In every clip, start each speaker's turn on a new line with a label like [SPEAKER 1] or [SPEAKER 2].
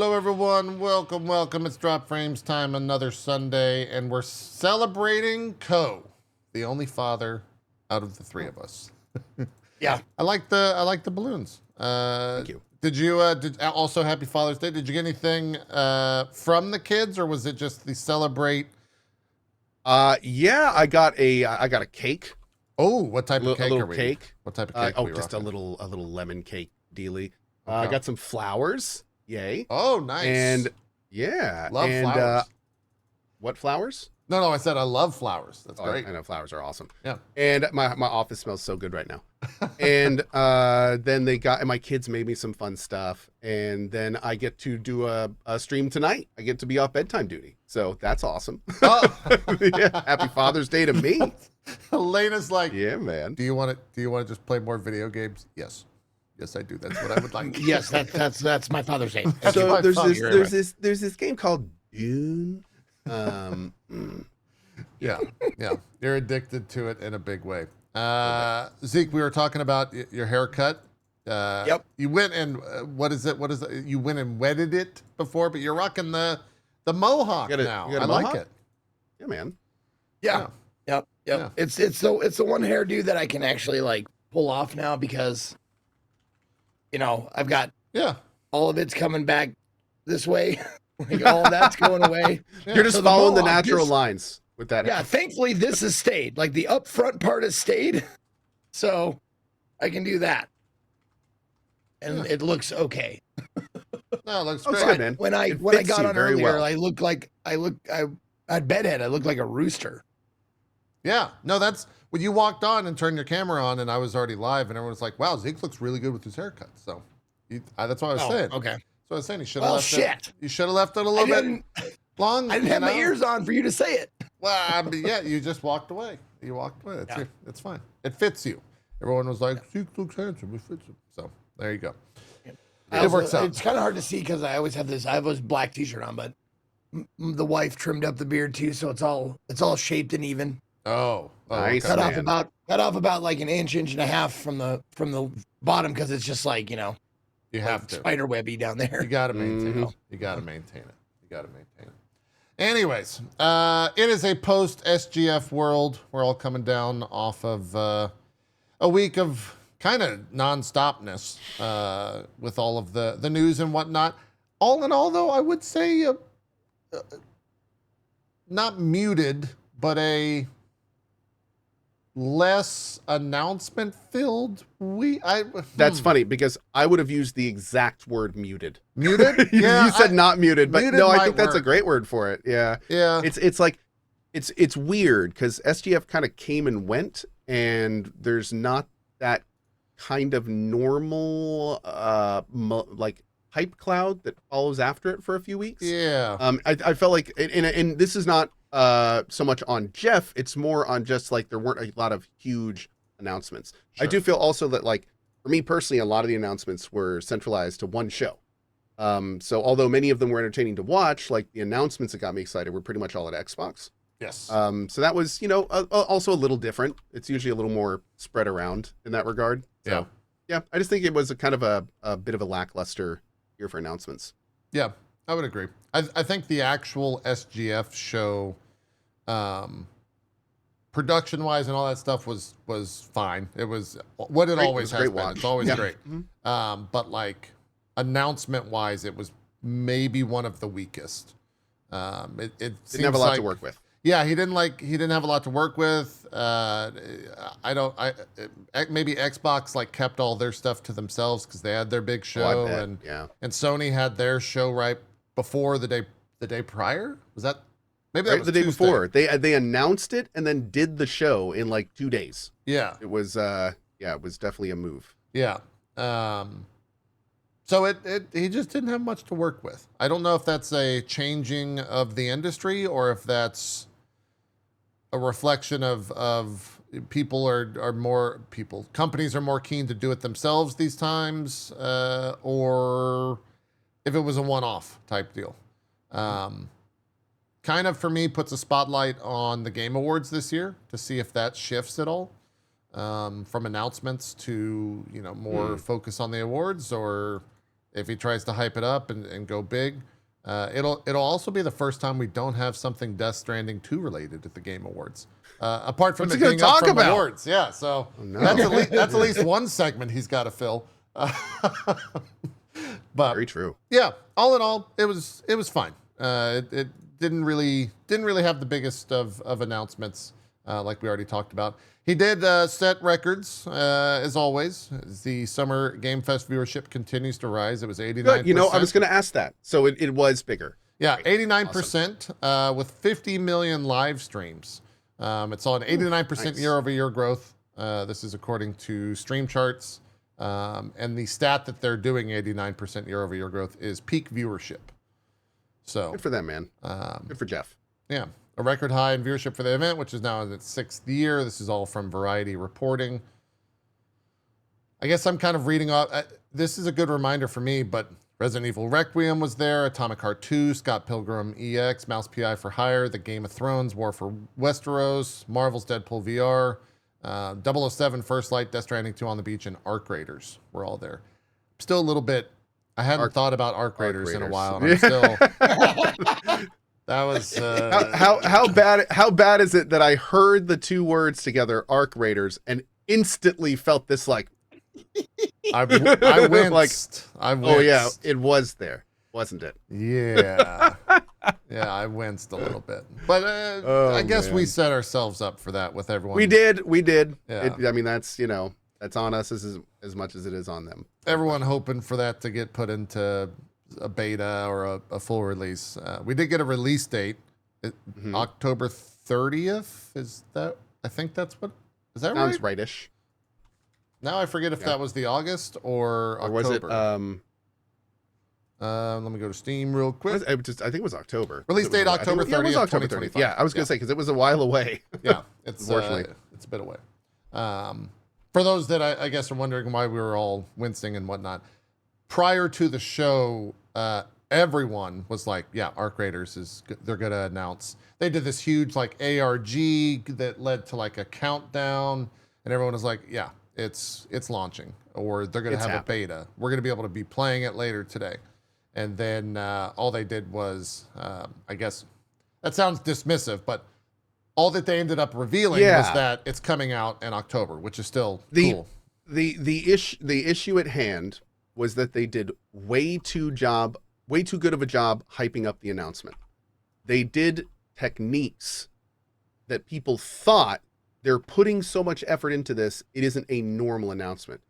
[SPEAKER 1] Hello, everyone. Welcome, welcome. It's Drop Frames time, another Sunday, and we're celebrating Cohh, the only father out of the three of us.
[SPEAKER 2] Yeah,
[SPEAKER 1] I like the balloons.
[SPEAKER 2] thank you.
[SPEAKER 1] Did you also Happy Father's Day? Did you get anything from the kids, or was it just the celebrate?
[SPEAKER 2] Yeah, I got a cake.
[SPEAKER 1] Oh, what type of cake
[SPEAKER 2] a little
[SPEAKER 1] are we?
[SPEAKER 2] cake.
[SPEAKER 1] What type of cake? Are we
[SPEAKER 2] Just
[SPEAKER 1] rocking?
[SPEAKER 2] a little lemon cake dealy.
[SPEAKER 1] Okay.
[SPEAKER 2] I got some flowers. Yay.
[SPEAKER 1] Oh, nice.
[SPEAKER 2] And yeah,
[SPEAKER 1] love flowers.
[SPEAKER 2] What flowers?
[SPEAKER 1] No, I said I love flowers. That's great.
[SPEAKER 2] I know flowers are awesome.
[SPEAKER 1] Yeah.
[SPEAKER 2] And my office smells so good right now. And then my kids made me some fun stuff. And then I get to do a stream tonight. I get to be off bedtime duty. So that's awesome.
[SPEAKER 1] Oh.
[SPEAKER 2] Yeah, happy Father's Day to me.
[SPEAKER 1] Elena's like,
[SPEAKER 2] yeah, man.
[SPEAKER 1] Do you want to just play more video games? Yes, I do. That's what I would like.
[SPEAKER 3] Yes, that's my Father's Day.
[SPEAKER 2] So there's this game called Dune.
[SPEAKER 1] Yeah. You're addicted to it in a big way. Zeke, we were talking about your haircut.
[SPEAKER 3] Yep.
[SPEAKER 1] You went and what is it? You went and wetted it before, but you're rocking the mohawk now.
[SPEAKER 2] you got a
[SPEAKER 1] I
[SPEAKER 2] mohawk?
[SPEAKER 1] like it.
[SPEAKER 2] Yeah, man.
[SPEAKER 3] Yeah. Yep.
[SPEAKER 1] Yeah.
[SPEAKER 3] It's the one hairdo that I can actually like pull off now because, I've got all of it's coming back this way. Like all of that's going away.
[SPEAKER 1] Yeah.
[SPEAKER 2] You're just
[SPEAKER 3] So
[SPEAKER 2] following the
[SPEAKER 3] mohawk,
[SPEAKER 2] natural lines with that.
[SPEAKER 3] Yeah. Thankfully, this has stayed. Like the up front part has stayed, so I can do that, and it looks okay.
[SPEAKER 1] No, it looks
[SPEAKER 2] Looks
[SPEAKER 1] great.
[SPEAKER 2] good, man.
[SPEAKER 3] When I
[SPEAKER 2] It
[SPEAKER 3] got
[SPEAKER 2] fits you
[SPEAKER 3] on
[SPEAKER 2] very
[SPEAKER 3] earlier,
[SPEAKER 2] well.
[SPEAKER 3] I at bedhead. I looked like a rooster.
[SPEAKER 1] Yeah. No, that's when you walked on and turned your camera on, and I was already live, and everyone was like, "Wow, Zeke looks really good with his haircut." So that's what I was saying.
[SPEAKER 3] Okay.
[SPEAKER 1] So I was saying you should have left
[SPEAKER 3] shit.
[SPEAKER 1] it. You should have left it a little bit long.
[SPEAKER 3] I didn't have my ears on for you to say it.
[SPEAKER 1] Well, I mean, yeah, you just walked away. You walked away.
[SPEAKER 3] Yeah.
[SPEAKER 1] It's fine. It fits you. Everyone was like, Zeke looks handsome. It fits him. So there you go. It works out.
[SPEAKER 3] It's kind of hard to see because I always have this. I have this black T-shirt on, but the wife trimmed up the beard too, so it's all shaped and even.
[SPEAKER 1] Oh,
[SPEAKER 2] Nice.
[SPEAKER 1] okay.
[SPEAKER 3] Cut off about like an inch and a half from the bottom because it's just like
[SPEAKER 1] You have to.
[SPEAKER 3] spider webby down there.
[SPEAKER 1] You got to maintain it. You got to maintain it. Anyways, it is a post-SGF world. We're all coming down off of a week of kind of non-stopness with all of the news and whatnot. All in all, though, I would say not muted, but a less announcement filled week.
[SPEAKER 2] That's funny because I would have used the exact word muted.
[SPEAKER 1] Muted?
[SPEAKER 2] you
[SPEAKER 1] Yeah,
[SPEAKER 2] said not muted, but
[SPEAKER 1] muted
[SPEAKER 2] no, I
[SPEAKER 1] might
[SPEAKER 2] think that's a
[SPEAKER 1] work.
[SPEAKER 2] great word for it. Yeah.
[SPEAKER 1] Yeah.
[SPEAKER 2] It's like it's weird because SGF kind of came and went, and there's not that kind of normal like hype cloud that follows after it for a few weeks.
[SPEAKER 1] Yeah.
[SPEAKER 2] I felt like, and this is not so much on Jeff, it's more on just like there weren't a lot of huge announcements.
[SPEAKER 1] Sure.
[SPEAKER 2] I do feel also that, like, for me personally, a lot of the announcements were centralized to one show. So although many of them were entertaining to watch, like the announcements that got me excited were pretty much all at Xbox.
[SPEAKER 1] Yes.
[SPEAKER 2] So that was, also a little different. It's usually a little more spread around in that regard. So, yeah, I just think it was a kind of a bit of a lackluster year for announcements.
[SPEAKER 1] Yeah, I would agree. I think the actual SGF show, production-wise and all that stuff was fine. It was what it
[SPEAKER 2] Great.
[SPEAKER 1] always
[SPEAKER 2] It was a
[SPEAKER 1] has
[SPEAKER 2] great
[SPEAKER 1] been.
[SPEAKER 2] watch.
[SPEAKER 1] It's always
[SPEAKER 2] Yeah.
[SPEAKER 1] great.
[SPEAKER 2] Mhm.
[SPEAKER 1] But like announcement-wise, it was maybe one of the weakest. It
[SPEAKER 2] Didn't
[SPEAKER 1] seems
[SPEAKER 2] have a lot
[SPEAKER 1] like,
[SPEAKER 2] to work with.
[SPEAKER 1] Yeah, he didn't have a lot to work with. Maybe Xbox like kept all their stuff to themselves because they had their big show,
[SPEAKER 2] bet.
[SPEAKER 1] and
[SPEAKER 2] Yeah.
[SPEAKER 1] and Sony had their show right before the day prior. Was that maybe that
[SPEAKER 2] Right,
[SPEAKER 1] was
[SPEAKER 2] the day
[SPEAKER 1] Tuesday.
[SPEAKER 2] before they announced it and then did the show in like 2 days.
[SPEAKER 1] Yeah,
[SPEAKER 2] It was it was definitely a move.
[SPEAKER 1] yeah. So he just didn't have much to work with. I don't know if that's a changing of the industry or if that's a reflection of companies are more keen to do it themselves these times, or if it was a one-off type deal. Kind of, for me, puts a spotlight on the Game Awards this year to see if that shifts at all, from announcements to more focus on the awards, or if he tries to hype it up and go big. It'll also be the first time we don't have something Death Stranding 2 related at the Game Awards. Apart from
[SPEAKER 2] What's
[SPEAKER 1] it
[SPEAKER 2] he
[SPEAKER 1] being
[SPEAKER 2] gonna
[SPEAKER 1] up
[SPEAKER 2] talk
[SPEAKER 1] from
[SPEAKER 2] about?
[SPEAKER 1] awards. Yeah, so
[SPEAKER 2] no.
[SPEAKER 1] that's at least one segment he's got to fill. But
[SPEAKER 2] Very true.
[SPEAKER 1] yeah, all in all, it was fine. It didn't really have the biggest of announcements, like we already talked about. He did set records, as always. As the Summer Game Fest viewership continues to rise. It was 89%.
[SPEAKER 2] Good. You know, I was going to ask that. So it was bigger.
[SPEAKER 1] Yeah,
[SPEAKER 2] Right.
[SPEAKER 1] 89%, with 50 million live streams. It's on 89%
[SPEAKER 2] nice.
[SPEAKER 1] year-over-year growth. This is according to Stream Charts. And the stat that they're doing 89% year-over-year growth is peak viewership. So
[SPEAKER 2] Good for them, man. Good for Jeff.
[SPEAKER 1] yeah, a record high in viewership for the event, which is now in its 6th year. This is all from Variety reporting. I guess I'm kind of reading off. This is a good reminder for me, but Resident Evil Requiem was there, Atomic Heart 2, Scott Pilgrim EX, Mouse PI for Hire, The Game of Thrones, War for Westeros, Marvel's Deadpool VR, 007 First Light, Death Stranding 2 on the Beach, and Arc Raiders were all there. Still a little bit, I hadn't thought about Arc Raiders in a while, and I'm still, that was...
[SPEAKER 2] How bad is it that I heard the two words together, Arc Raiders, and instantly felt this like...
[SPEAKER 1] I winced. I winced.
[SPEAKER 2] Oh yeah, it was there, wasn't it?
[SPEAKER 1] Yeah. Yeah, I winced a little bit. But I guess we set ourselves up for that with everyone.
[SPEAKER 2] We did.
[SPEAKER 1] Yeah.
[SPEAKER 2] I mean, that's, you know, that's on us as much as it is on them.
[SPEAKER 1] Everyone hoping for that to get put into a beta or a full release. We did get a release date, October 30th. Is that? I think that's what. Is that
[SPEAKER 2] Sounds
[SPEAKER 1] right?
[SPEAKER 2] rightish.
[SPEAKER 1] Now I forget if that was the August or October.
[SPEAKER 2] Or was it?
[SPEAKER 1] Let me go to Steam real quick.
[SPEAKER 2] I think it was October.
[SPEAKER 1] Release date October 30th,
[SPEAKER 2] it was October
[SPEAKER 1] 2025.
[SPEAKER 2] 30th. Yeah, I was gonna say because it was a while away.
[SPEAKER 1] Yeah, it's
[SPEAKER 2] Unfortunately.
[SPEAKER 1] it's a bit away. For those that I guess are wondering why we were all wincing and whatnot, prior to the show, everyone was like, "Yeah, Arc Raiders they're gonna announce." They did this huge like ARG that led to like a countdown, and everyone was like, "Yeah, it's launching, or they're gonna have a beta. We're gonna be able to be playing it later today." And then all they did was, I guess, that sounds dismissive, but all that they ended up revealing was that it's coming out in October, which is still cool.
[SPEAKER 2] The issue at hand was that they did way too good of a job hyping up the announcement. They did techniques that people thought they're putting so much effort into this, it isn't a normal announcement.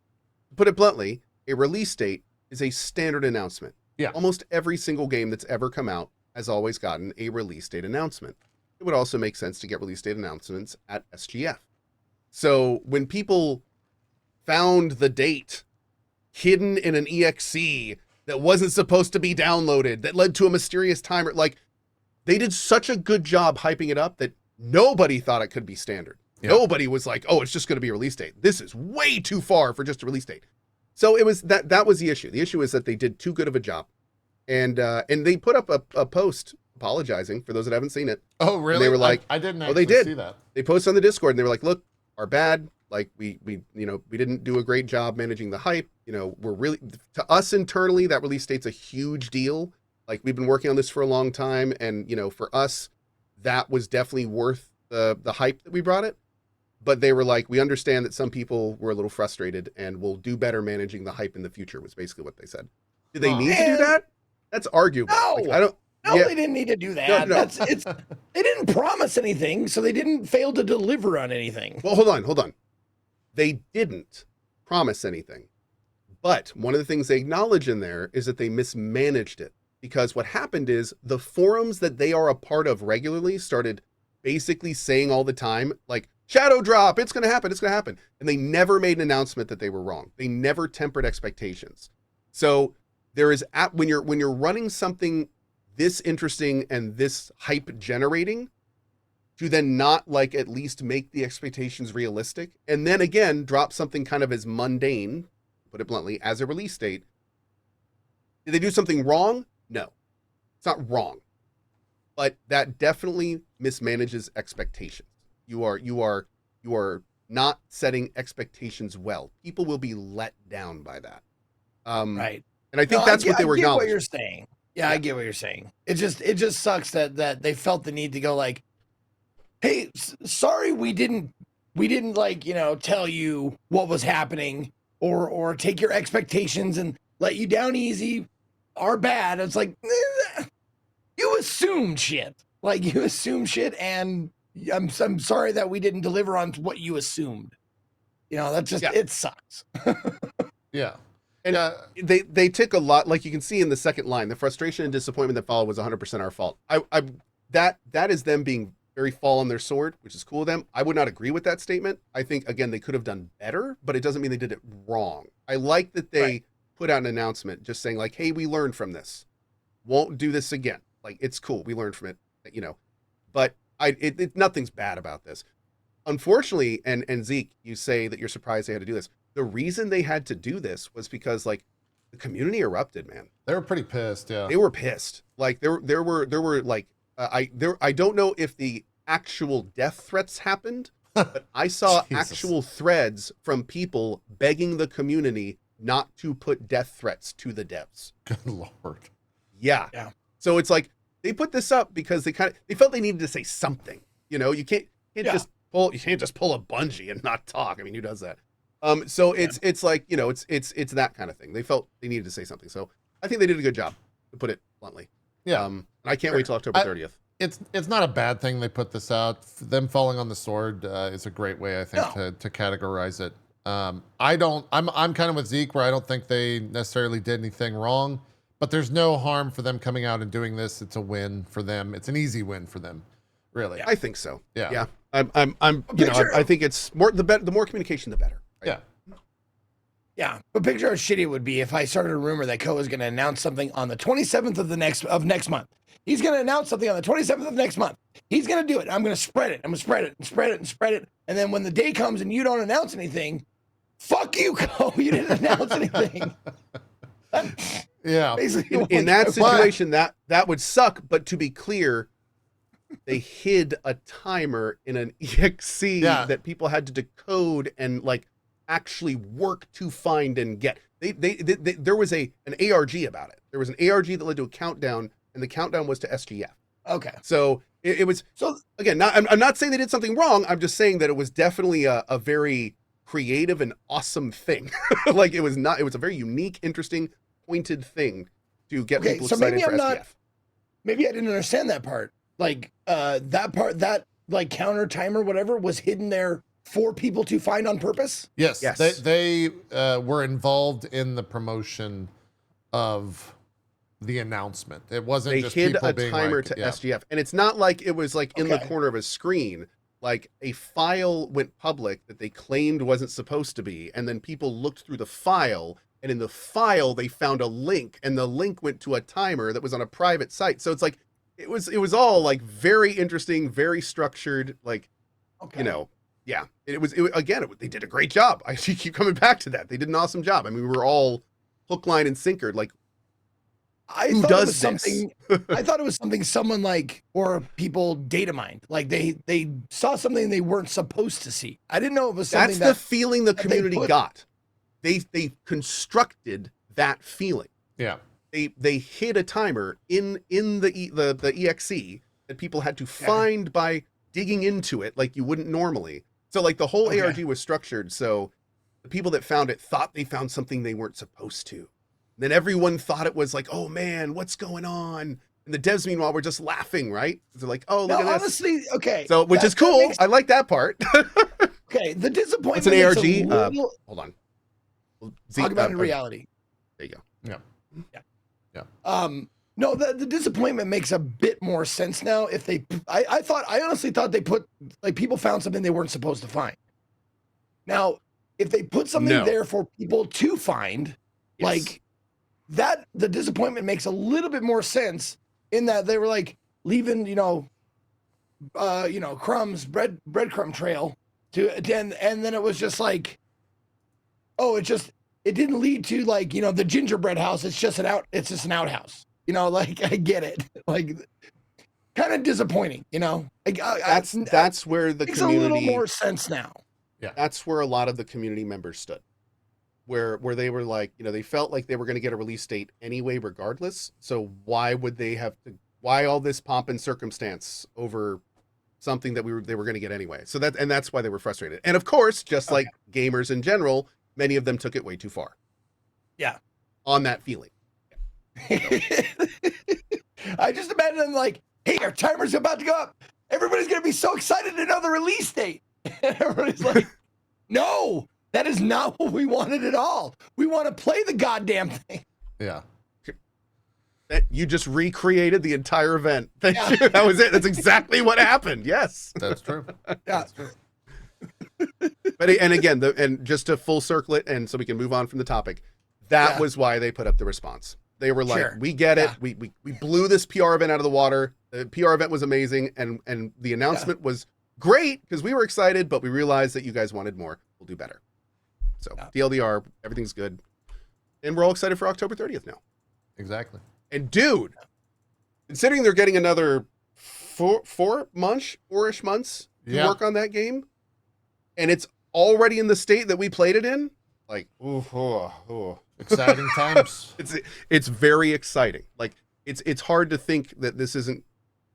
[SPEAKER 2] To put it bluntly, a release date is a standard announcement.
[SPEAKER 1] Yeah.
[SPEAKER 2] Almost every single game that's ever come out has always gotten a release date announcement. It would also make sense to get release date announcements at SGF. So when people found the date hidden in an EXE that wasn't supposed to be downloaded, that led to a mysterious timer, like they did such a good job hyping it up that nobody thought it could be standard. Yeah. Nobody was like, oh, it's just going to be a release date. This is way too far for just a release date. So it was that was the issue. The issue is that they did too good of a job. And they put up a post apologizing for those that haven't seen it.
[SPEAKER 1] Oh, really?
[SPEAKER 2] And they were like,
[SPEAKER 1] I didn't actually see that.
[SPEAKER 2] They posted on the Discord and they were like, look, our bad. Like we didn't do a great job managing the hype. You know, we're really, to us internally, that release date's a huge deal. Like we've been working on this for a long time. And, you know, for us, that was definitely worth the hype that we brought it. But they were like, we understand that some people were a little frustrated and we'll do better managing the hype in the future, was basically what they said. Do they need to do that? That's arguable.
[SPEAKER 3] No,
[SPEAKER 2] like, I don't.
[SPEAKER 3] No, they didn't need to do that.
[SPEAKER 2] No.
[SPEAKER 3] They didn't promise anything, so they didn't fail to deliver on anything.
[SPEAKER 2] Well, hold on. They didn't promise anything. But one of the things they acknowledge in there is that they mismanaged it. Because what happened is the forums that they are a part of regularly started basically saying all the time, like, shadow drop, it's going to happen. And they never made an announcement that they were wrong. They never tempered expectations. So there is, when you're running something this interesting and this hype generating, to then not like at least make the expectations realistic, and then again drop something kind of as mundane, put it bluntly, as a release date. Did they do something wrong? No, it's not wrong, but that definitely mismanages expectations. You are not setting expectations well. People will be let down by that.
[SPEAKER 3] Right.
[SPEAKER 2] And I think that's what they were
[SPEAKER 3] I get what
[SPEAKER 2] acknowledging.
[SPEAKER 3] you're saying. Yeah, I get what you're saying. It just sucks that they felt the need to go like, hey, sorry we didn't like, tell you what was happening or take your expectations and let you down easy. Our bad. It's like you assumed shit. Like you assumed shit, and I'm sorry that we didn't deliver on what you assumed. That's just it sucks.
[SPEAKER 1] Yeah.
[SPEAKER 2] And they took a lot, like you can see in the second line, the frustration and disappointment that followed was 100% our fault. That is them being very fall on their sword, which is cool of them. I would not agree with that statement. I think, again, they could have done better, but it doesn't mean they did it wrong. I like that they put out an announcement just saying like, hey, we learned from this. Won't do this again. Like, it's cool. We learned from it, but nothing's bad about this. Unfortunately, and Zeke, you say that you're surprised they had to do this. The reason they had to do this was because like the community erupted, man.
[SPEAKER 1] They were pretty pissed. Yeah,
[SPEAKER 2] they were pissed. Like there were like I don't know if the actual death threats happened, but I saw actual threads from people begging the community not to put death threats to the devs.
[SPEAKER 1] Good Lord.
[SPEAKER 2] Yeah. So it's like they put this up because they felt they needed to say something. You can't just pull a Bungie and not talk. I mean, who does that? So it's like, it's that kind of thing. They felt they needed to say something. So I think they did a good job, to put it bluntly.
[SPEAKER 1] Yeah.
[SPEAKER 2] And I can't wait till October 30th.
[SPEAKER 1] It's not a bad thing they put this out. Them falling on the sword is a great way, I think, to categorize it. I'm kind of with Zeke, where I don't think they necessarily did anything wrong, but there's no harm for them coming out and doing this. It's a win for them. It's an easy win for them, really.
[SPEAKER 2] I think so.
[SPEAKER 1] Yeah.
[SPEAKER 2] Yeah. I think it's more the more communication, the better. Right?
[SPEAKER 1] Yeah.
[SPEAKER 3] Yeah, but picture how shitty it would be if I started a rumor that Cohh is going to announce something on the 27th of next month. He's going to announce something on the 27th of next month. He's going to do it. I'm going to spread it. I'm going to spread it and spread it and spread it. And then when the day comes and you don't announce anything, fuck you, Cohh. You didn't announce anything.
[SPEAKER 1] Yeah.
[SPEAKER 2] In that situation, that would suck. But to be clear, they hid a timer in an EXE that people had to decode and like actually work to find and get. There was an ARG about it. There was an ARG that led to a countdown, and the countdown was to SGF.
[SPEAKER 3] Okay.
[SPEAKER 2] So it was. So again, I'm not saying they did something wrong. I'm just saying that it was definitely a very creative and awesome thing. Like it was a very unique, interesting, pointed thing to get people excited for SGF.
[SPEAKER 3] Maybe I didn't understand that part. Like that like counter timer, whatever, was hidden there for people to find on purpose.
[SPEAKER 1] Yes. They were involved in the promotion of the announcement. It wasn't
[SPEAKER 2] they
[SPEAKER 1] just
[SPEAKER 2] hid
[SPEAKER 1] people
[SPEAKER 2] a
[SPEAKER 1] being
[SPEAKER 2] timer
[SPEAKER 1] like,
[SPEAKER 2] to SGF, and it's not like it was like in the corner of a screen. Like a file went public that they claimed wasn't supposed to be, and then people looked through the file, and in the file they found a link, and the link went to a timer that was on a private site. So it's like it was all like very interesting, very structured, like yeah. They did a great job. I keep coming back to that. They did an awesome job. I mean, we were all hook, line, and sinker. Like, who does this?
[SPEAKER 3] I thought it was something someone like, or people data mined. Like they saw something they weren't supposed to see. I didn't know it was something.
[SPEAKER 2] That's the feeling the community got. They constructed that feeling.
[SPEAKER 1] Yeah.
[SPEAKER 2] They hid a timer in the EXE that people had to find by digging into it like you wouldn't normally. So like the whole ARG was structured so the people that found it thought they found something they weren't supposed to. And then everyone thought it was like, oh man, what's going on? And the devs, meanwhile, were just laughing, right? They're like, oh, look at this.
[SPEAKER 3] Honestly, okay.
[SPEAKER 2] So, which is cool. I like that part.
[SPEAKER 3] Okay, the disappointment.
[SPEAKER 2] It's an ARG. Hold on.
[SPEAKER 3] Talk about it in reality.
[SPEAKER 2] There you go.
[SPEAKER 1] Yeah.
[SPEAKER 3] No, the disappointment makes a bit more sense now. If they, I honestly thought they put, like, people found something they weren't supposed to find. Now, if they put something there for people to find, like that, the disappointment makes a little bit more sense in that they were like leaving, crumbs, breadcrumb trail and then it was just like, it didn't lead to like, the gingerbread house. It's just an outhouse. Like I get it. Like kind of disappointing, Like,
[SPEAKER 2] that's where the
[SPEAKER 3] makes
[SPEAKER 2] community
[SPEAKER 3] a little more sense now.
[SPEAKER 1] Yeah.
[SPEAKER 2] That's where a lot of the community members stood. where they were like, they felt like they were going to get a release date anyway, regardless. So why would they have to? Why all this pomp and circumstance over something that they were going to get anyway? So that's why they were frustrated. And of course, just like gamers in general, many of them took it way too far.
[SPEAKER 3] Yeah,
[SPEAKER 2] on that feeling.
[SPEAKER 3] I just imagine them like, hey, our timer's about to go up. Everybody's going to be so excited to know the release date. And everybody's like, no, that is not what we wanted at all. We want to play the goddamn thing.
[SPEAKER 1] Yeah.
[SPEAKER 2] You just recreated the entire event. Thank you. That was it. That's exactly what happened. Yes.
[SPEAKER 1] That's true.
[SPEAKER 3] Yeah.
[SPEAKER 1] That's true.
[SPEAKER 2] And again, and just to full circle it, and so we can move on from the topic, that was why they put up the response. They were like, we get it. We blew this PR event out of the water. The PR event was amazing. And the announcement was great because we were excited, but we realized that you guys wanted more. We'll do better. So TLDR, everything's good. And we're all excited for October 30th now.
[SPEAKER 1] Exactly.
[SPEAKER 2] And dude, considering they're getting another four-ish months to work on that game, and it's already in the state that we played it in, like,
[SPEAKER 1] exciting times.
[SPEAKER 2] It's very exciting. Like, it's hard to think that this isn't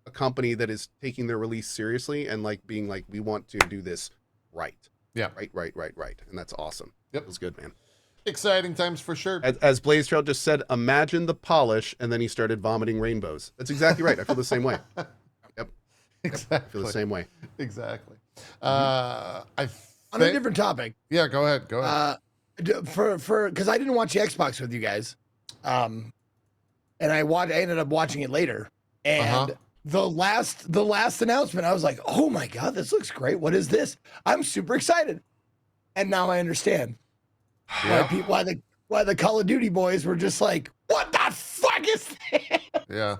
[SPEAKER 2] a company that is taking their release seriously and like being like, we want to do this right.
[SPEAKER 1] Yeah.
[SPEAKER 2] Right. And that's awesome.
[SPEAKER 1] Yep.
[SPEAKER 2] It was good, man.
[SPEAKER 1] Exciting times for sure.
[SPEAKER 2] As Blaze Trail just said, imagine the polish, and then he started vomiting rainbows. That's exactly right. I feel the same way. Yep.
[SPEAKER 1] Exactly.
[SPEAKER 2] I feel the same way.
[SPEAKER 1] Exactly.
[SPEAKER 3] On a different topic.
[SPEAKER 1] Yeah, go ahead.
[SPEAKER 3] Because I didn't watch the Xbox with you guys, and I ended up watching it later, and the last announcement, I was like, oh my god, this looks great. What is this? I'm super excited, and now I understand. Why the Call of Duty boys were just like, what the fuck is this?
[SPEAKER 1] Yeah.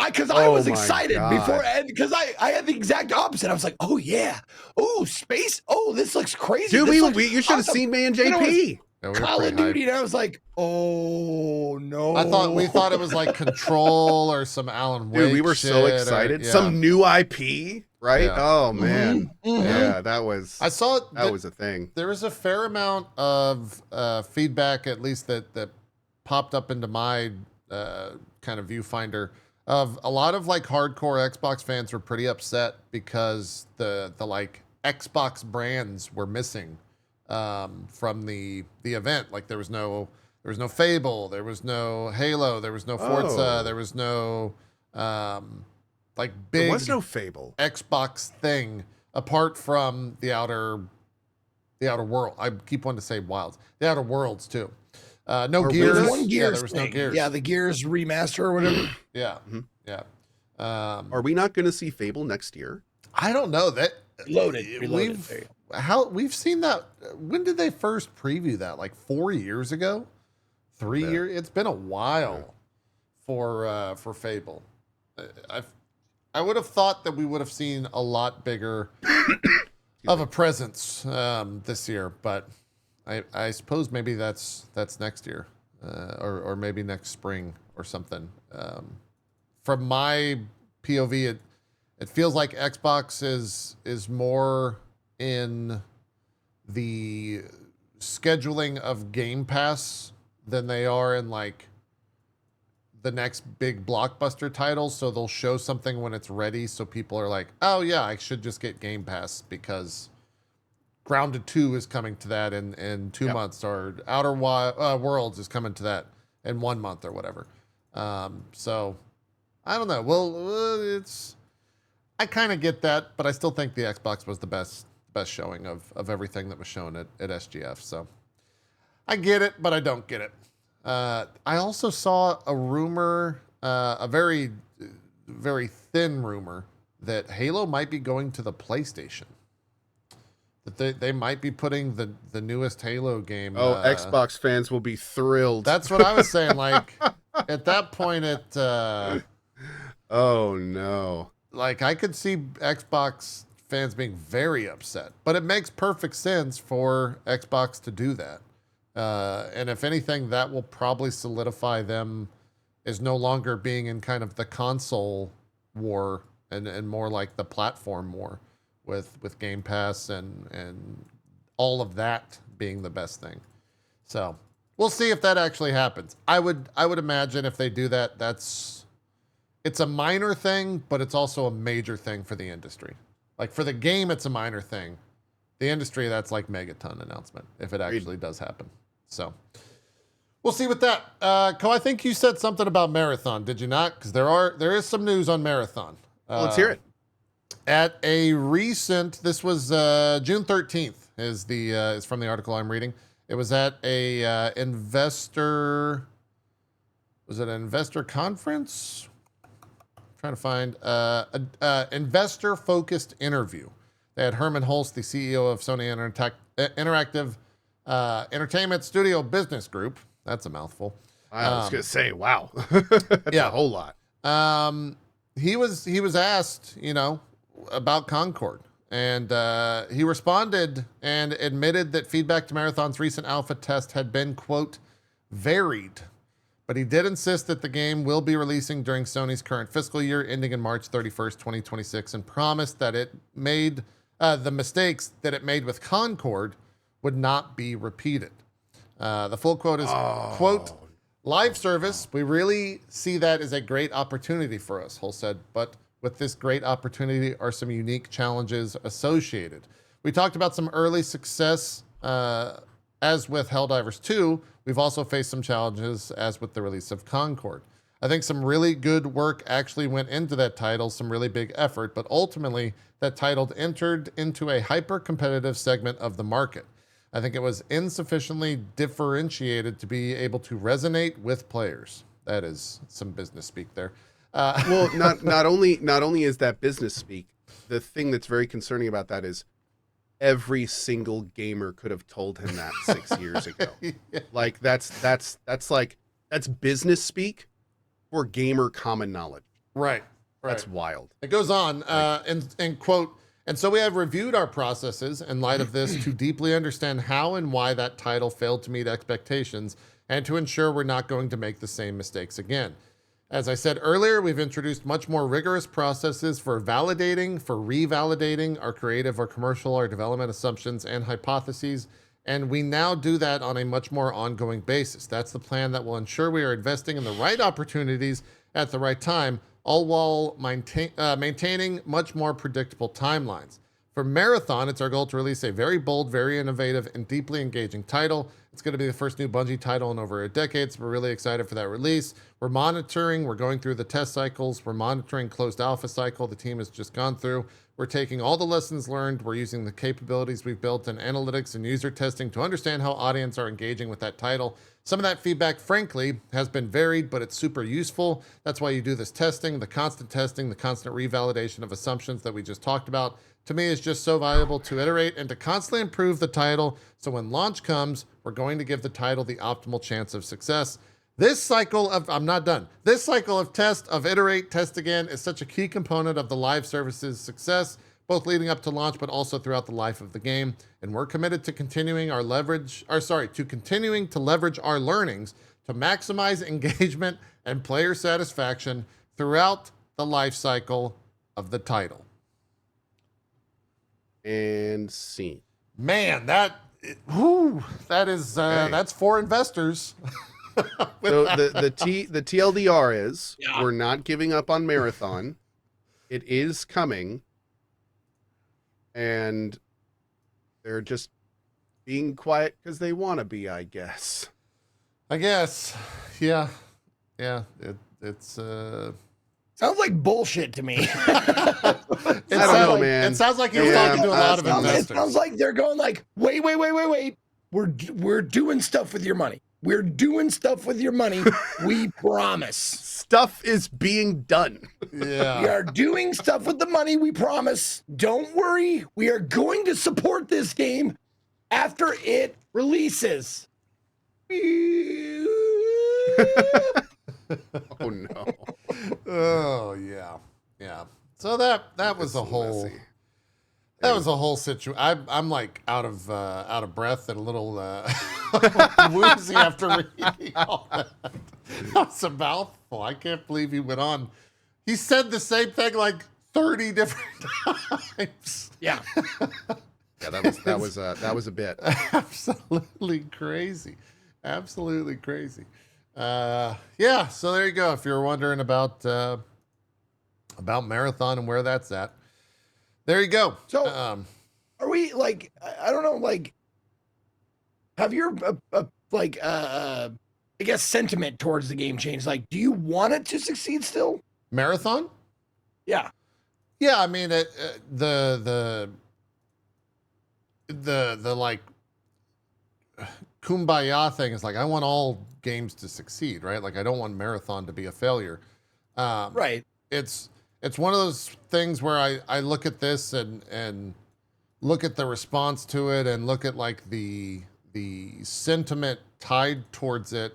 [SPEAKER 3] Because I was excited before, because I had the exact opposite. I was like, oh yeah, oh space, oh this looks crazy.
[SPEAKER 2] Dude, you should have seen me and JP.
[SPEAKER 3] Call of Duty, and I was like, oh no.
[SPEAKER 1] We thought it was like Control or some Alan Wake.
[SPEAKER 2] Dude, we were so excited. Some new IP, right? Yeah. Oh man, yeah, that was.
[SPEAKER 1] I saw it.
[SPEAKER 2] That was a thing.
[SPEAKER 1] There was a fair amount of feedback, at least that popped up into my kind of viewfinder, of a lot of like hardcore Xbox fans were pretty upset because the like Xbox brands were missing from the event. Like there was no Fable, there was no Halo, there was no Forza, there was no like big,
[SPEAKER 2] there was no Fable
[SPEAKER 1] Xbox thing apart from the outer world. I keep wanting to say Wilds, the Outer Worlds too. No Gears.
[SPEAKER 3] There's one Gears.
[SPEAKER 1] There was no Gears.
[SPEAKER 3] Yeah, the Gears remaster or whatever.
[SPEAKER 1] Yeah. Yeah.
[SPEAKER 2] Are we not going to see Fable next year?
[SPEAKER 1] I don't know that.
[SPEAKER 3] Reloaded.
[SPEAKER 1] We've seen that. When did they first preview that? Like 4 years ago, 3 years. It's been a while for Fable. I would have thought that we would have seen a lot bigger of a presence this year, but I suppose maybe that's next year, or maybe next spring or something. From my POV, it feels like Xbox is more in the scheduling of Game Pass than they are in like the next big blockbuster title. So they'll show something when it's ready, so people are like, oh yeah, I should just get Game Pass because Grounded 2 is coming to that in 2 months, or Outer Worlds is coming to that in 1 month or whatever. So I don't know. Well, I kind of get that, but I still think the Xbox was the best showing of everything that was shown at SGF. So I get it, but I don't get it. I also saw a rumor, a very, very thin rumor, that Halo might be going to the PlayStation. That they might be putting the newest Halo game.
[SPEAKER 2] Oh, Xbox fans will be thrilled.
[SPEAKER 1] That's what I was saying. Like at that point,
[SPEAKER 2] oh no.
[SPEAKER 1] Like I could see Xbox fans being very upset, but it makes perfect sense for Xbox to do that. And if anything, that will probably solidify them as no longer being in kind of the console war and more like the platform war with Game Pass and all of that being the best thing. So we'll see if that actually happens. I would imagine if they do that, it's a minor thing, but it's also a major thing for the industry. Like for the game, it's a minor thing. The industry, that's like megaton announcement if it actually does happen. So we'll see with that. Cohh, I think you said something about Marathon, did you not? Because there is some news on Marathon.
[SPEAKER 2] Let's hear it.
[SPEAKER 1] At a recent, this was June 13th is from the article I'm reading. It was at a investor conference? I'm trying to find an investor focused interview. They had Herman Hulst, the CEO of Sony Interactive Entertainment Studio Business Group. That's a mouthful.
[SPEAKER 2] I was gonna say, wow, that's a whole lot.
[SPEAKER 1] He was asked, about Concord, and he responded and admitted that feedback to Marathon's recent alpha test had been, quote, varied. But he did insist that the game will be releasing during Sony's current fiscal year, ending in March 31st, 2026, and promised that it made the mistakes that it made with Concord would not be repeated. The full quote is, quote, live service, we really see that as a great opportunity for us, Hull said, but with this great opportunity are some unique challenges associated. We talked about some early success, as with Helldivers 2, we've also faced some challenges as with the release of Concord. I think some really good work actually went into that title, some really big effort, but ultimately that title entered into a hyper-competitive segment of the market. I think it was insufficiently differentiated to be able to resonate with players. That is some business speak there.
[SPEAKER 2] Well, not only is that business speak, the thing that's very concerning about that is every single gamer could have told him that 6 years ago. Yeah. Like that's business speak for gamer common knowledge.
[SPEAKER 1] Right.
[SPEAKER 2] That's wild.
[SPEAKER 1] It goes on, and quote, and so we have reviewed our processes in light of this to deeply understand how and why that title failed to meet expectations and to ensure we're not going to make the same mistakes again. As I said earlier, we've introduced much more rigorous processes for validating, for revalidating our creative, our commercial, our development assumptions and hypotheses, and we now do that on a much more ongoing basis. That's the plan that will ensure we are investing in the right opportunities at the right time, all while maintaining much more predictable timelines. For Marathon, it's our goal to release a very bold, very innovative, and deeply engaging title. It's going to be the first new Bungie title in over a decade, so we're really excited for that release. We're going through the test cycles. We're monitoring closed alpha cycle the team has just gone through. We're taking all the lessons learned. We're using the capabilities we've built in analytics and user testing to understand how audience are engaging with that title. Some of that feedback, frankly, has been varied, but it's super useful. That's why you do this testing, the constant revalidation of assumptions that we just talked about. To me, is just so valuable to iterate and to constantly improve the title. So when launch comes, we're going to give the title the optimal chance of success. This cycle of test, of iterate, test again is such a key component of the live service's success, both leading up to launch, but also throughout the life of the game. And we're committed to continuing to leverage our learnings to maximize engagement and player satisfaction throughout the life cycle of the title.
[SPEAKER 2] And scene.
[SPEAKER 1] Man, that's for investors.
[SPEAKER 2] So the TLDR is we're not giving up on Marathon. It is coming, and they're just being quiet because they want to be, I guess.
[SPEAKER 1] Yeah. It's
[SPEAKER 3] sounds like bullshit to me.
[SPEAKER 2] I don't know, man.
[SPEAKER 1] It sounds like he's talking to a lot of investors.
[SPEAKER 3] It sounds like they're going like, wait. We're doing stuff with your money. We're doing stuff with your money. We promise.
[SPEAKER 2] Stuff is being done.
[SPEAKER 1] Yeah.
[SPEAKER 3] We are doing stuff with the money. We promise. Don't worry. We are going to support this game after it releases.
[SPEAKER 2] Oh no.
[SPEAKER 1] Oh yeah. So that was a whole messy. That was a whole situation. I'm like out of breath and a little woozy after reading all that. That's a mouthful. I can't believe he went on. He said the same thing like 30 different times.
[SPEAKER 2] Yeah. Yeah, that was a bit.
[SPEAKER 1] Absolutely crazy. Absolutely crazy. Yeah, so there you go. If you're wondering about Marathon and where that's at, there you go.
[SPEAKER 3] So, are we like? I don't know. Like, have your I guess sentiment towards the game changed? Like, do you want it to succeed still?
[SPEAKER 1] Marathon?
[SPEAKER 3] Yeah.
[SPEAKER 1] Yeah, I mean the like kumbaya thing is like I want all games to succeed, right? Like I don't want Marathon to be a failure.
[SPEAKER 3] Right.
[SPEAKER 1] It's one of those things where I look at this and look at the response to it and look at like the sentiment tied towards it,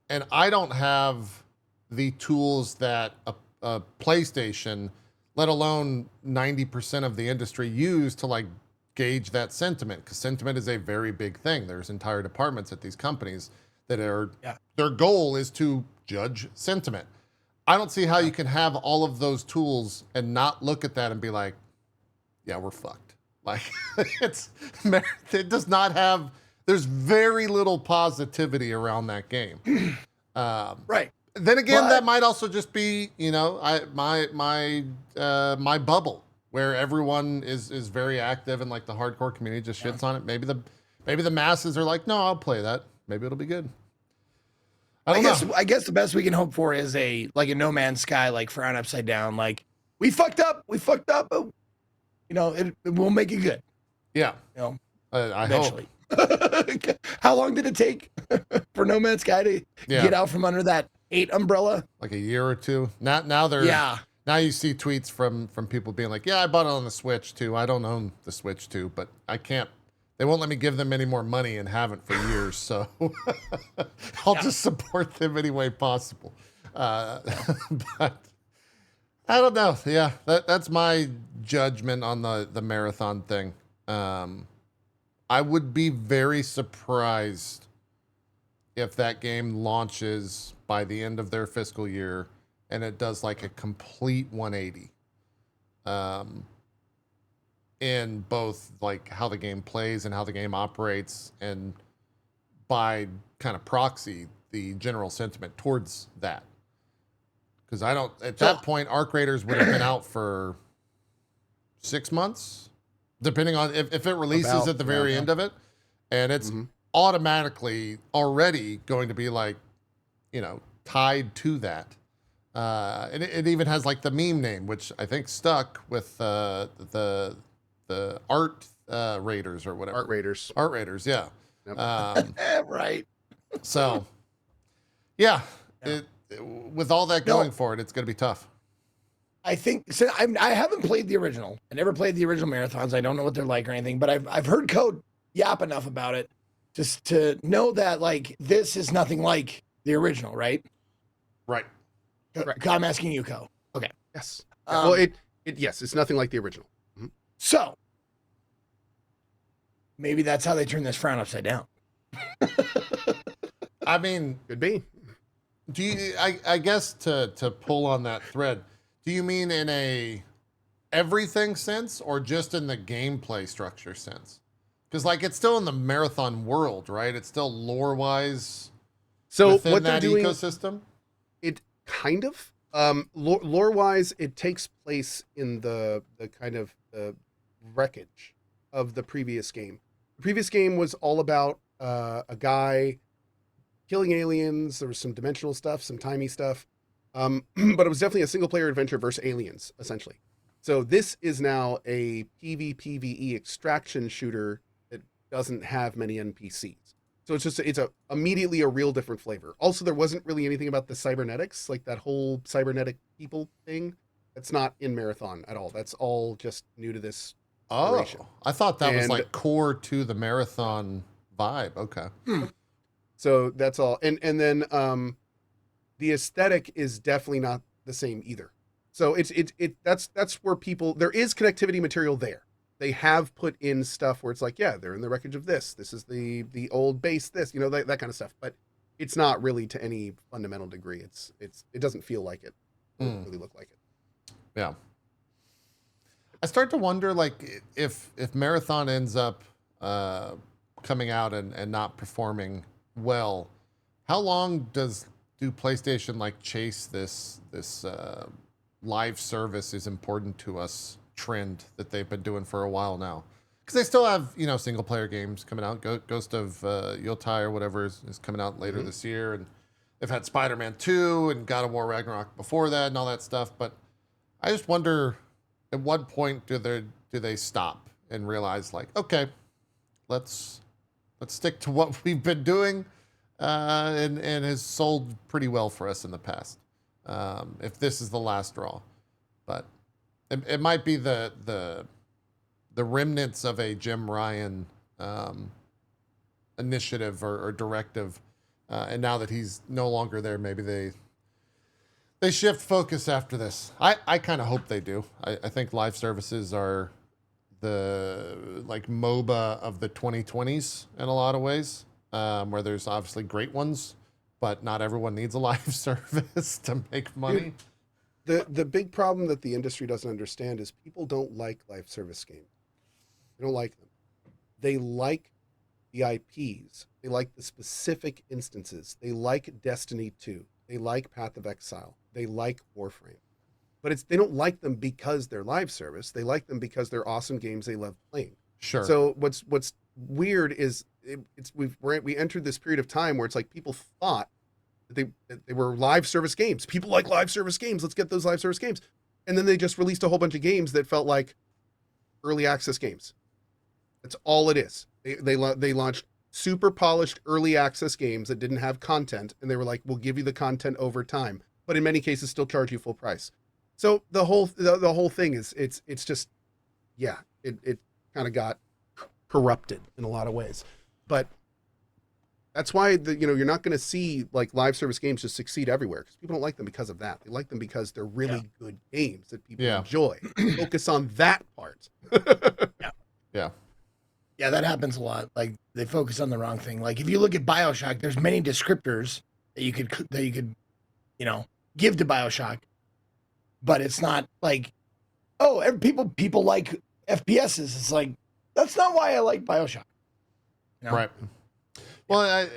[SPEAKER 1] and I don't have the tools that a PlayStation, let alone 90% of the industry, use to like gauge that sentiment, because sentiment is a very big thing. There's entire departments at these companies that are their goal is to judge sentiment. I don't see how you can have all of those tools and not look at that and be like, yeah, we're fucked. Like it does not have, there's very little positivity around that game.
[SPEAKER 3] Right.
[SPEAKER 1] Then again, that might also just be, you know, my bubble where everyone is very active and like the hardcore community just shits on it. Maybe the masses are like, no, I'll play that. Maybe it'll be good. I
[SPEAKER 3] guess the best we can hope for is a No Man's Sky, like Frown Upside Down. Like we fucked up, but you know it will make it good.
[SPEAKER 1] Yeah,
[SPEAKER 3] you know,
[SPEAKER 1] I
[SPEAKER 3] eventually. Hope. How long did it take for No Man's Sky to get out from under that 8 umbrella?
[SPEAKER 1] Like a year or two. Now they're Now you see tweets from people being like, yeah, I bought it on the Switch too. I don't own the Switch too, but I can't. They won't let me give them any more money and haven't for years, so I'll just support them any way possible. But I don't know. Yeah, that's my judgment on the Marathon thing. I would be very surprised if that game launches by the end of their fiscal year and it does like a complete 180. In both like how the game plays and how the game operates, and by kind of proxy, the general sentiment towards that. Because at that point, Arc Raiders would have been out for 6 months, depending on if it releases at the very end of it. And it's automatically already going to be like, you know, tied to that. And it even has like the meme name, which I think stuck with the Art Raiders or whatever.
[SPEAKER 2] Art Raiders,
[SPEAKER 1] yeah.
[SPEAKER 2] Yep.
[SPEAKER 3] Right.
[SPEAKER 1] So, yeah. With all that going for it, it's going to be tough.
[SPEAKER 3] I think so. I haven't played the original. I never played the original Marathons. I don't know what they're like or anything, but I've heard Cohh yap enough about it just to know that like this is nothing like the original, right?
[SPEAKER 1] Right.
[SPEAKER 3] I'm asking you, Cohh. Okay.
[SPEAKER 2] Yes. Well, it's nothing like the original.
[SPEAKER 3] So maybe that's how they turn this frown upside down.
[SPEAKER 1] I mean,
[SPEAKER 2] could be.
[SPEAKER 1] Do you? I guess to pull on that thread, do you mean in a everything sense or just in the gameplay structure sense? Because like it's still in the Marathon world, right? It's still lore wise.
[SPEAKER 2] So
[SPEAKER 1] within
[SPEAKER 2] what they're
[SPEAKER 1] that
[SPEAKER 2] doing,
[SPEAKER 1] ecosystem,
[SPEAKER 2] it kind of lore wise, it takes place in the kind of the wreckage of the previous game. The previous game was all about a guy killing aliens. There was some dimensional stuff, some timey stuff, but it was definitely a single player adventure versus aliens, essentially. So this is now a PvPvE extraction shooter that doesn't have many NPCs. So it's immediately a real different flavor. Also, there wasn't really anything about the cybernetics, like that whole cybernetic people thing. That's not in Marathon at all. That's all just new to this.
[SPEAKER 1] Oh, I thought that was like core to the Marathon vibe. Okay.
[SPEAKER 2] So that's all. And then the aesthetic is definitely not the same either. So that's where people, there is connectivity material there. They have put in stuff where it's like, yeah, they're in the wreckage of this. This is the old base, this, you know, that kind of stuff. But it's not really to any fundamental degree. It doesn't feel like it. It doesn't really look like it.
[SPEAKER 1] Yeah. I start to wonder, like, if Marathon ends up coming out and not performing well. How long do PlayStation like chase this live service is important to us trend that they've been doing for a while now? Because they still have, single player games coming out. Ghost of Yotai or whatever is coming out later this year, and they've had Spider-Man 2 and God of War Ragnarok before that and all that stuff. But I just wonder, at what point do they stop and realize, like, okay, let's stick to what we've been doing, and has sold pretty well for us in the past. If this is the last straw, but it might be the remnants of a Jim Ryan initiative or directive, and now that he's no longer there, maybe they shift focus after this. I kind of hope they do. I think live services are the like MOBA of the 2020s in a lot of ways, where there's obviously great ones, but not everyone needs a live service to make money.
[SPEAKER 2] The big problem that the industry doesn't understand is people don't like live service games. They don't like them. They like the IPs. They like the specific instances. They like Destiny 2. They like Path of Exile. They like Warframe. But they don't like them because they're live service. They like them because they're awesome games they love playing.
[SPEAKER 1] Sure.
[SPEAKER 2] So what's weird is we entered this period of time where it's like people thought that they were live service games. People like live service games. Let's get those live service games. And then they just released a whole bunch of games that felt like early access games. That's all it is. They launched super polished early access games that didn't have content, and they were like, we'll give you the content over time, but in many cases still charge you full price. So the whole thing is it's just, yeah, it kind of got corrupted in a lot of ways. But that's why you're not going to see like live service games just succeed everywhere, because people don't like them because of that. They like them because they're really good games that people enjoy. Focus on that part.
[SPEAKER 3] Yeah, that happens a lot. Like they focus on the wrong thing. Like if you look at BioShock, there's many descriptors that you could give to BioShock, but it's not like, oh, people like FPSs. It's like, that's not why I like BioShock.
[SPEAKER 1] Right. Well,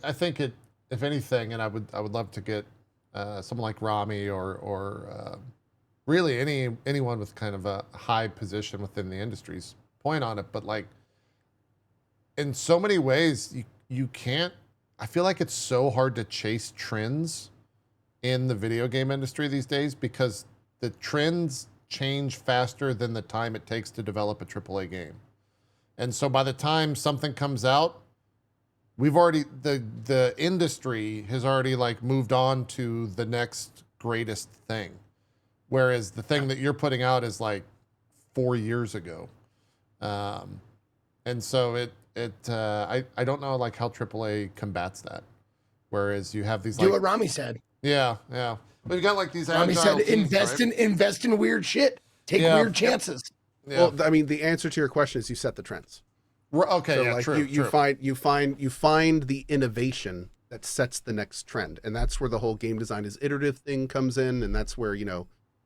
[SPEAKER 1] I think it, if anything, and I would love to get someone like Rami or really anyone with kind of a high position within the industry's point on it, but like in so many ways you can't. I feel like it's so hard to chase trends in the video game industry these days because the trends change faster than the time it takes to develop a AAA game. And so by the time something comes out, we've already, the industry has already like moved on to the next greatest thing. Whereas the thing that you're putting out is like 4 years ago. And so I don't know like how AAA combats that. Whereas you have these
[SPEAKER 3] do what Rami said.
[SPEAKER 1] Yeah. But you got like these.
[SPEAKER 3] Rami said, invest in weird shit. Take weird chances.
[SPEAKER 1] Yeah.
[SPEAKER 2] Well, I mean, the answer to your question is you set the trends.
[SPEAKER 1] Okay, so
[SPEAKER 2] like
[SPEAKER 1] true.
[SPEAKER 2] You find the innovation that sets the next trend, and that's where the whole game design is iterative thing comes in, and that's where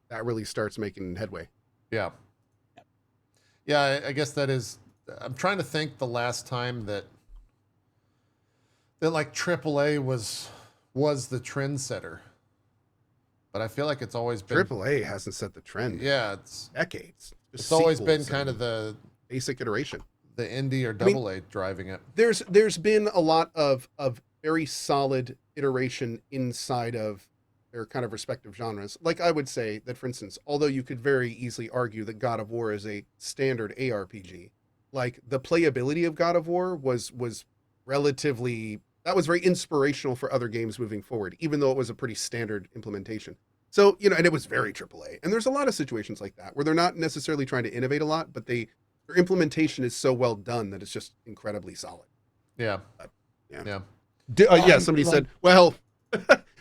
[SPEAKER 2] that really starts making headway.
[SPEAKER 1] Yeah. I guess that is. I'm trying to think the last time that like AAA was the trendsetter, but I feel like it's always been
[SPEAKER 2] AAA hasn't set the trend.
[SPEAKER 1] Yeah, it's
[SPEAKER 2] decades.
[SPEAKER 1] It's always been kind of the
[SPEAKER 2] basic iteration.
[SPEAKER 1] The indie or AA driving it.
[SPEAKER 2] There's been a lot of very solid iteration inside of their kind of respective genres. Like I would say that, for instance, although you could very easily argue that God of War is a standard ARPG, like the playability of God of War was relatively, that was very inspirational for other games moving forward, even though it was a pretty standard implementation. So, and it was very AAA. And there's a lot of situations like that where they're not necessarily trying to innovate a lot, but their implementation is so well done that it's just incredibly solid.
[SPEAKER 1] Yeah.
[SPEAKER 2] Somebody said, well,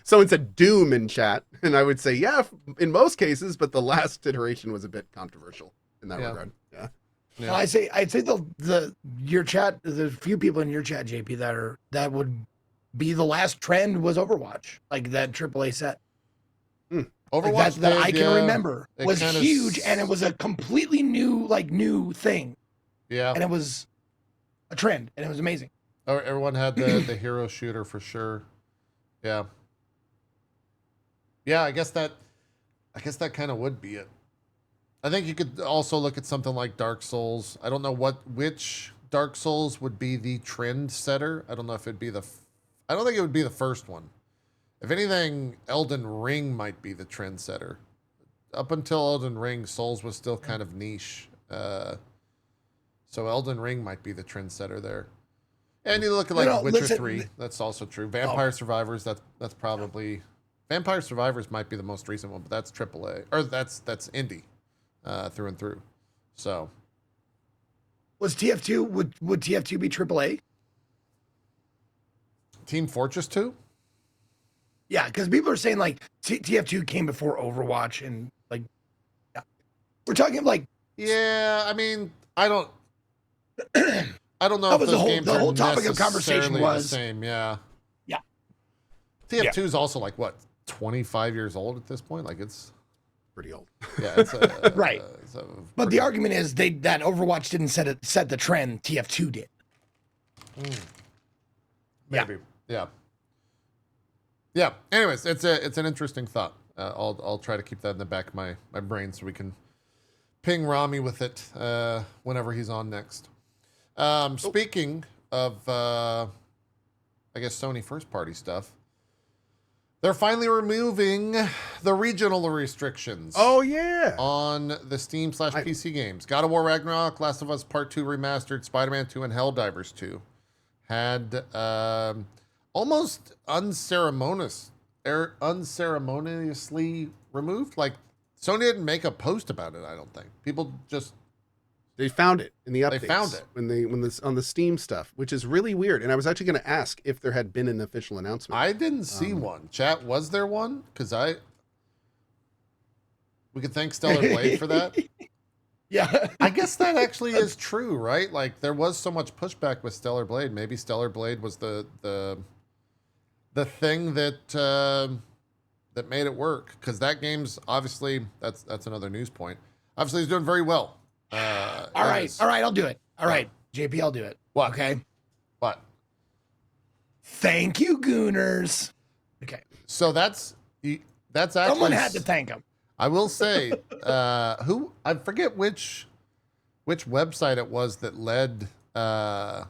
[SPEAKER 2] someone said Doom in chat, and I would say, yeah, in most cases, but the last iteration was a bit controversial in that regard. Yeah.
[SPEAKER 3] I'd say your chat, there's a few people in your chat, JP, that would be the last trend was Overwatch, like that AAA set.
[SPEAKER 1] Overwatch
[SPEAKER 3] that I can remember was huge, and it was a completely new thing.
[SPEAKER 1] Yeah.
[SPEAKER 3] And it was a trend, and it was amazing.
[SPEAKER 1] Oh, everyone had the hero shooter for sure. Yeah. Yeah, I guess that kind of would be it. I think you could also look at something like Dark Souls. I don't know which Dark Souls would be the trend setter. I don't know if it'd be I don't think it would be the first one. If anything, Elden Ring might be the trend setter. Up until Elden Ring, Souls was still kind of niche. So Elden Ring might be the trend setter there. And you look at like Witcher 3, that's also true. Vampire Survivors, that's probably Vampire Survivors might be the most recent one, but that's AAA or that's indie through and through. So
[SPEAKER 3] was TF2 would TF2 be AAA?
[SPEAKER 1] Team Fortress 2?
[SPEAKER 3] Yeah, because people are saying like TF2 came before Overwatch and like we're talking like
[SPEAKER 1] I mean, I don't know
[SPEAKER 3] that
[SPEAKER 1] if
[SPEAKER 3] was
[SPEAKER 1] those
[SPEAKER 3] the whole topic of conversation was
[SPEAKER 1] the same. Yeah. TF2
[SPEAKER 3] Yeah.
[SPEAKER 1] is also like what 25 years old at this point. Like it's
[SPEAKER 2] Pretty old.
[SPEAKER 1] yeah, it's
[SPEAKER 3] right. But the argument is that Overwatch didn't set the trend. TF2 did.
[SPEAKER 1] Maybe. Yeah. Anyways, it's an interesting thought. I'll try to keep that in the back of my brain so we can ping Rami with it whenever he's on next. Speaking of, I guess Sony first party stuff, they're finally removing the regional restrictions.
[SPEAKER 2] Oh yeah,
[SPEAKER 1] on the Steam/PC games. God of War Ragnarok, Last of Us Part 2 Remastered, Spider-Man 2, and Helldivers 2 had almost unceremoniously removed. Like Sony didn't make a post about it. I don't think people just
[SPEAKER 2] they found it in the updates.
[SPEAKER 1] They found it
[SPEAKER 2] when this on the Steam stuff, which is really weird. And I was actually going to ask if there had been an official announcement.
[SPEAKER 1] I didn't see one. Chat, was there one? Because we could thank Stellar Blade for that.
[SPEAKER 3] Yeah,
[SPEAKER 1] I guess that actually is true, right? Like there was so much pushback with Stellar Blade. Maybe Stellar Blade was the thing that made it work. Because that game's obviously that's another news point. Obviously, he's doing very well.
[SPEAKER 3] all right, I'll do it. All right, JP, I'll do it.
[SPEAKER 1] What?
[SPEAKER 3] Okay.
[SPEAKER 1] What?
[SPEAKER 3] Thank you, Gooners. Okay.
[SPEAKER 1] So that's actually
[SPEAKER 3] someone had to thank him.
[SPEAKER 1] I will say, who I forget which website it was that led. There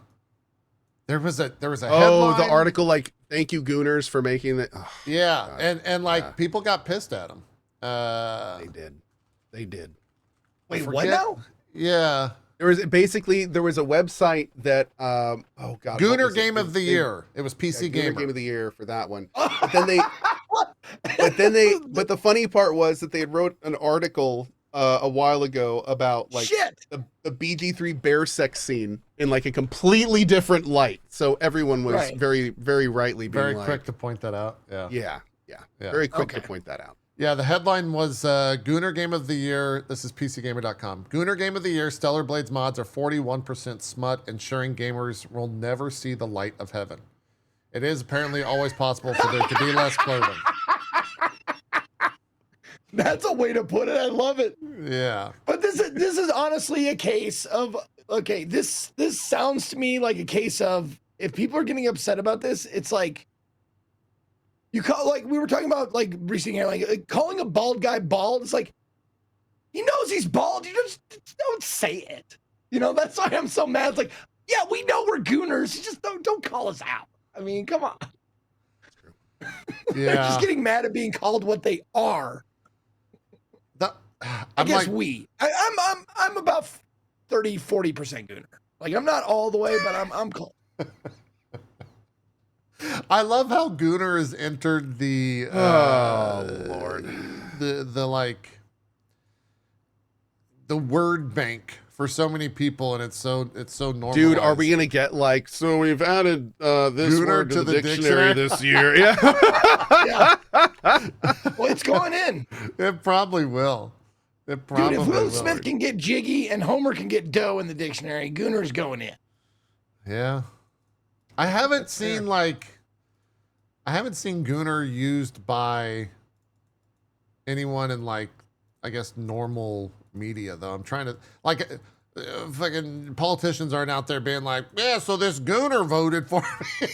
[SPEAKER 1] was a headline.
[SPEAKER 2] The article like thank you Gooners for making it. Oh,
[SPEAKER 1] yeah,
[SPEAKER 2] God.
[SPEAKER 1] and like people got pissed at him.
[SPEAKER 2] They did.
[SPEAKER 3] Wait, what now?
[SPEAKER 1] Yeah.
[SPEAKER 2] There was a website that
[SPEAKER 1] Gooner Game of the Year. It was PC Gamer
[SPEAKER 2] Game of the Year for that one. But the funny part was that they had wrote an article a while ago about like the BG3 bear sex scene in like a completely different light. So everyone was very, very rightly being
[SPEAKER 1] very quick to point that out. Yeah.
[SPEAKER 2] Very quick to point that out.
[SPEAKER 1] Yeah, the headline was Gooner Game of the Year. This is PCGamer.com. Gooner Game of the Year, Stellar Blades mods are 41% smut, ensuring gamers will never see the light of heaven. It is apparently always possible for there to be less clothing.
[SPEAKER 3] That's a way to put it. I love it.
[SPEAKER 1] Yeah.
[SPEAKER 3] But this is honestly a case of, okay, this sounds to me like a case of, if people are getting upset about this, it's like, you call, like we were talking about like recently here, like calling a bald guy bald. It's like, he knows he's bald. You just don't say it. You know, that's why I'm so mad. It's like, yeah, we know we're gooners. You just don't call us out. I mean, come on.
[SPEAKER 2] That's true.
[SPEAKER 1] Yeah.
[SPEAKER 3] They're just getting mad at being called what they are. I guess I'm about 30-40% gooner. Like I'm not all the way, but I'm close.
[SPEAKER 1] I love how Gooner has entered the
[SPEAKER 2] Lord,
[SPEAKER 1] the word bank for so many people, and it's so normalized.
[SPEAKER 2] Dude, are we gonna get like, so we've added this
[SPEAKER 1] Gooner
[SPEAKER 2] word to the
[SPEAKER 1] dictionary
[SPEAKER 2] dictionary this year? Yeah.
[SPEAKER 3] Yeah. Well, it's going in.
[SPEAKER 1] It probably will. It probably
[SPEAKER 3] Dude, if Will
[SPEAKER 1] will.
[SPEAKER 3] Smith can get jiggy and Homer can get dough in the dictionary, Gooner's going in.
[SPEAKER 1] Yeah. I haven't seen Gooner used by anyone in like, I guess, normal media though. I'm trying to fucking politicians aren't out there being like, yeah, so this gooner voted for me.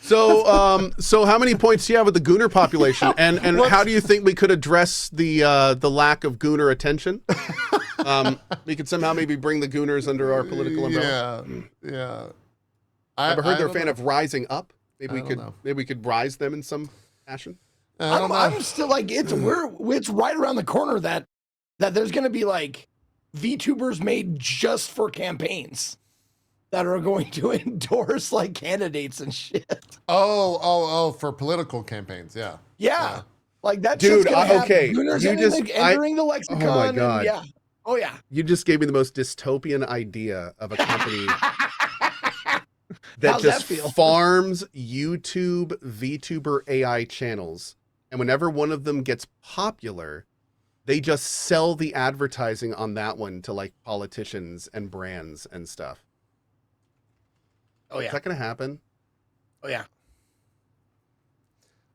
[SPEAKER 2] So how many points do you have with the gooner population? And how do you think we could address the lack of gooner attention? We could somehow maybe bring the gooners under our political umbrella.
[SPEAKER 1] Yeah.
[SPEAKER 2] I've heard they're a fan of rising up. Maybe we could rise them in some fashion.
[SPEAKER 3] I'm still like, it's right around the corner that there's going to be like VTubers made just for campaigns that are going to endorse like candidates and shit.
[SPEAKER 1] Oh, for political campaigns. Yeah.
[SPEAKER 3] Like that.
[SPEAKER 2] Dude,
[SPEAKER 3] okay. Entering the lexicon.
[SPEAKER 2] Oh my God.
[SPEAKER 3] Yeah. Oh yeah.
[SPEAKER 2] You just gave me the most dystopian idea of a company that just farms YouTube VTuber AI channels. And whenever one of them gets popular, they just sell the advertising on that one to like politicians and brands and stuff.
[SPEAKER 3] Oh yeah.
[SPEAKER 2] Is that going to happen?
[SPEAKER 3] Oh yeah.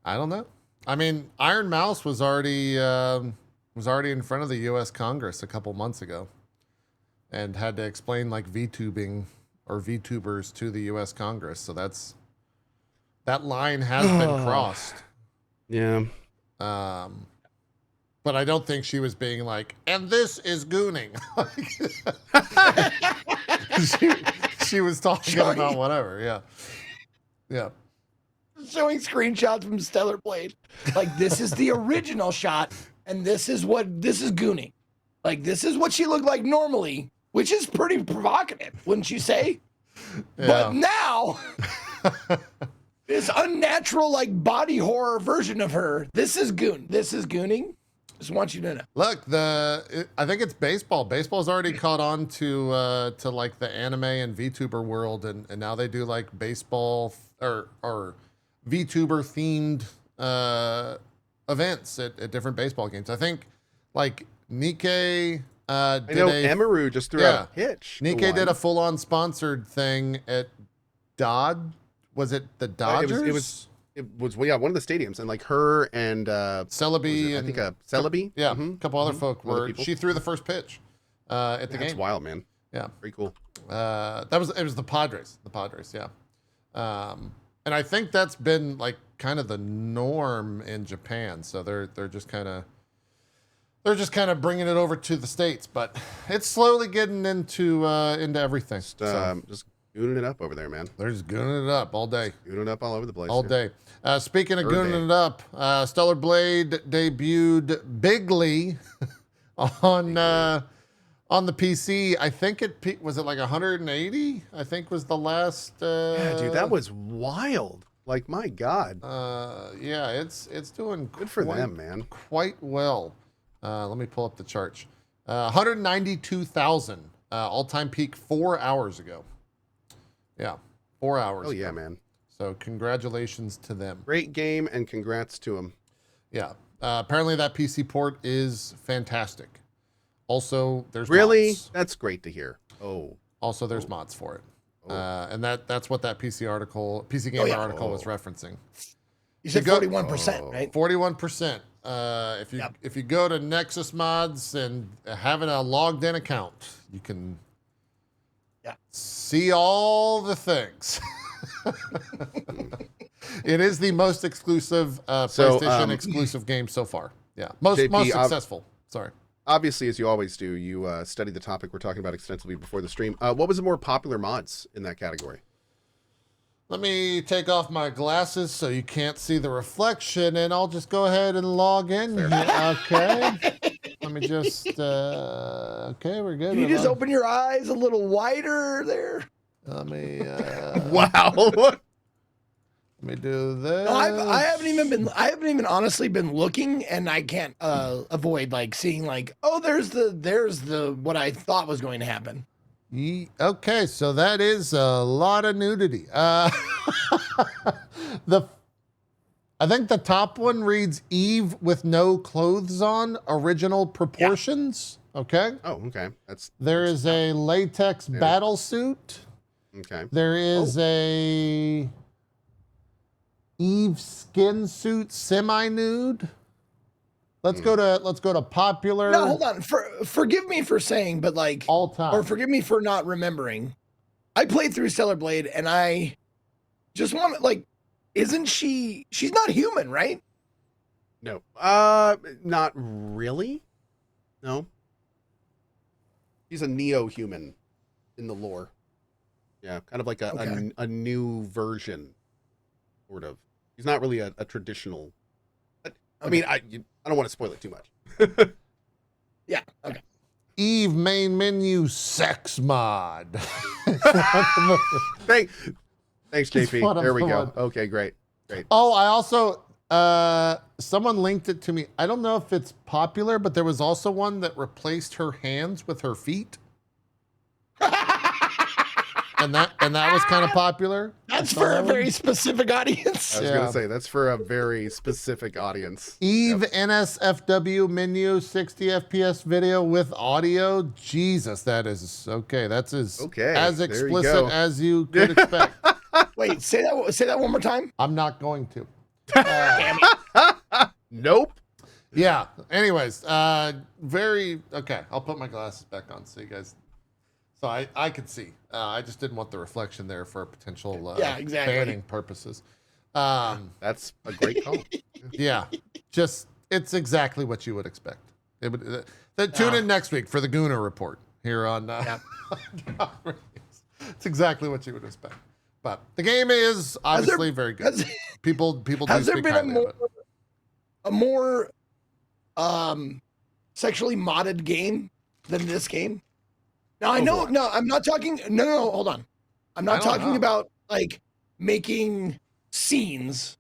[SPEAKER 1] I don't know. I mean, Iron Mouse was already in front of the U.S. Congress a couple months ago, and had to explain like VTubing or VTubers to the U.S. Congress. So that line has been crossed.
[SPEAKER 2] Yeah.
[SPEAKER 1] But I don't think she was being like, and this is gooning. she was talking about whatever. Yeah.
[SPEAKER 3] Showing screenshots from Stellar Blade. Like, this is the original shot, and this is gooning. Like, this is what she looked like normally, which is pretty provocative, wouldn't you say? Yeah. But now, this unnatural, like, body horror version of her, this is gooning. Just want you to know.
[SPEAKER 1] Look, I think it's baseball. Baseball's already caught on to like the anime and VTuber world, and now they do like baseball or VTuber themed events at different baseball games. I think like Nikkei
[SPEAKER 2] Emaru just threw out a pitch.
[SPEAKER 1] Nikkei did a full-on sponsored thing at was it the Dodgers?
[SPEAKER 2] It was one of the stadiums, and like her and
[SPEAKER 1] Celebi,
[SPEAKER 2] I think Celebi,
[SPEAKER 1] a couple other folk she threw the first pitch at the game.
[SPEAKER 2] That's wild, man.
[SPEAKER 1] Yeah,
[SPEAKER 2] pretty cool.
[SPEAKER 1] It was the Padres. Yeah. And I think that's been like kind of the norm in Japan. So they're just kind of bringing it over to the States, but it's slowly getting into everything.
[SPEAKER 2] Just gooning it up over there, man.
[SPEAKER 1] They're just gooning it up all day.
[SPEAKER 2] Gooning it up all over the place.
[SPEAKER 1] All day. Speaking of gooning it up, Stellar Blade debuted bigly on the PC. I think was it like 180? I think was the last.
[SPEAKER 2] Yeah, dude, that was wild. Like, my God.
[SPEAKER 1] Yeah, it's doing
[SPEAKER 2] good for them, man.
[SPEAKER 1] Quite well. Let me pull up the chart. 192,000 all-time peak 4 hours ago. Yeah, 4 hours.
[SPEAKER 2] Oh yeah, man.
[SPEAKER 1] So congratulations to them.
[SPEAKER 2] Great game, and congrats to them.
[SPEAKER 1] Yeah. Apparently that PC port is fantastic. Also, there's
[SPEAKER 2] mods. That's great to hear.
[SPEAKER 1] Also, there's mods for it. And that's what that PC Gamer article was referencing.
[SPEAKER 3] You said 41%, right?
[SPEAKER 1] 41%. If you go to Nexus Mods and having a logged in account, you can see all the things. It is the most exclusive PlayStation exclusive game so far. Yeah, most successful. Sorry.
[SPEAKER 2] Obviously, as you always do, you study the topic we're talking about extensively before the stream. What was the more popular mods in that category?
[SPEAKER 1] Let me take off my glasses so you can't see the reflection, and I'll just go ahead and log in here. Okay. Let me just, okay, we're good.
[SPEAKER 3] Can you just open your eyes a little wider there?
[SPEAKER 1] Let me,
[SPEAKER 2] wow.
[SPEAKER 1] Let me do this.
[SPEAKER 3] No, I haven't even honestly been looking, and I can't avoid like seeing like, oh, there's the what I thought was going to happen.
[SPEAKER 1] Okay, so that is a lot of nudity. I think the top one reads Eve with no clothes on, original proportions. Yeah. Okay.
[SPEAKER 2] Oh, okay.
[SPEAKER 1] There is a latex battle suit.
[SPEAKER 2] Okay.
[SPEAKER 1] There is a Eve skin suit semi-nude. Let's go to popular.
[SPEAKER 3] No, hold on. Forgive me for saying, but like
[SPEAKER 1] all time.
[SPEAKER 3] Or forgive me for not remembering. I played through Stellar Blade, and I just want to like, isn't she? She's not human, right?
[SPEAKER 2] No. Not really. No. He's a neo-human in the lore. Yeah, kind of like a new version, sort of. He's not really a traditional. I mean, I don't want to spoil it too much.
[SPEAKER 3] Yeah. Okay.
[SPEAKER 1] Eve main menu sex mod.
[SPEAKER 2] Thanks, JP. There we go. Okay, great.
[SPEAKER 1] Oh, I also someone linked it to me. I don't know if it's popular, but there was also one that replaced her hands with her feet. and that was kind of popular.
[SPEAKER 3] That's for a very specific audience.
[SPEAKER 2] I was gonna say that's for a very specific audience.
[SPEAKER 1] Eve NSFW menu 60 FPS video with audio. Jesus, that is okay. That's as explicit as you could expect.
[SPEAKER 3] Wait, say that one more time.
[SPEAKER 1] I'm not going to.
[SPEAKER 3] Damn it.
[SPEAKER 2] Nope.
[SPEAKER 1] Yeah. Anyways, very okay. I'll put my glasses back on so you guys. So I could see. I just didn't want the reflection there for potential banning purposes.
[SPEAKER 2] That's a great call.
[SPEAKER 1] Yeah. Just it's exactly what you would expect. It would. Tune in next week for the Gooner report here on. It's exactly what you would expect. But the game is obviously very good. People do speak highly of it.
[SPEAKER 3] A more sexually modded game than this game? Now I know. No, I'm not talking. No, hold on. I'm not talking about like making scenes,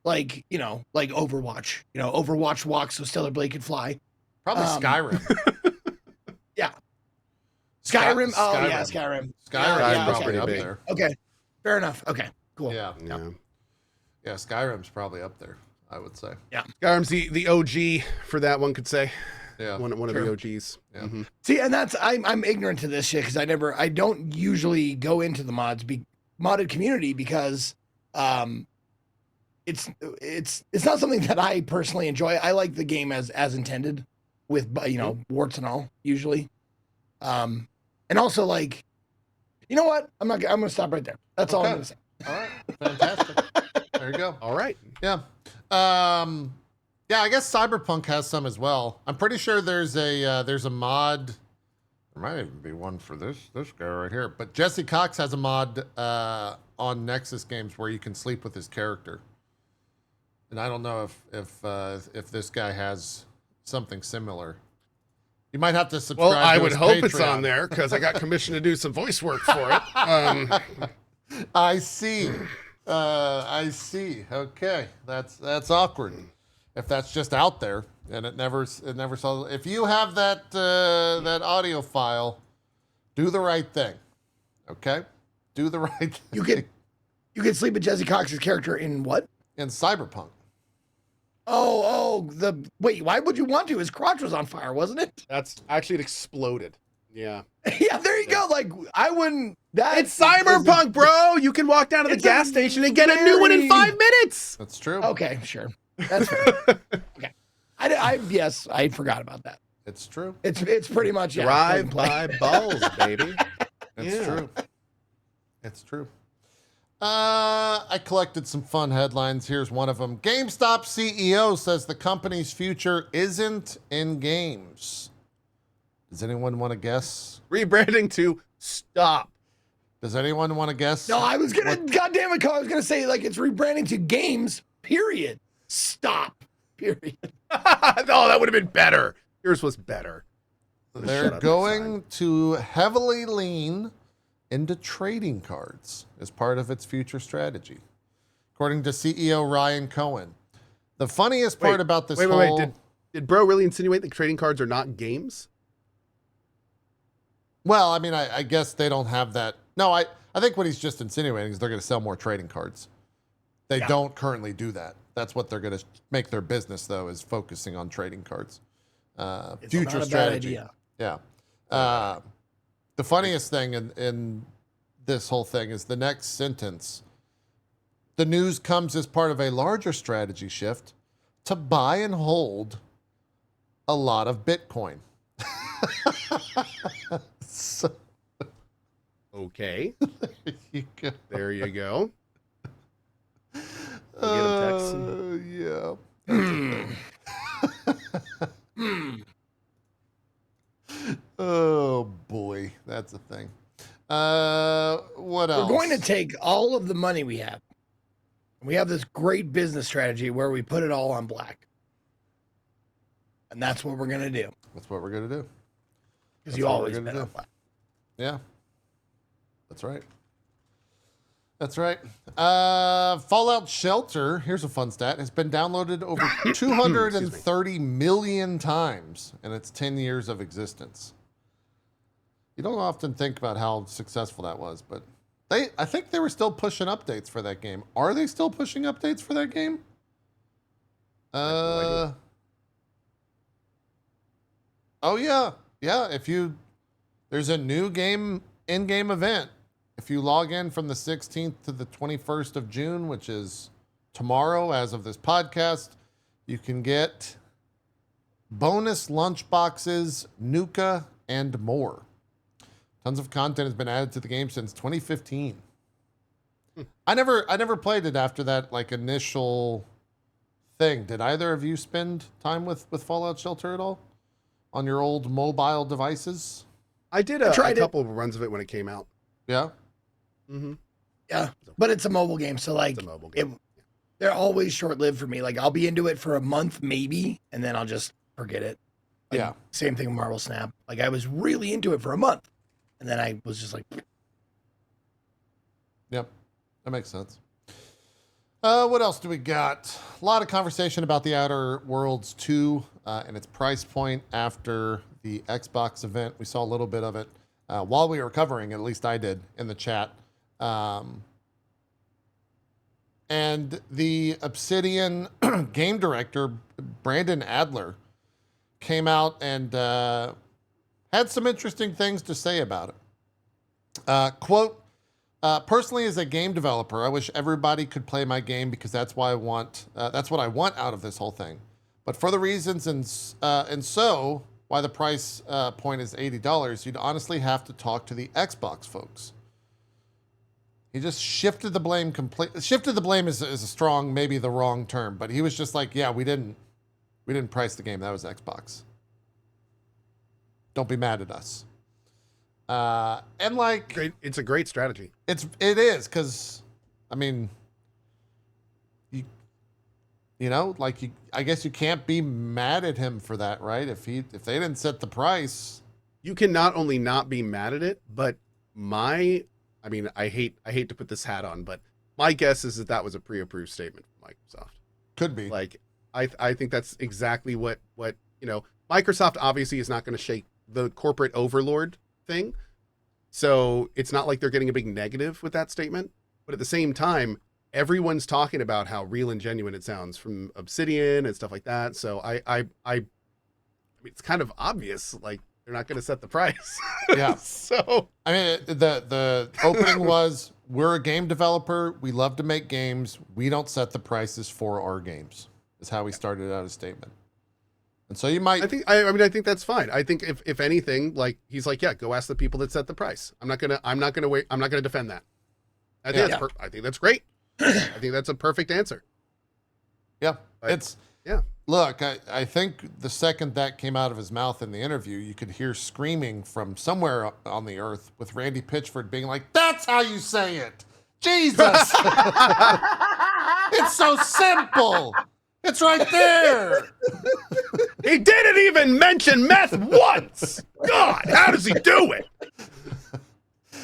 [SPEAKER 3] like like Overwatch. Overwatch walks so Stellar Blade could fly.
[SPEAKER 1] Probably Skyrim.
[SPEAKER 3] Yeah. Skyrim. Oh yeah, Skyrim.
[SPEAKER 1] Skyrim's probably up there.
[SPEAKER 3] Okay. Fair enough. Okay. Cool.
[SPEAKER 1] Yeah. Skyrim's probably up there, I would say.
[SPEAKER 3] Yeah.
[SPEAKER 2] Skyrim's the OG for that one could say.
[SPEAKER 1] Yeah.
[SPEAKER 2] One of the OGs.
[SPEAKER 1] Yeah.
[SPEAKER 2] Mm-hmm.
[SPEAKER 3] See, and that's I'm ignorant to this shit because I don't usually go into the modded community because it's not something that I personally enjoy. I like the game as intended with warts and all usually. And also like, you know what? I'm gonna stop right there. That's all I'm gonna say.
[SPEAKER 1] All right. Fantastic. There you go.
[SPEAKER 2] All right.
[SPEAKER 1] Yeah. Yeah, I guess Cyberpunk has some as well. I'm pretty sure there's a mod. There might even be one for this guy right here. But Jesse Cox has a mod on Nexus games where you can sleep with his character. And I don't know if this guy has something similar. You might have to subscribe.
[SPEAKER 2] Well, I
[SPEAKER 1] to
[SPEAKER 2] would
[SPEAKER 1] his
[SPEAKER 2] hope
[SPEAKER 1] Patreon.
[SPEAKER 2] it's on there because I got commissioned to do some voice work for it.
[SPEAKER 1] I see. I see. Okay, that's awkward. If that's just out there and it never saw. If you have that audio file, do the right thing. Okay, do the right thing.
[SPEAKER 3] You can sleep with Jesse Cox's character in what?
[SPEAKER 1] In Cyberpunk.
[SPEAKER 3] Wait, why would you want to? His crotch was on fire, wasn't it?
[SPEAKER 2] That's actually it exploded. Yeah.
[SPEAKER 3] Yeah, there you go. Like I wouldn't.
[SPEAKER 2] It's Cyberpunk, bro. You can walk down to the gas station and get a new one in 5 minutes.
[SPEAKER 1] That's true.
[SPEAKER 3] Okay, sure. That's fair. Okay. I forgot about that.
[SPEAKER 1] It's true.
[SPEAKER 3] It's pretty much
[SPEAKER 2] drive by balls, baby.
[SPEAKER 1] It's true. It's true. I collected some fun headlines. Here's one of them. GameStop CEO says the company's future isn't in games. Does anyone want to guess?
[SPEAKER 2] Rebranding to stop.
[SPEAKER 1] Does anyone want to guess?
[SPEAKER 3] No, I was gonna. God damn it, I was gonna say like it's rebranding to games. Period. Stop. Period.
[SPEAKER 2] No, that would have been better. Yours was better.
[SPEAKER 1] They're going to heavily lean into trading cards as part of its future strategy, according to CEO Ryan Cohen. The funniest part about this whole...
[SPEAKER 2] Did bro really insinuate that trading cards are not games?
[SPEAKER 1] Well, I mean, I guess they don't have that. No, I think what he's just insinuating is they're going to sell more trading cards. They don't currently do that. That's what they're going to make their business, though, is focusing on trading cards. Future strategy. Yeah. The funniest thing in this whole thing is the next sentence. The news comes as part of a larger strategy shift to buy and hold a lot of Bitcoin. So,
[SPEAKER 2] Okay.
[SPEAKER 1] there you go.
[SPEAKER 2] There you go. We'll
[SPEAKER 1] yeah. That's a thing. Oh boy, that's a thing. What else?
[SPEAKER 3] We're going to take all of the money we have. We have this great business strategy where we put it all on black. And that's what we're going to do.
[SPEAKER 1] That's what we're going to do.
[SPEAKER 3] Because you always bet on black.
[SPEAKER 1] Yeah. That's right. That's right. Fallout Shelter, here's a fun stat, has been downloaded over 230 million times in its 10 years of existence. You don't often think about how successful that was, but I think they were still pushing updates for that game. Are they still pushing updates for that game? Oh yeah. Yeah, there's a new game in-game event. If you log in from the 16th to the 21st of June, which is tomorrow as of this podcast, you can get bonus lunch boxes, Nuka, and more. Tons of content has been added to the game since 2015. I never played it after that like initial thing. Did either of you spend time with Fallout Shelter at all on your old mobile devices?
[SPEAKER 2] I did a couple of runs of it when it came out.
[SPEAKER 1] Yeah.
[SPEAKER 2] Mm-hmm.
[SPEAKER 3] Yeah, but it's a mobile game, so like they're always short-lived for me. Like I'll be into it for a month maybe, and then I'll just forget it. Like,
[SPEAKER 1] yeah.
[SPEAKER 3] Same thing with Marvel Snap. Like I was really into it for a month, and then I was just like.
[SPEAKER 1] Yep, that makes sense. What else do we got? A lot of conversation about the Outer Worlds 2 and its price point after the Xbox event. We saw a little bit of it while we were covering, at least I did, in the chat. And the Obsidian game director, Brandon Adler, came out and had some interesting things to say about it. Quote, personally, as a game developer, I wish everybody could play my game because that's what I want out of this whole thing. But for the reasons and so why the price point is $80, you'd honestly have to talk to the Xbox folks. He just shifted the blame completely. Shifted the blame is a strong, maybe the wrong term, but he was just like, yeah, we didn't price the game. That was Xbox. Don't be mad at us. And like,
[SPEAKER 2] it's a great strategy.
[SPEAKER 1] It is because, I mean, you know, like I guess you can't be mad at him for that, right? If they didn't set the price,
[SPEAKER 2] you can not only not be mad at it, but I mean, I hate to put this hat on, but my guess is that was a pre-approved statement from Microsoft.
[SPEAKER 1] Could be.
[SPEAKER 2] Like, I think that's exactly what you know. Microsoft obviously is not going to shake the corporate overlord thing, so it's not like they're getting a big negative with that statement. But at the same time, everyone's talking about how real and genuine it sounds from Obsidian and stuff like that. So I mean, it's kind of obvious, like they're not going to set the price.
[SPEAKER 1] Yeah.
[SPEAKER 2] So
[SPEAKER 1] I mean, the opening was, we're a game developer. We love to make games. We don't set the prices for our games. Is how he started out his statement. And so you might.
[SPEAKER 2] I think that's fine. I think if anything, like he's like, yeah, go ask the people that set the price. I'm not gonna wait. I'm not gonna defend that. I think that's great. I think that's a perfect answer.
[SPEAKER 1] Yeah,
[SPEAKER 2] but,
[SPEAKER 1] Look, I think the second that came out of his mouth in the interview, you could hear screaming from somewhere on the earth with Randy Pitchford being like, "That's how you say it, Jesus! It's so simple. It's right there."
[SPEAKER 2] He didn't even mention meth once. God, how does he do it?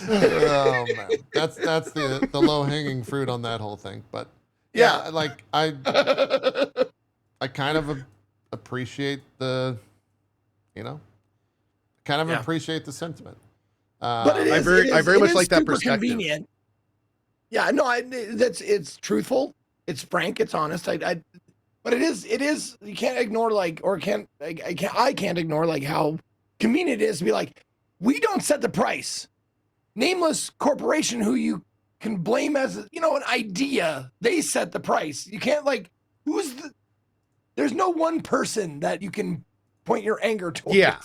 [SPEAKER 1] Oh man, that's the low hanging fruit on that whole thing. But yeah, like I kind of appreciate the, appreciate the sentiment.
[SPEAKER 3] But it is,
[SPEAKER 2] I very much like that perspective.
[SPEAKER 3] Convenient. Yeah, no, it's truthful, it's frank, it's honest. But it is. You can't ignore I can't ignore like how convenient it is to be like, we don't set the price. Nameless corporation who you can blame as an idea, they set the price. You can't there's no one person that you can point your anger towards.
[SPEAKER 2] Yeah.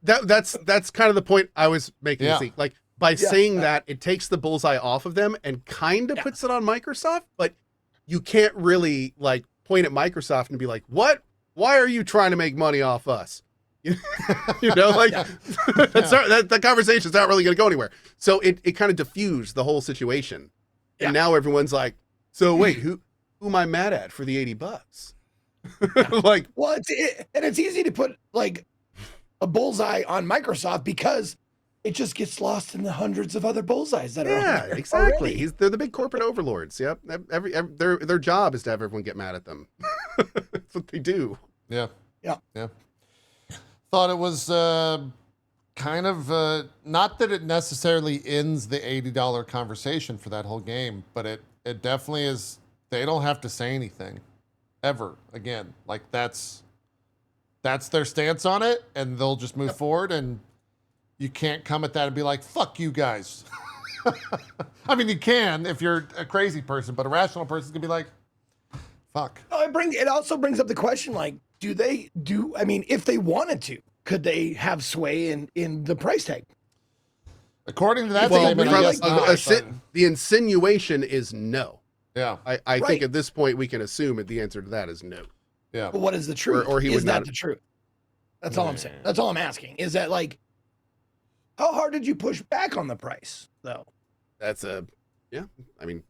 [SPEAKER 2] That's kind of the point I was making.
[SPEAKER 1] Yeah.
[SPEAKER 2] Zeke. Like by saying that, it takes the bullseye off of them and kind of puts it on Microsoft, but you can't really like point at Microsoft and be like, "What? Why are you trying to make money off us?" You know, like that conversation's not really going to go anywhere. So it kind of diffused the whole situation, and now everyone's like, "So wait, who am I mad at for the $80?" Like,
[SPEAKER 3] well, it's easy to put like a bullseye on Microsoft because it just gets lost in the hundreds of other bullseyes that are on there
[SPEAKER 2] exactly.
[SPEAKER 3] already.
[SPEAKER 2] They're the big corporate overlords. Yep. Their job is to have everyone get mad at them. That's what they do.
[SPEAKER 1] Yeah.
[SPEAKER 3] Yeah.
[SPEAKER 1] Thought it was kind of not that it necessarily ends the $80 conversation for that whole game, but it definitely is. They don't have to say anything ever again. Like that's their stance on it, and they'll just move forward, and you can't come at that and be like, fuck you guys. I mean, you can if you're a crazy person, but a rational person can be like, fuck.
[SPEAKER 3] It also brings up the question, like, I mean, if they wanted to, could they have sway in the price tag?
[SPEAKER 1] According to that
[SPEAKER 2] statement, the insinuation is no.
[SPEAKER 1] Yeah.
[SPEAKER 2] I think at this point we can assume that the answer to that is no.
[SPEAKER 1] Yeah.
[SPEAKER 3] But what is the truth?
[SPEAKER 2] Or he
[SPEAKER 3] is
[SPEAKER 2] would
[SPEAKER 3] that
[SPEAKER 2] not.
[SPEAKER 3] the truth? That's all I'm saying. That's all I'm asking. Is that like, how hard did you push back on the price though?
[SPEAKER 2] That's I mean,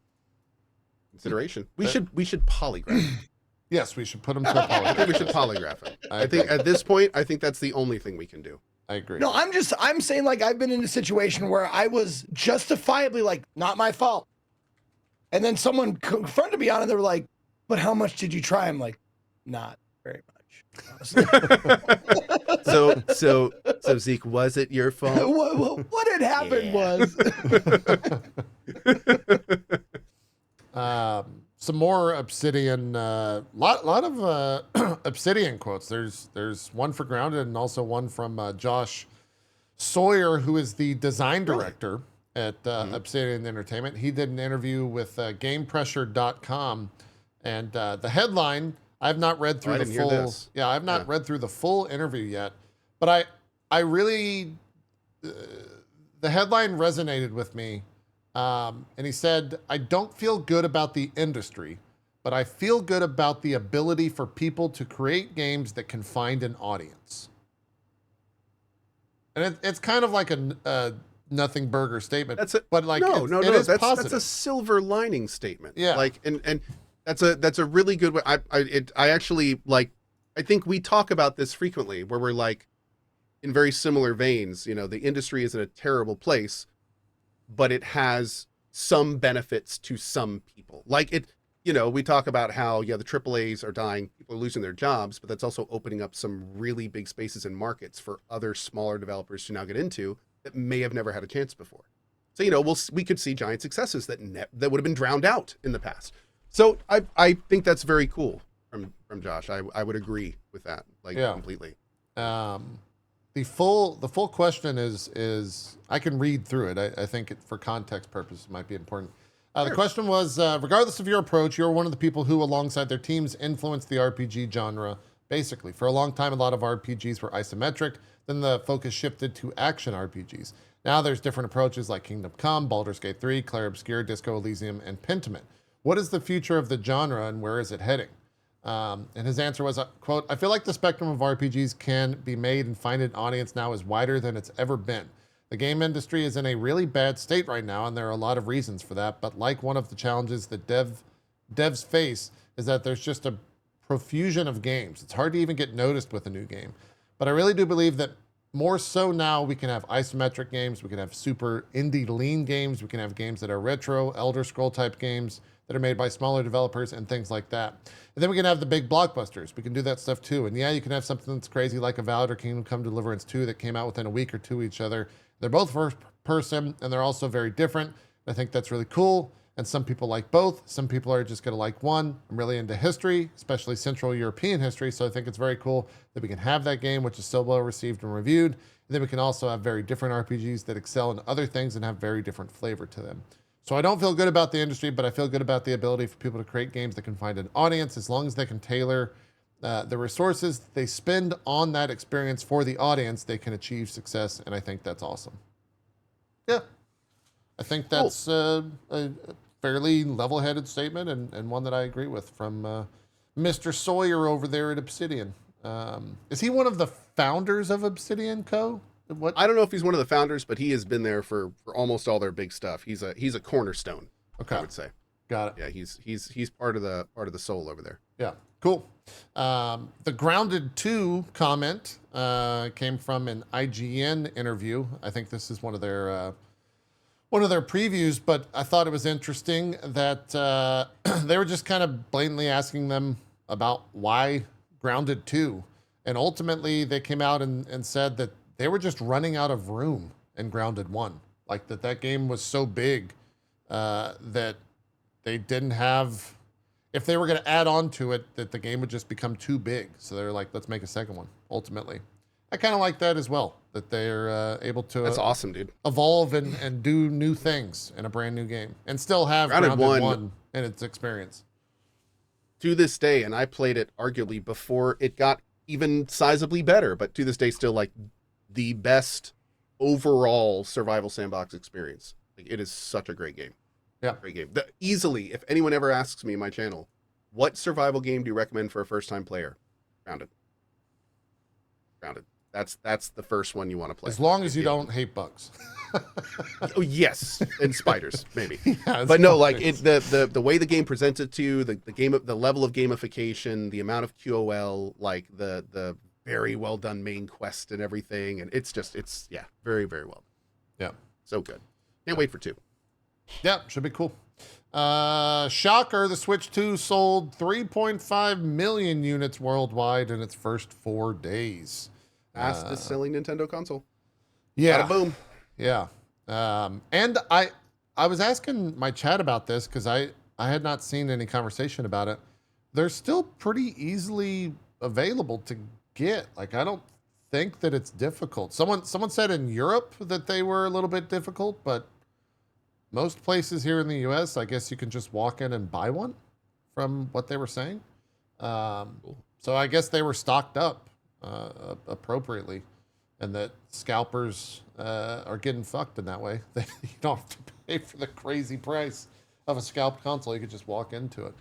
[SPEAKER 2] consideration. We should polygraph.
[SPEAKER 1] Yes, we should put them to a
[SPEAKER 2] I think
[SPEAKER 1] polygraph.
[SPEAKER 2] we should polygraph it. I think at this point, I think that's the only thing we can do.
[SPEAKER 1] I agree.
[SPEAKER 3] No, I'm saying like I've been in a situation where I was justifiably like, not my fault. And then someone confronted me on it. They were like, but how much did you try? I'm like, not very much.
[SPEAKER 2] So Zeke, was it your fault?
[SPEAKER 3] What had happened was
[SPEAKER 1] some more Obsidian, lot of Obsidian quotes. There's one for Grounded and also one from Josh Sawyer, who is the design director at Obsidian Entertainment. He did an interview with GamePressure.com, and the headline, I've not read through the full. Yeah, I've not read through the full interview yet, but I really, the headline resonated with me. And he said, I don't feel good about the industry, but I feel good about the ability for people to create games that can find an audience. And it's kind of like a nothing burger statement. But like,
[SPEAKER 2] no,
[SPEAKER 1] that's
[SPEAKER 2] that's a silver lining statement.
[SPEAKER 1] Yeah.
[SPEAKER 2] Like, and that's a really good way. I actually like, I think we talk about this frequently where we're like, in very similar veins, you know, the industry is in a terrible place, but it has some benefits to some people. Like it, you know, we talk about how, the AAAs are dying, people are losing their jobs, but that's also opening up some really big spaces and markets for other smaller developers to now get into that may have never had a chance before. So, you know, we could see giant successes that would have been drowned out in the past. So I think that's very cool from Josh. I would agree with that, like completely.
[SPEAKER 1] The full question is I can read through it. I think for context purposes it might be important. The question was, regardless of your approach, you're one of the people who, alongside their teams, influenced the RPG genre. Basically, for a long time, a lot of RPGs were isometric. Then the focus shifted to action RPGs. Now there's different approaches like Kingdom Come, Baldur's Gate 3, Clair Obscur, Disco Elysium, and Pentiment. What is the future of the genre and where is it heading? And his answer was, quote, I feel like the spectrum of RPGs can be made and find an audience now is wider than it's ever been. The game industry is in a really bad state right now, and there are a lot of reasons for that. But like one of the challenges that devs face is that there's just a profusion of games. It's hard to even get noticed with a new game. But I really do believe that more so now we can have isometric games, we can have super indie lean games, we can have games that are retro, Elder Scroll type games that are made by smaller developers and things like that. And then we can have the big blockbusters. We can do that stuff too. And yeah, you can have something that's crazy like Avowed or Kingdom Come Deliverance 2 that came out within a week or two of each other. They're both first person and they're also very different. I think that's really cool. And some people like both. Some people are just going to like one. I'm really into history, especially Central European history. So I think it's very cool that we can have that game, which is so well received and reviewed. And then we can also have very different RPGs that excel in other things and have very different flavor to them. So I don't feel good about the industry, but I feel good about the ability for people to create games that can find an audience as long as they can tailor The resources they spend on that experience for the audience, they can achieve success, and I think that's awesome. Yeah, I think that's a fairly level-headed statement and one that I agree with from Mr. Sawyer over there at Obsidian. Is he one of the founders of Obsidian Co.? What?
[SPEAKER 2] I don't know if he's one of the founders, but he has been there for almost all their big stuff. He's a cornerstone.
[SPEAKER 1] Okay,
[SPEAKER 2] I would say.
[SPEAKER 1] Got it.
[SPEAKER 2] Yeah, he's part of the soul over there.
[SPEAKER 1] Yeah, cool. The Grounded 2 comment came from an IGN interview. I think this is one of their previews, but I thought it was interesting that they were just kind of blatantly asking them about why Grounded 2. And ultimately, they came out and said that they were just running out of room in Grounded 1. Like that game was so big that they didn't have... If they were going to add on to it, that the game would just become too big. So they're like, let's make a second one, ultimately. I kind of like that as well, that they're able to...
[SPEAKER 2] That's awesome, dude.
[SPEAKER 1] Evolve and do new things in a brand new game. And still have Grounded 1 in its experience.
[SPEAKER 2] To this day, and I played it arguably before it got even sizably better, but to this day, still like the best overall survival sandbox experience. Like, it is such a great game.
[SPEAKER 1] Yeah.
[SPEAKER 2] Great game. Easily, if anyone ever asks me in my channel, what survival game do you recommend for a first-time player? Grounded. That's the first one you want to play.
[SPEAKER 1] As long as you don't hate bugs.
[SPEAKER 2] Oh, yes. And spiders, maybe.
[SPEAKER 1] Yeah,
[SPEAKER 2] but no, like the way the game presents it to you, the level of gamification, the amount of QOL, like the very well done main quest and everything. And it's very, very well done.
[SPEAKER 1] Yeah.
[SPEAKER 2] So good. Can't wait for 2.
[SPEAKER 1] Yeah, should be cool. Shocker, the Switch 2 sold 3.5 million units worldwide in its first 4 days.
[SPEAKER 2] Fastest selling Nintendo console.
[SPEAKER 1] Yeah.
[SPEAKER 2] Bada boom.
[SPEAKER 1] Yeah. And I was asking my chat about this because I had not seen any conversation about it. They're still pretty easily available to get. Like, I don't think that it's difficult. Someone said in Europe that they were a little bit difficult, but most places here in the US, I guess you can just walk in and buy one from what they were saying. So I guess they were stocked up appropriately, and that scalpers are getting fucked in that way. You don't have to pay for the crazy price of a scalped console. You could just walk into it.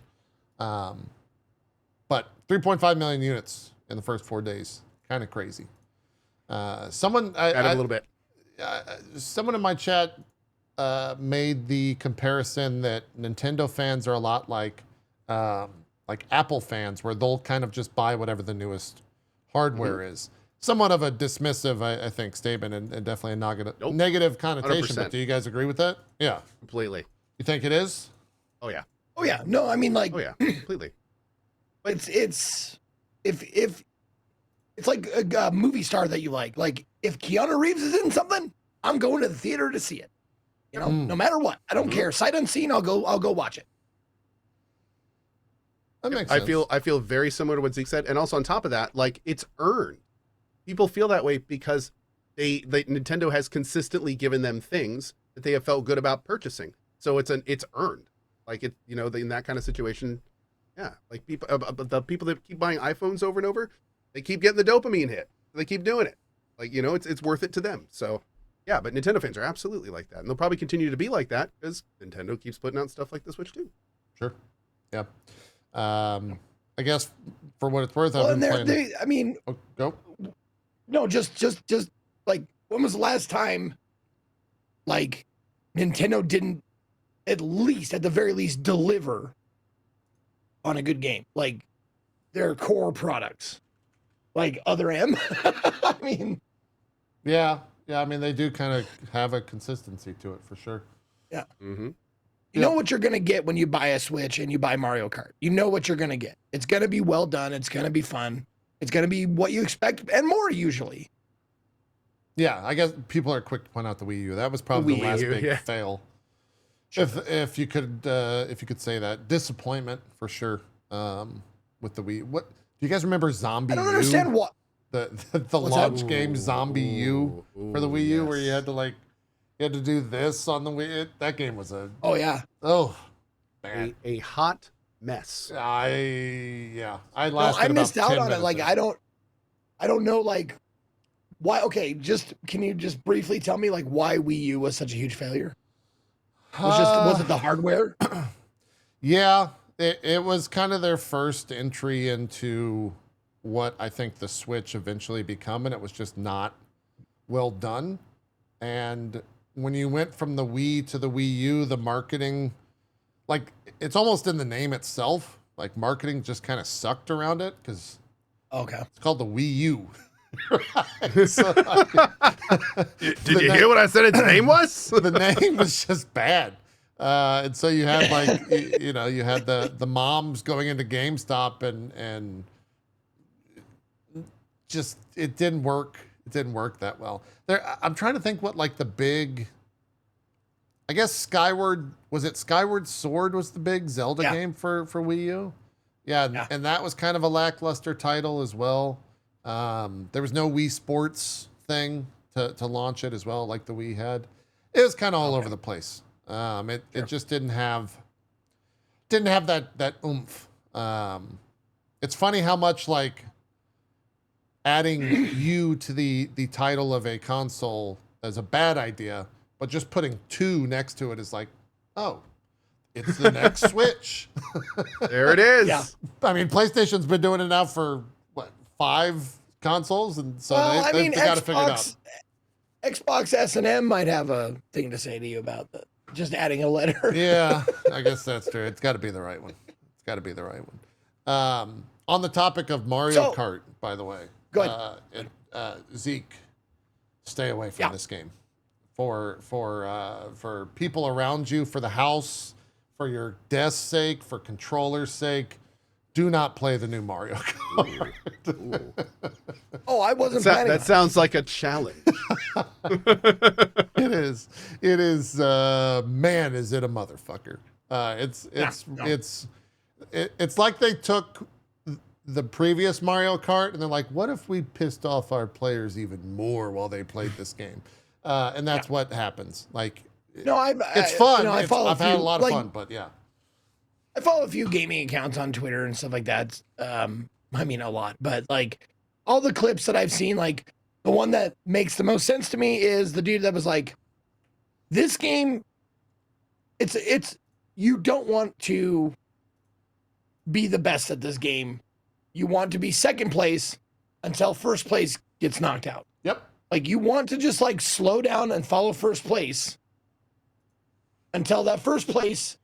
[SPEAKER 1] But 3.5 million units in the first 4 days. Kind of crazy. Someone
[SPEAKER 2] a little bit.
[SPEAKER 1] Someone in my chat made the comparison that Nintendo fans are a lot like Apple fans, where they'll kind of just buy whatever the newest hardware is. Somewhat of a dismissive, I think, statement, and definitely a negative connotation. 100%. But do you guys agree with that? Yeah,
[SPEAKER 2] completely.
[SPEAKER 1] You think it is?
[SPEAKER 2] Oh yeah.
[SPEAKER 3] Oh yeah. No, I mean, like.
[SPEAKER 2] Oh yeah, completely.
[SPEAKER 3] But it's if it's like a movie star that you like. Like, if Keanu Reeves is in something, I'm going to the theater to see it. You know, no matter what, I don't care. Sight unseen, I'll go watch it.
[SPEAKER 1] That makes sense.
[SPEAKER 2] I feel very similar to what Zeke said, and also on top of that, like, it's earned. People feel that way because Nintendo has consistently given them things that they have felt good about purchasing. So it's earned. Like, it, you know, in that kind of situation, yeah. Like, the people that keep buying iPhones over and over, they keep getting the dopamine hit. They keep doing it. Like, you know, it's worth it to them. So. Yeah, but Nintendo fans are absolutely like that. And they'll probably continue to be like that because Nintendo keeps putting out stuff like the Switch 2.
[SPEAKER 1] Sure. Yeah. I guess for what it's worth, I've been playing... go.
[SPEAKER 3] No, just like, when was the last time, like, Nintendo didn't at the very least deliver on a good game? Like, their core products. Like, Other M? I mean...
[SPEAKER 1] Yeah. Yeah, I mean, they do kind of have a consistency to it, for sure.
[SPEAKER 3] Yeah. Mm-hmm. You know what you're going to get when you buy a Switch and you buy Mario Kart. You know what you're going to get. It's going to be well done. It's going to be fun. It's going to be what you expect and more, usually.
[SPEAKER 1] Yeah, I guess people are quick to point out the Wii U. That was probably the last big fail. Sure. If you could say that. Disappointment, for sure, with the Wii. What do you guys remember Zombie U?
[SPEAKER 3] I don't understand what.
[SPEAKER 1] The launch game Zombie U for the Wii U, where you had to do this on the Wii. That game was
[SPEAKER 3] oh yeah.
[SPEAKER 1] Oh, man.
[SPEAKER 2] A hot mess.
[SPEAKER 1] I lasted
[SPEAKER 3] I missed
[SPEAKER 1] about
[SPEAKER 3] out
[SPEAKER 1] 10
[SPEAKER 3] on it.
[SPEAKER 1] minutes
[SPEAKER 3] Like
[SPEAKER 1] in.
[SPEAKER 3] I don't know like why. Okay, can you just briefly tell me like why Wii U was such a huge failure? Was it the hardware?
[SPEAKER 1] Yeah, it was kind of their first entry into what I think the Switch eventually become, and it was just not well done. And when you went from the Wii to the Wii U, the marketing, like it's almost in the name itself, like marketing just kind of sucked around it because
[SPEAKER 3] Okay.
[SPEAKER 1] it's called the Wii U. Right? So,
[SPEAKER 2] Did you hear what I said its name was?
[SPEAKER 1] the name was just bad. And so you had like, you had the moms going into GameStop and just, it didn't work. It didn't work that well. I'm trying to think what like the big, I guess Skyward Sword was the big Zelda game for Wii U. Yeah. And that was kind of a lackluster title as well. There was no Wii Sports thing to launch it as well, like the Wii had. It was kind of all over the place. It just didn't have that oomph. It's funny how much like adding U to the title of a console is a bad idea, but just putting 2 next to it is like, oh, it's the next Switch.
[SPEAKER 2] There it is.
[SPEAKER 3] Yeah.
[SPEAKER 1] I mean, PlayStation's been doing it now for what, 5 consoles, and so they've got to figure it out.
[SPEAKER 3] Xbox S&M might have a thing to say to you about just adding a letter.
[SPEAKER 1] Yeah, I guess that's true. It's got to be the right one. It's got to be the right one. On the topic of Mario Kart, by the way,
[SPEAKER 3] go ahead.
[SPEAKER 1] Zeke, stay away from this game. For people around you, for the house, for your desk's sake, for controller's sake, do not play the new Mario Kart.
[SPEAKER 2] Ooh.
[SPEAKER 3] Oh, I wasn't planning.
[SPEAKER 2] That sounds like a challenge.
[SPEAKER 1] It is. It is. Man, is it a motherfucker? It's like they took the previous Mario Kart and they're like, what if we pissed off our players even more while they played this game? And that's what happens. Like, it's fun. I've had a lot of fun, but yeah.
[SPEAKER 3] I follow a few gaming accounts on Twitter and stuff like that. I mean, a lot, but like all the clips that I've seen, like the one that makes the most sense to me is the dude that was like, this game, it's, you don't want to be the best at this game. You want to be second place until first place gets knocked out.
[SPEAKER 1] Yep.
[SPEAKER 3] Like you want to just like slow down and follow first place until that first place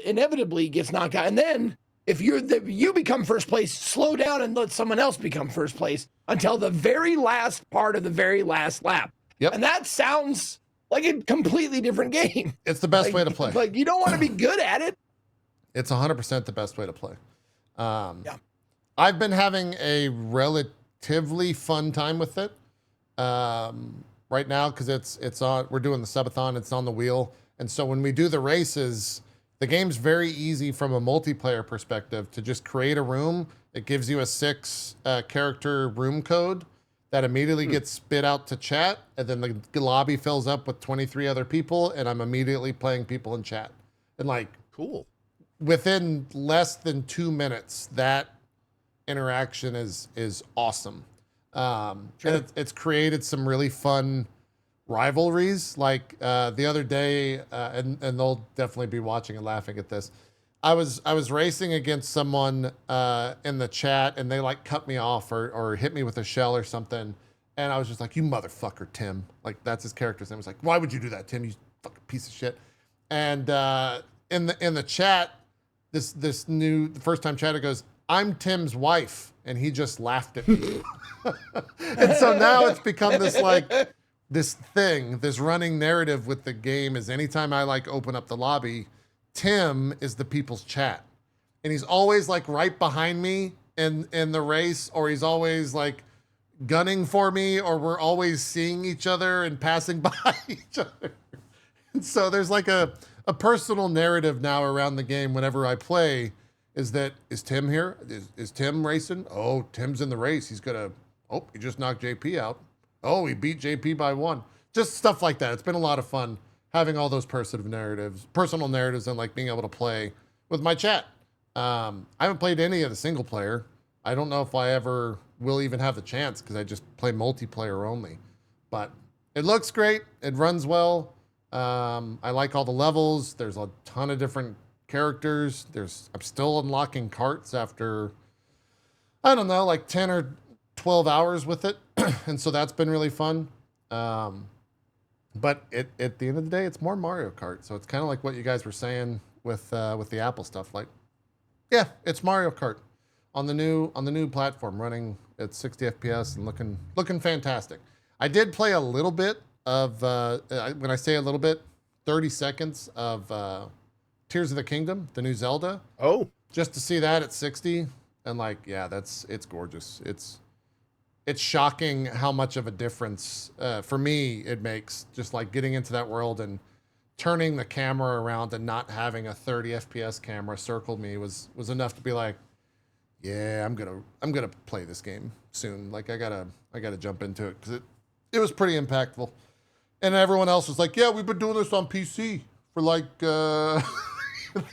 [SPEAKER 3] inevitably gets knocked out. And then if you become first place, slow down and let someone else become first place until the very last part of the very last lap.
[SPEAKER 1] Yep.
[SPEAKER 3] And that sounds like a completely different game.
[SPEAKER 1] It's the best way to play.
[SPEAKER 3] Like you don't want to be good at it.
[SPEAKER 1] It's 100% the best way to play. I've been having a relatively fun time with it right now because it's on. We're doing the subathon. It's on the wheel. And so when we do the races, the game's very easy from a multiplayer perspective to just create a room. It gives you a 6 character room code that immediately gets spit out to chat. And then the lobby fills up with 23 other people. And I'm immediately playing people in chat. And like,
[SPEAKER 2] cool.
[SPEAKER 1] Within less than 2 minutes, that interaction is awesome. And it's created some really fun rivalries. Like the other day, and they'll definitely be watching and laughing at this. I was racing against someone in the chat, and they like cut me off or hit me with a shell or something, and I was just like, "You motherfucker, Tim!" Like that's his character's name. I was like, "Why would you do that, Tim? You fucking piece of shit!" And in the chat, the first time chatter goes, "I'm Tim's wife," and he just laughed at me. And so now it's become this running narrative with the game is anytime I like open up the lobby, Tim is the people's chat. And he's always like right behind me in the race, or he's always like gunning for me, or we're always seeing each other and passing by each other. And so there's like a personal narrative now around the game whenever I play is Tim here? Is Tim racing? Oh, Tim's in the race. He just knocked JP out. Oh, he beat JP by 1. Just stuff like that. It's been a lot of fun having all those personal narratives and like being able to play with my chat. I haven't played any of the single player. I don't know if I ever will even have the chance because I just play multiplayer only. But it looks great. It runs well. I like all the levels. There's a ton of different characters. I'm still unlocking carts after, I don't know, like 10 or 12 hours with it. And so that's been really fun. But at the end of the day, it's more Mario Kart. So it's kind of like what you guys were saying with the Apple stuff. Like, yeah, it's Mario Kart on the new platform, running at 60 FPS and looking fantastic. I did play a little bit of when I say a little bit, 30 seconds of Tears of the Kingdom, the new Zelda.
[SPEAKER 2] Oh,
[SPEAKER 1] just to see that at 60 and like, yeah, it's gorgeous. It's shocking how much of a difference for me it makes, just like getting into that world and turning the camera around and not having a 30 FPS camera circle me was enough to be like, yeah, I'm gonna play this game soon. Like I gotta jump into it because it was pretty impactful. And everyone else was like, yeah, we've been doing this on PC for like the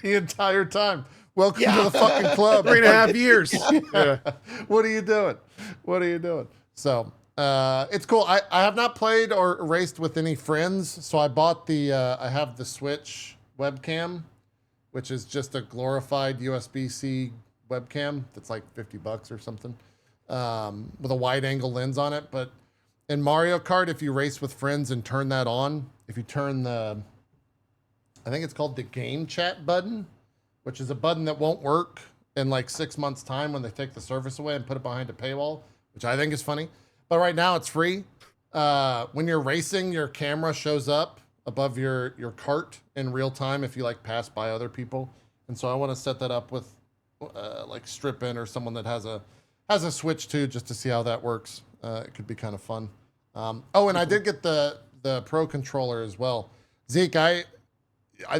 [SPEAKER 1] entire time. Welcome to the fucking club.
[SPEAKER 2] 3.5 years. Yeah.
[SPEAKER 1] What are you doing? So it's cool. I have not played or raced with any friends. So I bought I have the Switch webcam, which is just a glorified USB-C webcam that's like $50 or something, with a wide angle lens on it. But in Mario Kart, if you race with friends and turn that on, if you turn I think it's called the game chat button, which is a button that won't work in like 6 months' time when they take the service away and put it behind a paywall, which I think is funny. But right now it's free. When you're racing, your camera shows up above your cart in real time if you like pass by other people. And so I want to set that up with like Strippin or someone that has a Switch too, just to see how that works. It could be kind of fun. And I did get the Pro controller as well. Zeke,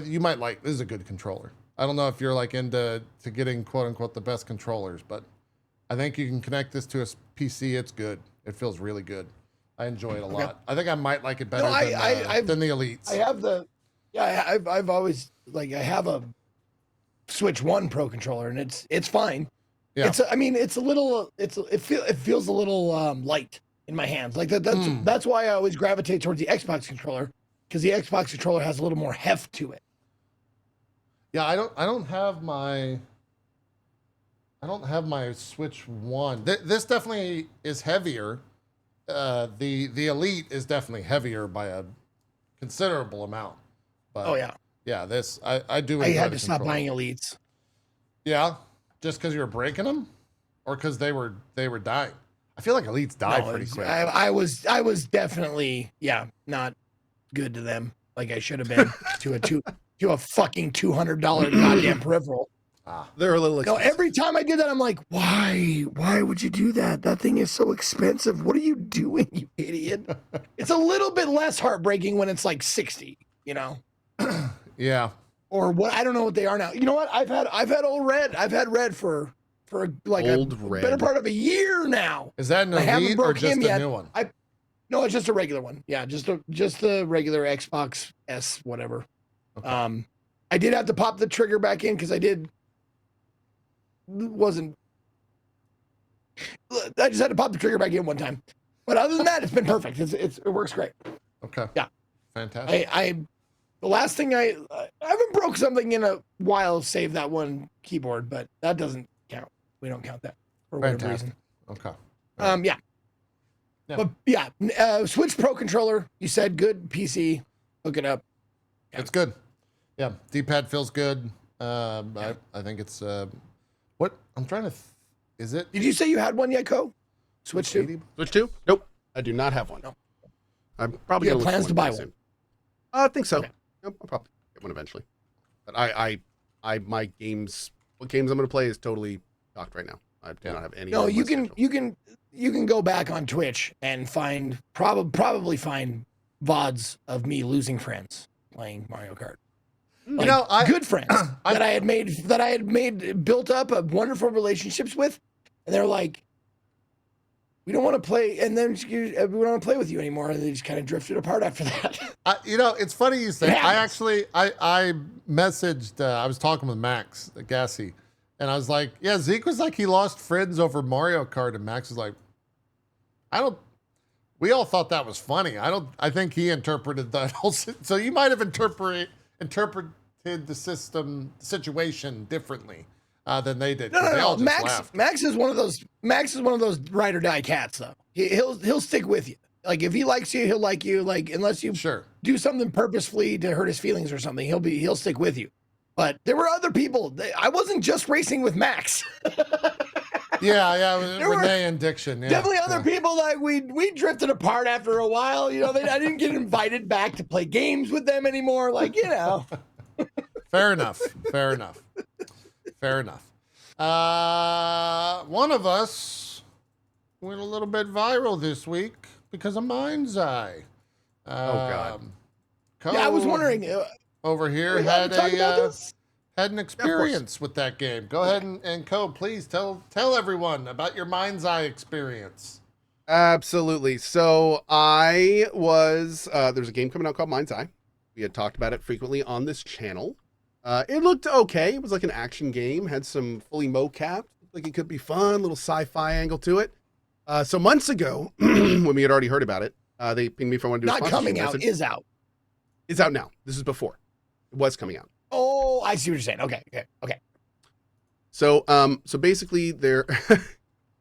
[SPEAKER 1] you might like, this is a good controller. I don't know if you're like into getting quote unquote the best controllers, but I think you can connect this to a PC. It's good. It feels really good. I enjoy it a lot. I think I might like it better than the Elites.
[SPEAKER 3] I've always I have a Switch 1 Pro controller and it's fine. Yeah. It feels a little light in my hands. Like that's why I always gravitate towards the Xbox controller, because the Xbox controller has a little more heft to it.
[SPEAKER 1] Yeah, I don't have my Switch 1. This definitely is heavier. The Elite is definitely heavier by a considerable amount. But yeah, this I do.
[SPEAKER 3] I had to stop buying Elites.
[SPEAKER 1] Yeah, just because you were breaking them, or because they were dying. I feel like Elites die pretty quick.
[SPEAKER 3] I was definitely not good to them like I should have been to a fucking $200 goddamn peripheral.
[SPEAKER 2] They're a little expensive.
[SPEAKER 3] No, every time I did that, I'm like, why would you do that? That thing is so expensive. What are you doing, you idiot? It's a little bit less heartbreaking when it's like 60, you know?
[SPEAKER 1] Yeah.
[SPEAKER 3] Or what? I don't know what they are now. You know what? I've had old Red. I've had Red for like better part of a year now.
[SPEAKER 1] Is that an Elite or just a new one?
[SPEAKER 3] No, it's just a regular one. Yeah, just the regular Xbox S whatever. Okay. I did have to pop the trigger back in because I just had to pop the trigger back in one time. But other than that, it's been perfect. It works great.
[SPEAKER 1] Okay.
[SPEAKER 3] Yeah.
[SPEAKER 1] Fantastic.
[SPEAKER 3] The last thing I haven't broke something in a while, save that one keyboard, but that doesn't count. We don't count that for whatever reason.
[SPEAKER 1] Okay.
[SPEAKER 3] Yeah. But yeah, Switch Pro controller, you said good PC. Hook it up.
[SPEAKER 1] Yeah. It's good. Yeah. D-pad feels good. I think it's what I'm trying to is it?
[SPEAKER 3] Did you say you had one yet, Cohh? Switch 2?
[SPEAKER 2] Switch 2? Nope. I do not have one.
[SPEAKER 3] No.
[SPEAKER 2] I'm probably
[SPEAKER 3] gonna plans to buy one.
[SPEAKER 2] Soon. I think so.
[SPEAKER 3] Okay.
[SPEAKER 2] I'll probably get one eventually. But my games, what games I'm going to play is totally docked right now. I do not have any.
[SPEAKER 3] No, you can go back on Twitch and find probably find VODs of me losing friends playing Mario Kart. Like, good friends that I had made built up wonderful relationships with, and they're like, we don't want to play, and then we don't want to play with you anymore, and they just kind of drifted apart after that.
[SPEAKER 1] It's funny you say. I messaged. I was talking with Max Gassy And I was like, yeah, Zeke was like, he lost friends over Mario Kart. And Max was like, we all thought that was funny. I think he interpreted that also. So you might have interpreted the situation differently than they did.
[SPEAKER 3] No. Max is one of those ride or die cats though. He'll stick with you. Like if he likes you, he'll like you. Like unless you do something purposefully to hurt his feelings or something, he'll stick with you. But there were other people. I wasn't just racing with Max.
[SPEAKER 1] Yeah, Renee and Diction. Yeah,
[SPEAKER 3] definitely other people. Like we drifted apart after a while. You know, I didn't get invited back to play games with them anymore. Like
[SPEAKER 1] Fair enough. One of us went a little bit viral this week because of MindsEye.
[SPEAKER 2] Oh God.
[SPEAKER 1] Cohh
[SPEAKER 3] I was wondering.
[SPEAKER 1] Over here had an experience with that game. Go ahead and Cohh, please tell everyone about your MindsEye experience.
[SPEAKER 2] Absolutely. So I was there's a game coming out called MindsEye. We had talked about it frequently on this channel. It looked okay. It was like an action game, had some fully mocap, like it could be fun, little sci-fi angle to it. So months ago, when we had already heard about it, they pinged me for one to do
[SPEAKER 3] not coming out, is out.
[SPEAKER 2] It's out now. This is before. It was coming out.
[SPEAKER 3] Oh, I see what you're saying. Okay.
[SPEAKER 2] So, so basically,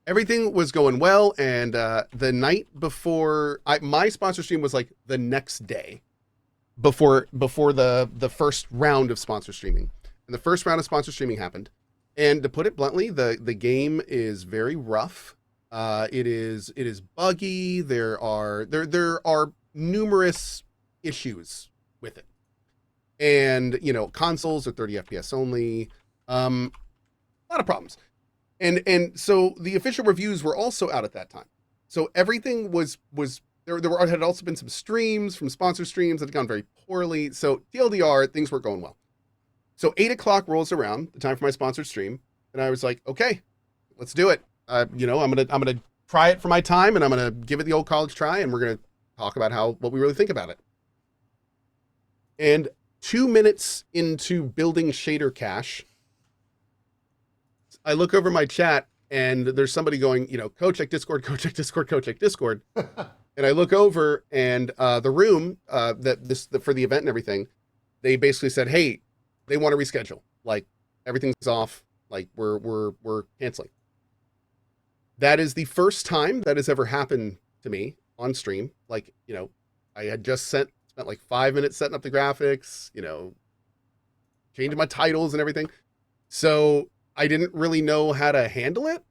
[SPEAKER 2] everything was going well, and the night before, my sponsor stream was like the next day, before the first round of sponsor streaming, and the first round of sponsor streaming happened. And to put it bluntly, the game is very rough. It is buggy. There are numerous issues with it. And, consoles are 30 FPS only. A lot of problems. And so the official reviews were also out at that time. So everything was there had also been some streams from sponsor streams that had gone very poorly. So TLDR, things weren't going well. So 8 o'clock rolls around, the time for my sponsored stream. And I was like, okay, let's do it. I'm gonna try it for my time, and I'm gonna give it the old college try, and we're gonna talk about what we really think about it. And 2 minutes into building shader cache, I look over my chat and there's somebody going, Cohh, check Discord, Cohh, check Discord, Cohh, check Discord. And I look over and the room for the event and everything, they basically said, hey, they want to reschedule. Like everything's off. Like we're canceling. That is the first time that has ever happened to me on stream. Like, I had just spent like 5 minutes setting up the graphics, changing my titles and everything. So I didn't really know how to handle it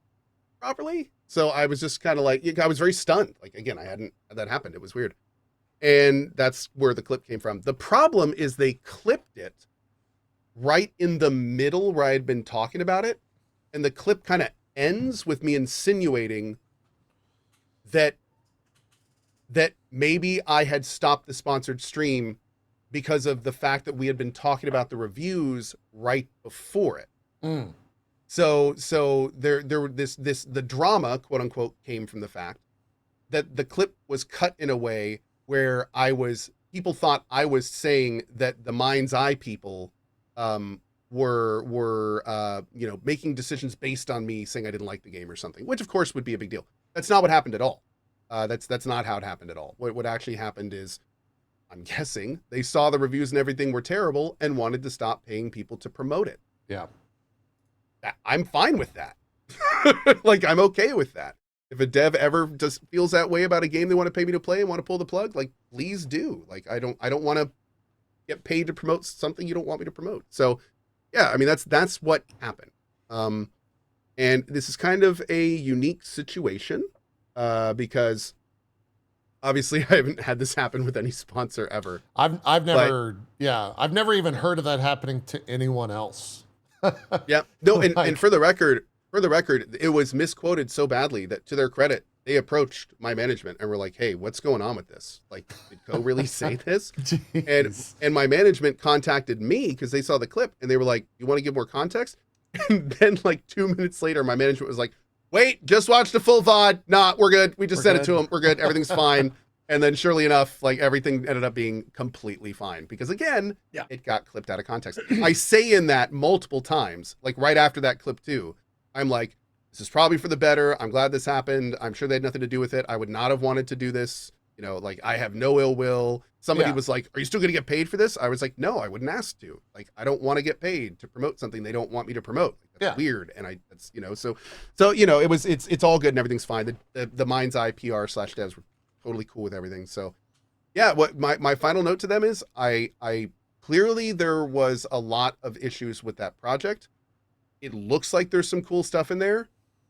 [SPEAKER 2] properly. So I was just kind of like, I was very stunned. Like, again, I hadn't had that happen. It was weird. And that's where the clip came from. The problem is they clipped it right in the middle where I had been talking about it. And the clip kind of ends with me insinuating that maybe I had stopped the sponsored stream because of the fact that we had been talking about the reviews right before it.
[SPEAKER 1] Mm.
[SPEAKER 2] So the drama, quote unquote, came from the fact that the clip was cut in a way where people thought I was saying that the MindsEye people were making decisions based on me saying I didn't like the game or something, which of course would be a big deal. That's not what happened at all. That's not how it happened at all. What actually happened is, I'm guessing they saw the reviews and everything were terrible and wanted to stop paying people to promote it.
[SPEAKER 1] Yeah.
[SPEAKER 2] I'm fine with that. Like, I'm okay with that. If a dev ever just feels that way about a game they want to pay me to play and want to pull the plug, like, please do. Like, I don't want to get paid to promote something you don't want me to promote. So yeah, I mean, that's what happened. And this is kind of a unique situation. Because obviously I haven't had this happen with any sponsor ever.
[SPEAKER 1] I've never even heard of that happening to anyone else.
[SPEAKER 2] Yeah. No, and for the record, it was misquoted so badly that, to their credit, they approached my management and were like, hey, what's going on with this? Like, did Cohh really say this? And my management contacted me because they saw the clip and they were like, you want to give more context? And then like 2 minutes later, my management was like, wait, just watch the full VOD. Nah, we're good. We just sent it to him. We're good. Everything's fine. And then surely enough, like everything ended up being completely fine because again, it got clipped out of context. I say in that multiple times, like right after that clip too, I'm like, this is probably for the better. I'm glad this happened. I'm sure they had nothing to do with it. I would not have wanted to do this. You know, like I have no ill will. Somebody was like, are you still going to get paid for this? I was like, no, I wouldn't ask to. Like, I don't want to get paid to promote something they don't want me to promote. Like, that's weird. And that's, you know, so, you know, it's all good and everything's fine. The MindsEye PR/devs were totally cool with everything. So yeah, what my final note to them is I clearly there was a lot of issues with that project. It looks like there's some cool stuff in there.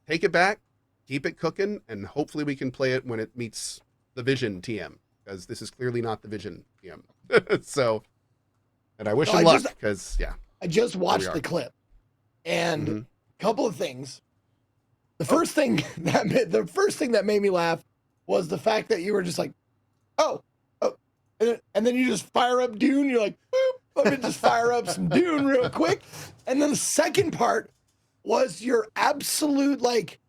[SPEAKER 2] Take it back, keep it cooking, and hopefully we can play it when it meets the Vision TM, because this is clearly not the Vision TM. So, and I wish him luck because
[SPEAKER 3] I just watched the clip, and a couple of things. The first thing that made me laugh was the fact that you were just like, oh, and then you just fire up Dune. You're like, boop, let me just fire up some Dune real quick. And then the second part was your absolute, like,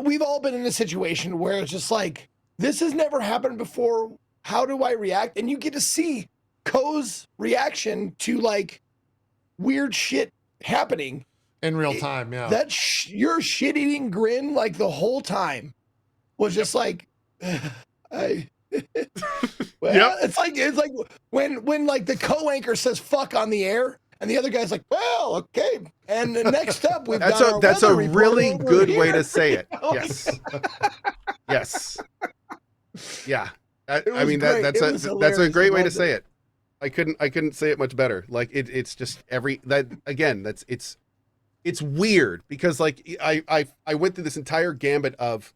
[SPEAKER 3] we've all been in a situation where it's just like, this has never happened before. How do I react? And you get to see Cohh's reaction to like weird shit happening
[SPEAKER 1] in real time. Yeah.
[SPEAKER 3] That your shit-eating grin, like the whole time, was just like, it's like when like the co-anchor says "fuck" on the air, and the other guy's like, "Well, okay." And the next up, we've got
[SPEAKER 2] that's a really good way to say it. Yes, yes, yeah. I mean that's a great way to say it. I couldn't say it much better. Like it's just it's weird because like I went through this entire gambit of,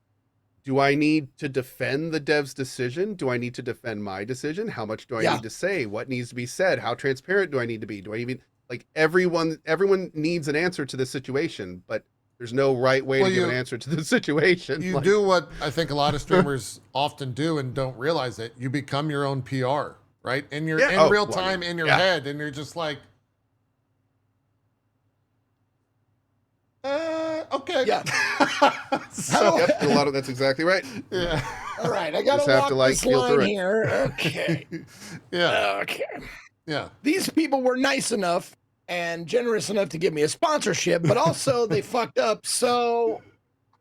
[SPEAKER 2] do I need to defend the dev's decision? Do I need to defend my decision? How much do I need to say? What needs to be said? How transparent do I need to be? Do I even, like, everyone needs an answer to this situation, but there's no right way to give an answer to the situation.
[SPEAKER 1] You do what I think a lot of streamers often do and don't realize it. You become your own PR, right? And you're in real time in your head, and you're just like, okay.
[SPEAKER 3] Yeah.
[SPEAKER 2] That's exactly right.
[SPEAKER 1] Yeah.
[SPEAKER 3] All right. I got to walk this line here. Okay.
[SPEAKER 1] Yeah.
[SPEAKER 3] Okay.
[SPEAKER 1] Yeah.
[SPEAKER 3] These people were nice enough and generous enough to give me a sponsorship, but also they fucked up. So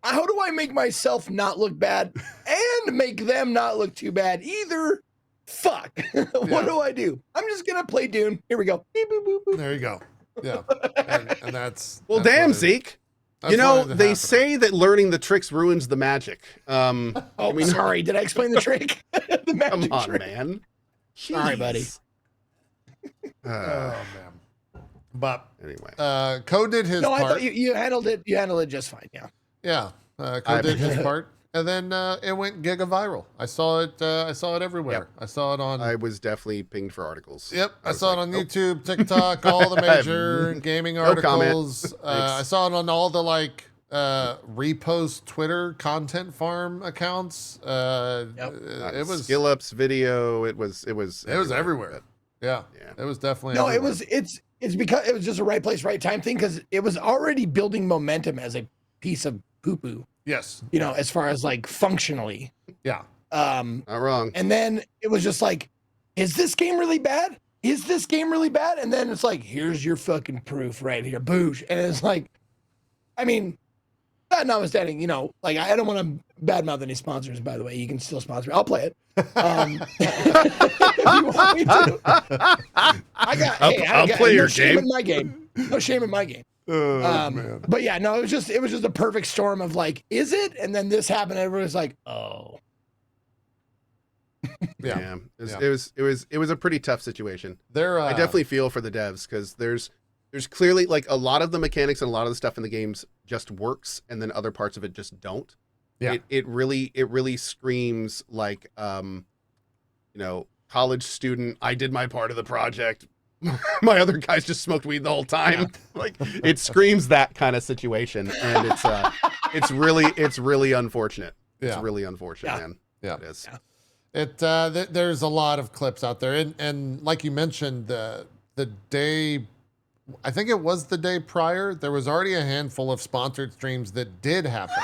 [SPEAKER 3] how do I make myself not look bad and make them not look too bad either? Fuck. What do I do? I'm just going to play Dune. Here we go. Beep, boop, boop, boop.
[SPEAKER 1] There you go. Yeah. And that's...
[SPEAKER 2] Well, damn, Zeke. You know, they say that learning the tricks ruins the magic.
[SPEAKER 3] Sorry. Did I explain the trick? The magic
[SPEAKER 2] come on,
[SPEAKER 3] trick.
[SPEAKER 2] man.
[SPEAKER 3] Sorry, buddy.
[SPEAKER 1] Oh, man. But
[SPEAKER 2] anyway,
[SPEAKER 1] Cohh did his part.
[SPEAKER 3] I thought you handled it. You handled it just fine. Yeah.
[SPEAKER 1] Yeah. Cohh did his part. And then it went giga viral. I saw it everywhere.
[SPEAKER 2] Yep.
[SPEAKER 1] I saw it on...
[SPEAKER 2] I was definitely pinged for articles.
[SPEAKER 1] Yep. I saw it on YouTube, TikTok, all the major gaming articles. I saw it on all the like repost Twitter content farm accounts. It was
[SPEAKER 2] Skill Up's video. It was
[SPEAKER 1] everywhere. Yeah. It was definitely
[SPEAKER 3] No,
[SPEAKER 1] everywhere.
[SPEAKER 3] it's because it was just a right place, right time thing, because it was already building momentum as a piece of poo-poo.
[SPEAKER 1] Yes.
[SPEAKER 3] You know, as far as like functionally.
[SPEAKER 1] Yeah.
[SPEAKER 2] Not wrong.
[SPEAKER 3] And then it was just like, is this game really bad? Is this game really bad? And then it's like, here's your fucking proof right here. Boosh. And it's like, I mean, that notwithstanding, you know, like I don't want to badmouth any sponsors, by the way. You can still sponsor me. I'll play it. If you want me to. I'll play your game. In my game. No shame in my game.
[SPEAKER 1] Man.
[SPEAKER 3] But yeah, no, it was just a perfect storm of like, is it? And then this happened. And everyone was like, oh.
[SPEAKER 2] Yeah. It was a pretty tough situation. I definitely feel for the devs because there's clearly like a lot of the mechanics and a lot of the stuff in the games just works, and then other parts of it just don't.
[SPEAKER 1] Yeah.
[SPEAKER 2] It really screams like college student, I did my part of the project. My other guys just smoked weed the whole time. Yeah. Like it screams that kind of situation, and it's really unfortunate.
[SPEAKER 1] Yeah.
[SPEAKER 2] It's really unfortunate, man.
[SPEAKER 1] Yeah,
[SPEAKER 2] it is.
[SPEAKER 1] Yeah. There's a lot of clips out there, and like you mentioned, the day, I think it was the day prior, there was already a handful of sponsored streams that did happen.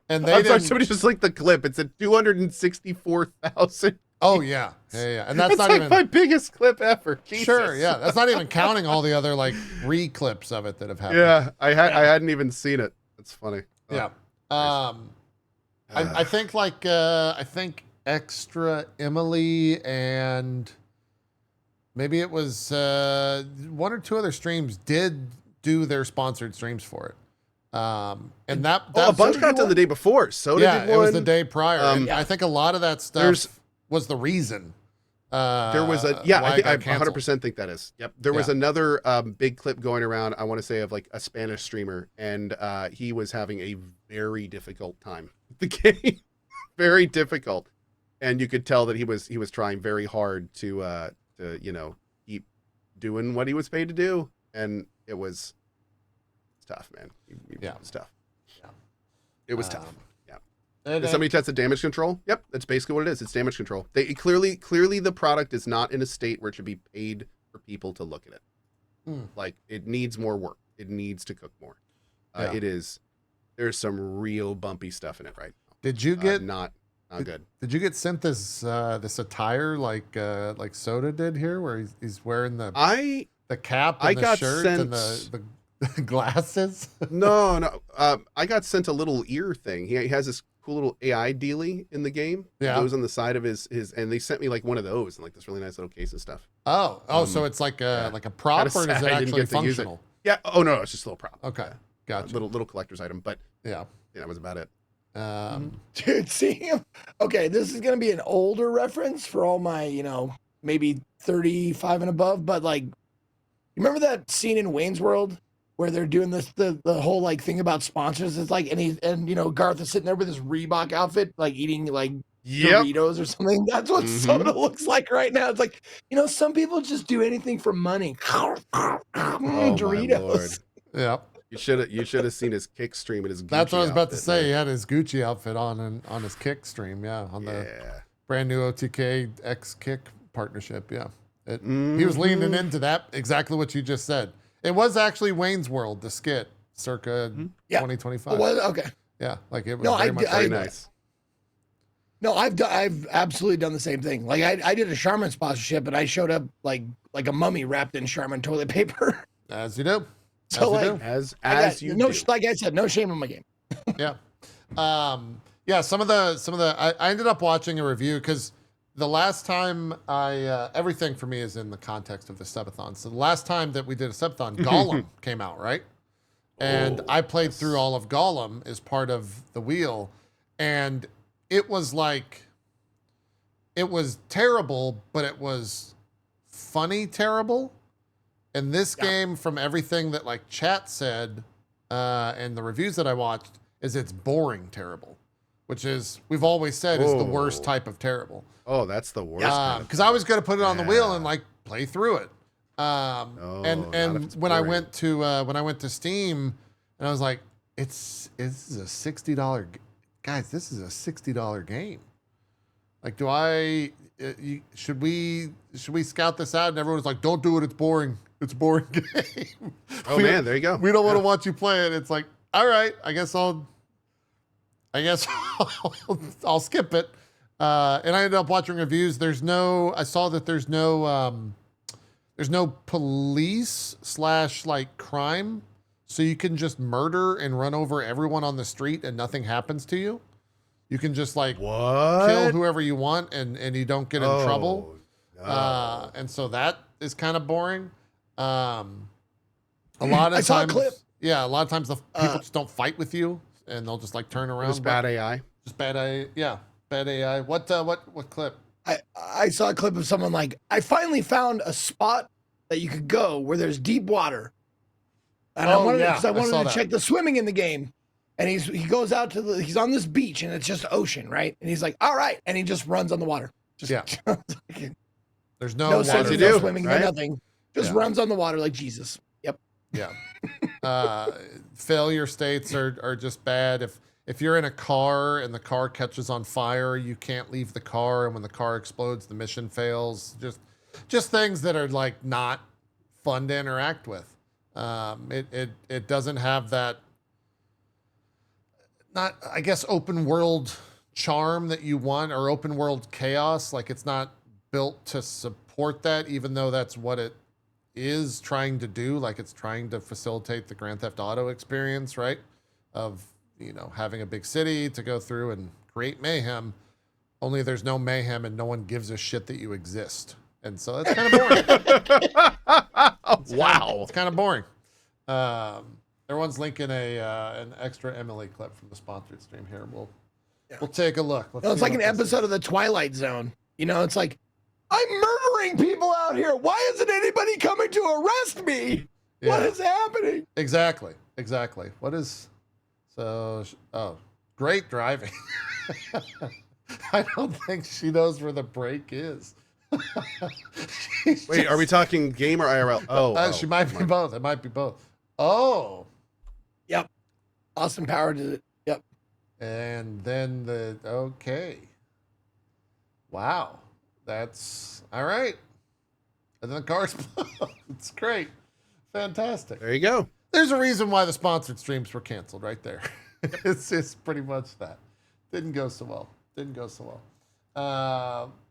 [SPEAKER 1] And they
[SPEAKER 2] I'm sorry,
[SPEAKER 1] didn't.
[SPEAKER 2] somebody just linked the clip. It's at 264,000.
[SPEAKER 1] Oh yeah, yeah. And that's
[SPEAKER 2] It's
[SPEAKER 1] not
[SPEAKER 2] like
[SPEAKER 1] even
[SPEAKER 2] my biggest clip ever. Jesus.
[SPEAKER 1] sure. Yeah, that's not even counting all the other like re-clips of it that have happened.
[SPEAKER 2] Yeah, I hadn't even seen it. That's funny.
[SPEAKER 1] Yeah.
[SPEAKER 2] Nice.
[SPEAKER 1] I think like I think Extra Emily and maybe it was one or two other streams did do their sponsored streams for it. And that
[SPEAKER 2] a bunch got done the day before. Soda did one.
[SPEAKER 1] it was the day prior. And I think a lot of that stuff was the reason.
[SPEAKER 2] There was I 100% think that is. Yep. There was another big clip going around, I want to say, of like a Spanish streamer, and he was having a very difficult time with the game. Very difficult. And you could tell that he was trying very hard to keep doing what he was paid to do. And it was tough, man. It was tough. Yeah. It was tough. Yeah. Did somebody test the damage control? Yep, that's basically what it is. It's damage control. They clearly the product is not in a state where it should be paid for people to look at it. Like it needs more work. It needs to cook more. It is. There's some real bumpy stuff in it right now.
[SPEAKER 1] Did you get
[SPEAKER 2] not good?
[SPEAKER 1] Did you get sent this this attire like Soda did here, where he's wearing the cap and the shirt and the glasses?
[SPEAKER 2] No. I got sent a little ear thing. He has this cool little AI dealie in the game. Yeah. It goes on the side of his, and they sent me like one of those and like this really nice little case and stuff.
[SPEAKER 1] So it's like a prop, or is it actually functional?
[SPEAKER 2] Yeah. Oh no, it's just a little prop.
[SPEAKER 1] Okay. Gotcha.
[SPEAKER 2] Little collector's item, but yeah, that was about it.
[SPEAKER 3] Dude, see him. Okay, this is gonna be an older reference for all my, maybe 35 and above, but like, you remember that scene in Wayne's World where they're doing this the whole like thing about sponsors? It's like, and Garth is sitting there with his Reebok outfit, like eating like Doritos or something. That's what Soda looks like right now. It's like, some people just do anything for money. Doritos.
[SPEAKER 1] Yeah.
[SPEAKER 2] You should have seen his kick stream and his Gucci
[SPEAKER 1] That's what I was about to say.
[SPEAKER 2] Man.
[SPEAKER 1] He had his Gucci outfit on his kick stream, the brand new OTK X Kick partnership, He was leaning into that, exactly what you just said. It was actually Wayne's World, the skit, circa 2025.
[SPEAKER 3] It was? Okay.
[SPEAKER 1] Yeah, like it was very
[SPEAKER 2] nice.
[SPEAKER 3] No, I've absolutely done the same thing. Like I did a Charmin sponsorship, and I showed up like a mummy wrapped in Charmin toilet paper.
[SPEAKER 1] As you do.
[SPEAKER 3] So
[SPEAKER 2] as you
[SPEAKER 3] do.
[SPEAKER 2] Like
[SPEAKER 3] I said, no shame in my game.
[SPEAKER 1] Yeah. Some of the I ended up watching a review because the last time everything for me is in the context of the subathon. So the last time that we did a subathon, Gollum came out, right? And I played through all of Gollum as part of the wheel, and it was terrible, but it was funny terrible. And this game, from everything that like chat said and the reviews that I watched, is it's boring terrible, which is, we've always said, is the worst type of terrible.
[SPEAKER 2] Oh, that's the worst.
[SPEAKER 1] Because I was going to put it on the wheel and like play through it. And when I went to Steam, and I was like, this is a $60 guys. This is a $60 game. Like, should we scout this out? And everyone was like, don't do it. It's boring. It's a boring game.
[SPEAKER 2] Man, there you go.
[SPEAKER 1] We don't want to watch you play it. It's like, all right, I guess I'll skip it. And I ended up watching reviews. I saw that there's no police / like crime. So you can just murder and run over everyone on the street and nothing happens to you. You can just like kill whoever you want and you don't get in trouble. No. And so that is kind of boring. A lot of times, a lot of times the people just don't fight with you and they'll just like turn around.
[SPEAKER 2] Just bad AI.
[SPEAKER 1] Just bad AI. Yeah, bad AI. What clip?
[SPEAKER 3] I saw a clip of someone like, I finally found a spot that you could go where there's deep water. And I wanted to check the swimming in the game. And he goes out he's on this beach and it's just ocean, right? And he's like, all right. And he just runs on the water.
[SPEAKER 1] There's no
[SPEAKER 3] no
[SPEAKER 1] water.
[SPEAKER 3] No swimming, right? No nothing. Just runs on the water like Jesus. Yep.
[SPEAKER 1] Yeah. Failure states are just bad. If you're in a car and the car catches on fire, you can't leave the car. And when the car explodes, the mission fails. Just things that are like not fun to interact with. It doesn't have that. not, I guess, open world charm that you want, or open world chaos. Like, it's not built to support that, even though that's what it is trying to do. Like, it's trying to facilitate the Grand Theft Auto experience, right? Of, you know, having a big city to go through and create mayhem. Only there's no mayhem and no one gives a shit that you exist. And so that's kind of boring.
[SPEAKER 2] Wow.
[SPEAKER 1] It's kind of boring. Everyone's linking an extra Emily clip from the sponsored stream here. We'll take a look.
[SPEAKER 3] No, it's like an episode of The Twilight Zone. You know, it's like, I'm murdering people out here. Why isn't anybody coming to arrest me? Yeah. What is happening?
[SPEAKER 1] Exactly. What is... great driving. I don't think she knows where the brake is.
[SPEAKER 2] Wait, are we talking game or IRL?
[SPEAKER 1] She might be both. It might be both. Oh.
[SPEAKER 3] Yep. Austin Power did it. Yep.
[SPEAKER 1] And then okay. Wow. That's all right. And then the cars. It's great. Fantastic.
[SPEAKER 2] There you go.
[SPEAKER 1] There's a reason why the sponsored streams were canceled right there. It's pretty much that. Didn't go so well.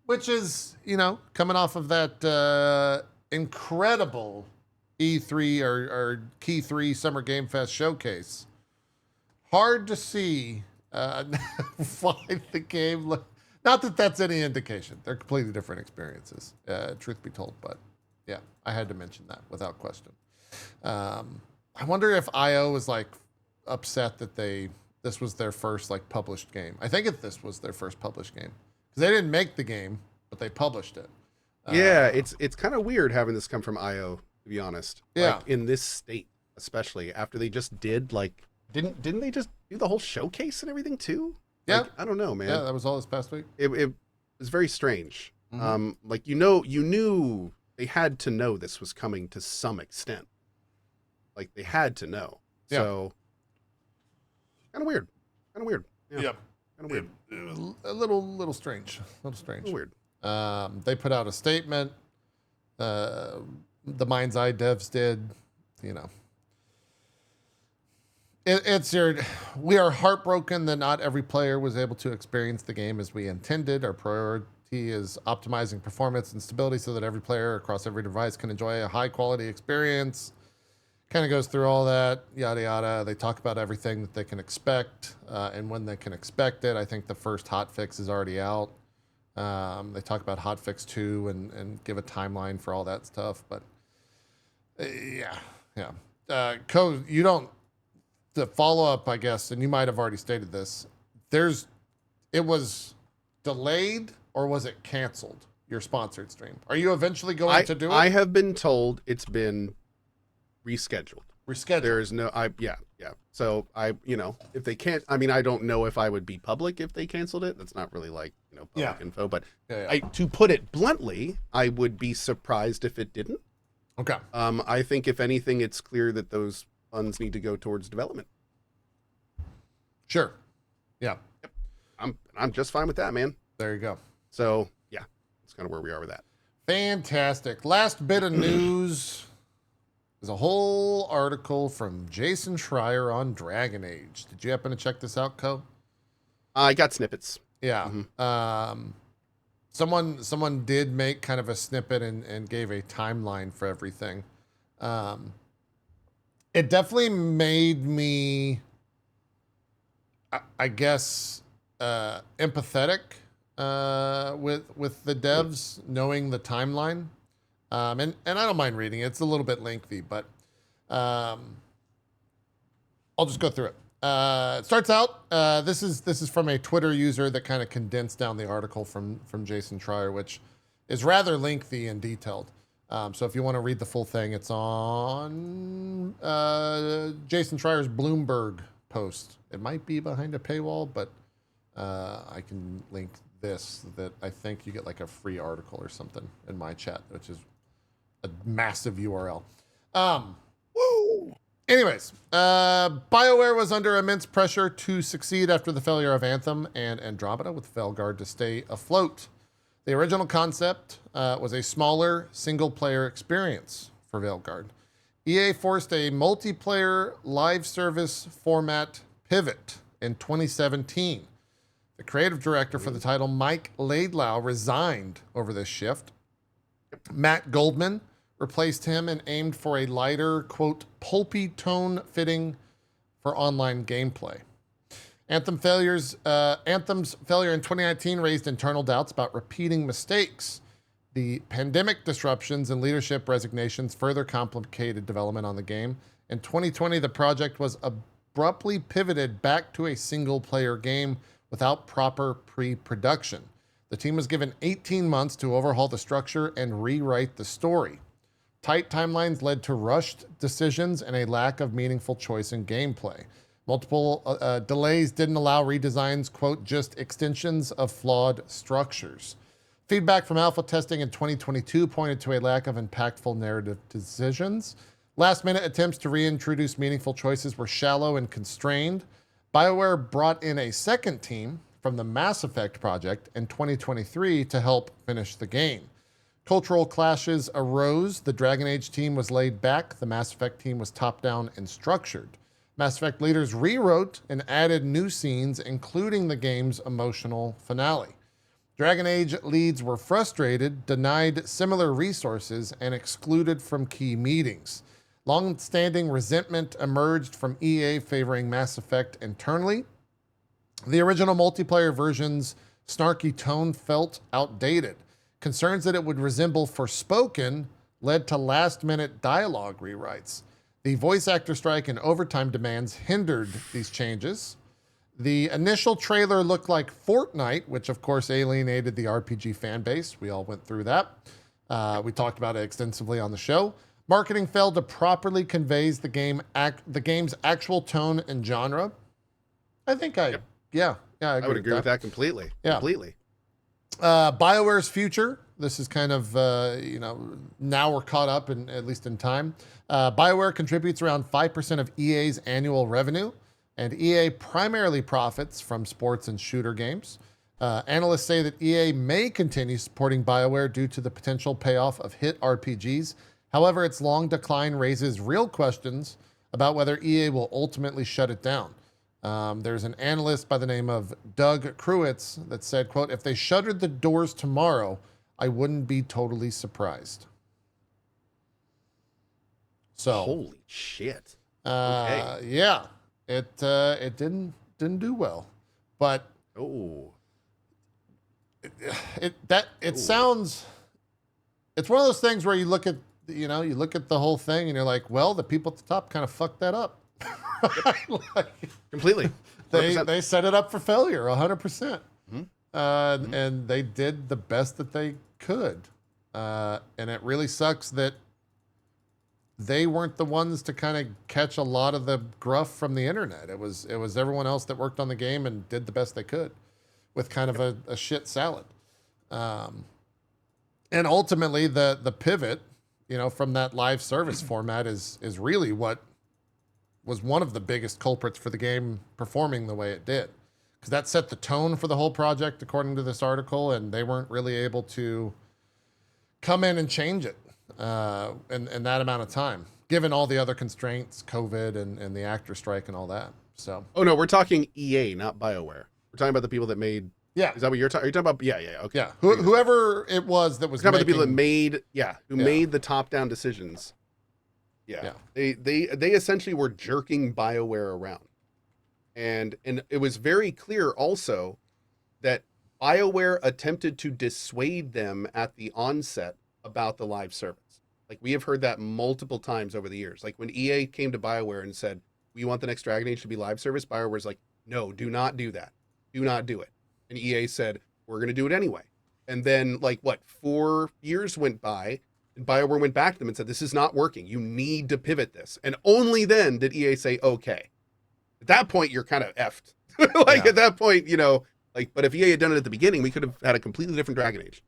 [SPEAKER 1] Which is, you know, coming off of that incredible E3 or Key 3 Summer Game Fest showcase. Hard to see why the game not that that's any indication. They're completely different experiences, truth be told. But yeah, I had to mention that without question. I wonder if IO was like upset that this was their first like published game. I think this was their first published game because they didn't make the game, but they published it.
[SPEAKER 2] Yeah, it's kind of weird having this come from IO, to be honest.
[SPEAKER 1] Yeah,
[SPEAKER 2] like, in this state, especially after they just did like didn't they just do the whole showcase and everything too?
[SPEAKER 1] Yeah,
[SPEAKER 2] like, I don't know, man.
[SPEAKER 1] Yeah, that was all this past week.
[SPEAKER 2] It was very strange. Mm-hmm. Like you knew they had to know this was coming to some extent. Like they had to know. Yeah. So kind of weird. Yeah. Kind of weird.
[SPEAKER 1] It was a little strange.
[SPEAKER 2] Weird.
[SPEAKER 1] They put out a statement. The MindsEye devs did. You know, we are heartbroken that not every player was able to experience the game as we intended. Our priority is optimizing performance and stability so that every player across every device can enjoy a high quality experience. Kind of goes through all that, yada, yada. They talk about everything that they can expect and when they can expect it. I think the first hotfix is already out. They talk about hotfix 2 and give a timeline for all that stuff. But yeah. Cohh, you don't, the follow up, I guess, and you might have already stated this, it was delayed or was it canceled, your sponsored stream? Are you eventually going to do it?
[SPEAKER 2] I have been told it's been rescheduled. There is no, yeah. So if they can't, I mean, I don't know if I would be public if they canceled it. That's not really like, public info, but to put it bluntly, I would be surprised if it didn't.
[SPEAKER 1] Okay.
[SPEAKER 2] I think if anything, it's clear that those funds need to go towards development.
[SPEAKER 1] Sure. Yeah.
[SPEAKER 2] Yep. I'm just fine with that, man.
[SPEAKER 1] There you go.
[SPEAKER 2] So yeah, that's kind of where we are with that.
[SPEAKER 1] Fantastic. Last bit of news. There's a whole article from Jason Schreier on Dragon Age. Did you happen to check this out, Cohh?
[SPEAKER 2] I got snippets.
[SPEAKER 1] Yeah. Mm-hmm. Someone did make kind of a snippet and gave a timeline for everything. It definitely made me, I guess, empathetic with the devs knowing the timeline. And I don't mind reading it. It's a little bit lengthy, but I'll just go through it. It starts out, this is from a Twitter user that kind of condensed down the article from Jason Schreier, which is rather lengthy and detailed. So if you want to read the full thing, it's on Jason Schreier's Bloomberg post. It might be behind a paywall, but I can link this that I think you get like a free article or something in my chat, which is a massive URL.
[SPEAKER 3] Woo!
[SPEAKER 1] Anyways, BioWare was under immense pressure to succeed after the failure of Anthem and Andromeda, with Veilguard to stay afloat. The original concept was a smaller single-player experience for Veilguard. EA forced a multiplayer live service format pivot in 2017. The creative director for the title, Mike Laidlaw, resigned over this shift. Matt Goldman replaced him and aimed for a lighter, quote, pulpy tone fitting for online gameplay. Anthem's failure in 2019 raised internal doubts about repeating mistakes. The pandemic disruptions and leadership resignations further complicated development on the game. In 2020, the project was abruptly pivoted back to a single-player game without proper pre-production. The team was given 18 months to overhaul the structure and rewrite the story. Tight timelines led to rushed decisions and a lack of meaningful choice in gameplay. Multiple delays didn't allow redesigns, quote, just extensions of flawed structures. Feedback from alpha testing in 2022 pointed to a lack of impactful narrative decisions. Last-minute attempts to reintroduce meaningful choices were shallow and constrained. BioWare brought in a second team from the Mass Effect project in 2023 to help finish the game. Cultural clashes arose. The Dragon Age team was laid back. The Mass Effect team was top-down and structured. Mass Effect leaders rewrote and added new scenes, including the game's emotional finale. Dragon Age leads were frustrated, denied similar resources, and excluded from key meetings. Long-standing resentment emerged from EA favoring Mass Effect internally. The original multiplayer version's snarky tone felt outdated. Concerns that it would resemble Forspoken led to last-minute dialogue rewrites. The voice actor strike and overtime demands hindered these changes. The initial trailer looked like Fortnite, which of course alienated the RPG fan base. We all went through that. We talked about it extensively on the show. Marketing failed to properly convey the game's actual tone and genre. I think I
[SPEAKER 2] would agree with that completely.
[SPEAKER 1] Yeah.
[SPEAKER 2] Completely.
[SPEAKER 1] BioWare's future. This is kind of, now we're caught up, at least in time. BioWare contributes around 5% of EA's annual revenue, and EA primarily profits from sports and shooter games. Analysts say that EA may continue supporting BioWare due to the potential payoff of hit RPGs. However, its long decline raises real questions about whether EA will ultimately shut it down. There's an analyst by the name of Doug Kruitz that said, quote, if they shuttered the doors tomorrow, I wouldn't be totally surprised. So
[SPEAKER 2] holy shit.
[SPEAKER 1] Okay. Yeah, it didn't do well, but it sounds, it's one of those things where you look at the whole thing and you're like, well, the people at the top kind of fucked that up.
[SPEAKER 2] Completely.
[SPEAKER 1] They set it up for failure 100%.
[SPEAKER 2] Mm-hmm.
[SPEAKER 1] And they did the best that they could. And it really sucks that they weren't the ones to kind of catch a lot of the gruff from the internet. It was everyone else that worked on the game and did the best they could with kind of a shit salad. And ultimately the pivot, from that live service format is really what was one of the biggest culprits for the game performing the way it did. Because that set the tone for the whole project, according to this article, and they weren't really able to come in and change it in that amount of time, given all the other constraints, COVID and the actor strike and all that. So.
[SPEAKER 2] Oh no, we're talking EA, not BioWare. We're talking about the people that made.
[SPEAKER 1] Yeah.
[SPEAKER 2] Is that what you're talking? Are you talking about? Yeah. Okay.
[SPEAKER 1] Yeah. Whoever it was that was.
[SPEAKER 2] Talking about the people that made. Yeah. Who made the top-down decisions. Yeah. They essentially were jerking BioWare around, and it was very clear also that BioWare attempted to dissuade them at the onset about the live service. Like, we have heard that multiple times over the years. Like, when EA came to BioWare and said, we want the next Dragon Age to be live service, BioWare's like, no, do not do that. Do not do it. And EA said, we're going to do it anyway. And then, 4 years went by, and BioWare went back to them and said, this is not working. You need to pivot this. And only then did EA say, okay. At that point, you're kind of effed. At that point, but if EA had done it at the beginning, we could have had a completely different Dragon Age.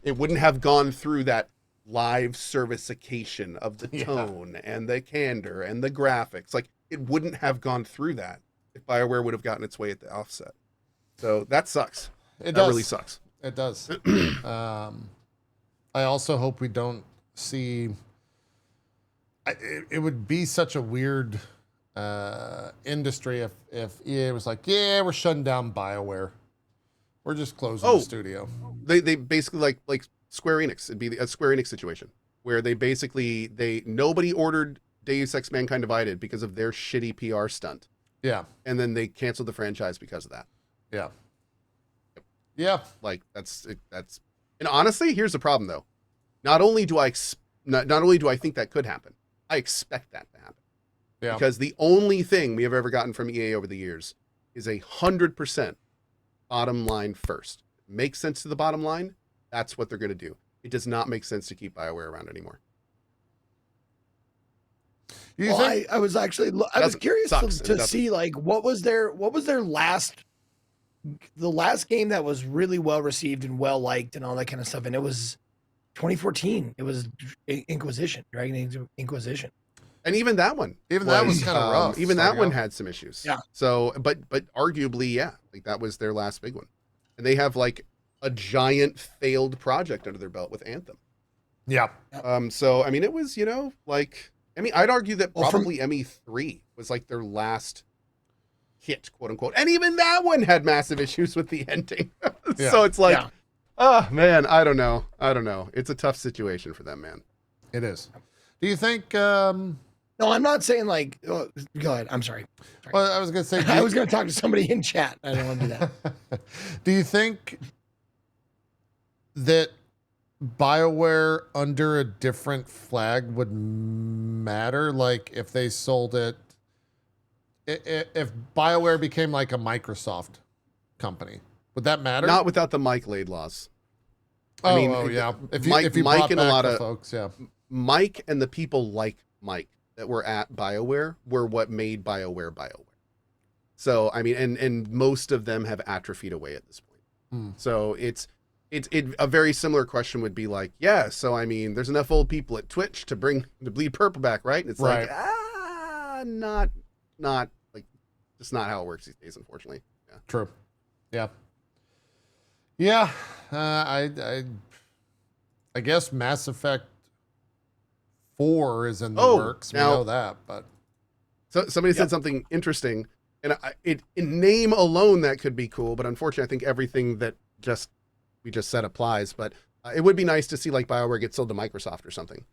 [SPEAKER 2] It wouldn't have gone through that live servicification of the tone and the candor and the graphics. It wouldn't have gone through that if BioWare would have gotten its way at the offset. So that sucks. That really sucks.
[SPEAKER 1] It does. I also hope we don't see. It would be such a weird industry if EA was like, yeah, we're shutting down BioWare. We're just closing the studio.
[SPEAKER 2] They basically like Square Enix. It'd be a Square Enix situation where nobody ordered Deus Ex Mankind Divided because of their shitty PR stunt.
[SPEAKER 1] Yeah.
[SPEAKER 2] And then they canceled the franchise because of that.
[SPEAKER 1] Yeah. Yeah.
[SPEAKER 2] Like that's and honestly, here's the problem though. Not only do I think that could happen, I expect that to happen.
[SPEAKER 1] Yeah.
[SPEAKER 2] Because the only thing we have ever gotten from EA over the years is 100% bottom line first. Makes sense to the bottom line, that's what they're going to do. It does not make sense to keep BioWare around anymore.
[SPEAKER 3] I was curious to see like what was their last game that was really well received and well liked and all that kind of stuff, and it was 2014. It was Inquisition, Dragon Inquisition.
[SPEAKER 2] And even that one
[SPEAKER 1] was kind of rough.
[SPEAKER 2] Even that one had some issues.
[SPEAKER 3] Yeah.
[SPEAKER 2] So, but arguably, yeah, like that was their last big one. And they have like a giant failed project under their belt with Anthem.
[SPEAKER 1] Yeah.
[SPEAKER 2] So, I mean, it was, I'd argue that probably ME3 was like their last hit, quote unquote. And even that one had massive issues with the ending. So it's like, oh man, I don't know. It's a tough situation for them, man.
[SPEAKER 1] It is. Do you think,
[SPEAKER 3] No, I'm not saying like. Oh, go ahead. I'm sorry.
[SPEAKER 1] Well, I was going to say.
[SPEAKER 3] I was going to talk to somebody in chat. I don't want to do that.
[SPEAKER 1] Do you think that BioWare under a different flag would matter? Like if they sold it, if BioWare became like a Microsoft company, would that matter?
[SPEAKER 2] Not without the Mike Laidlaws.
[SPEAKER 1] Yeah. If you
[SPEAKER 2] Mike and a lot
[SPEAKER 1] of
[SPEAKER 2] of
[SPEAKER 1] folks, yeah.
[SPEAKER 2] Mike and the people like Mike that were at BioWare were what made BioWare. So, I mean, and most of them have atrophied away at this point. So it's a very similar question would be like, yeah, so I mean, there's enough old people at Twitch to bring the Bleed Purple back, right? And it's like, not like, just not how it works these days, unfortunately. Yeah.
[SPEAKER 1] True. Yeah. Yeah. I guess Mass Effect 4 is in the works. We know that, but
[SPEAKER 2] so somebody said something interesting, and in name alone that could be cool, but unfortunately, I think everything that we just said applies. But it would be nice to see like BioWare get sold to Microsoft or something,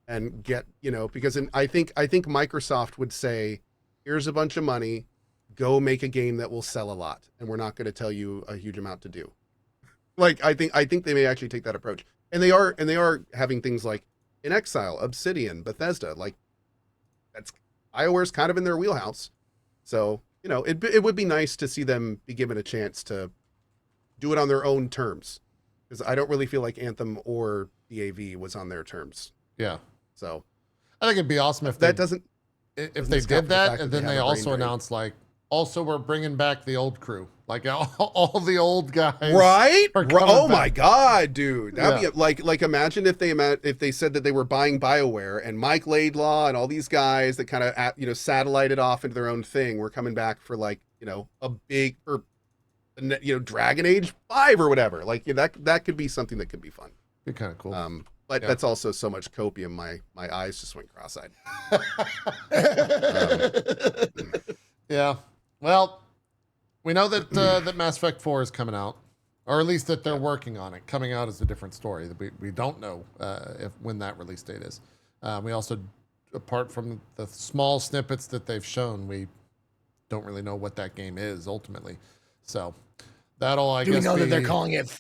[SPEAKER 2] and get because I think Microsoft would say, "Here's a bunch of money, go make a game that will sell a lot, and we're not going to tell you a huge amount to do." Like I think they may actually take that approach, and they are having things like in Exile, Obsidian, Bethesda, like that's BioWare's kind of in their wheelhouse. So, it would be nice to see them be given a chance to do it on their own terms, because I don't really feel like Anthem or DAV was on their terms.
[SPEAKER 1] Yeah.
[SPEAKER 2] So
[SPEAKER 1] I think it'd be awesome if
[SPEAKER 2] they
[SPEAKER 1] did that, and then they also announced like, also we're bringing back the old crew, like all the old guys,
[SPEAKER 2] right? Oh
[SPEAKER 1] back.
[SPEAKER 2] My god, dude, that'd be like imagine if they said that they were buying BioWare and Mike Laidlaw and all these guys that kind of satellited off into their own thing were coming back for like a big or Dragon Age 5 or whatever. Like that could be something that could be fun.
[SPEAKER 1] Be kind of cool.
[SPEAKER 2] But that's also so much copium. My eyes just went cross-eyed.
[SPEAKER 1] Yeah. Well, we know that that Mass Effect 4 is coming out, or at least that they're working on it. Coming out is a different story. We don't know when that release date is. We also, apart from the small snippets that they've shown, we don't really know what that game is ultimately. So that'll, I guess,
[SPEAKER 3] do we know that they're calling it?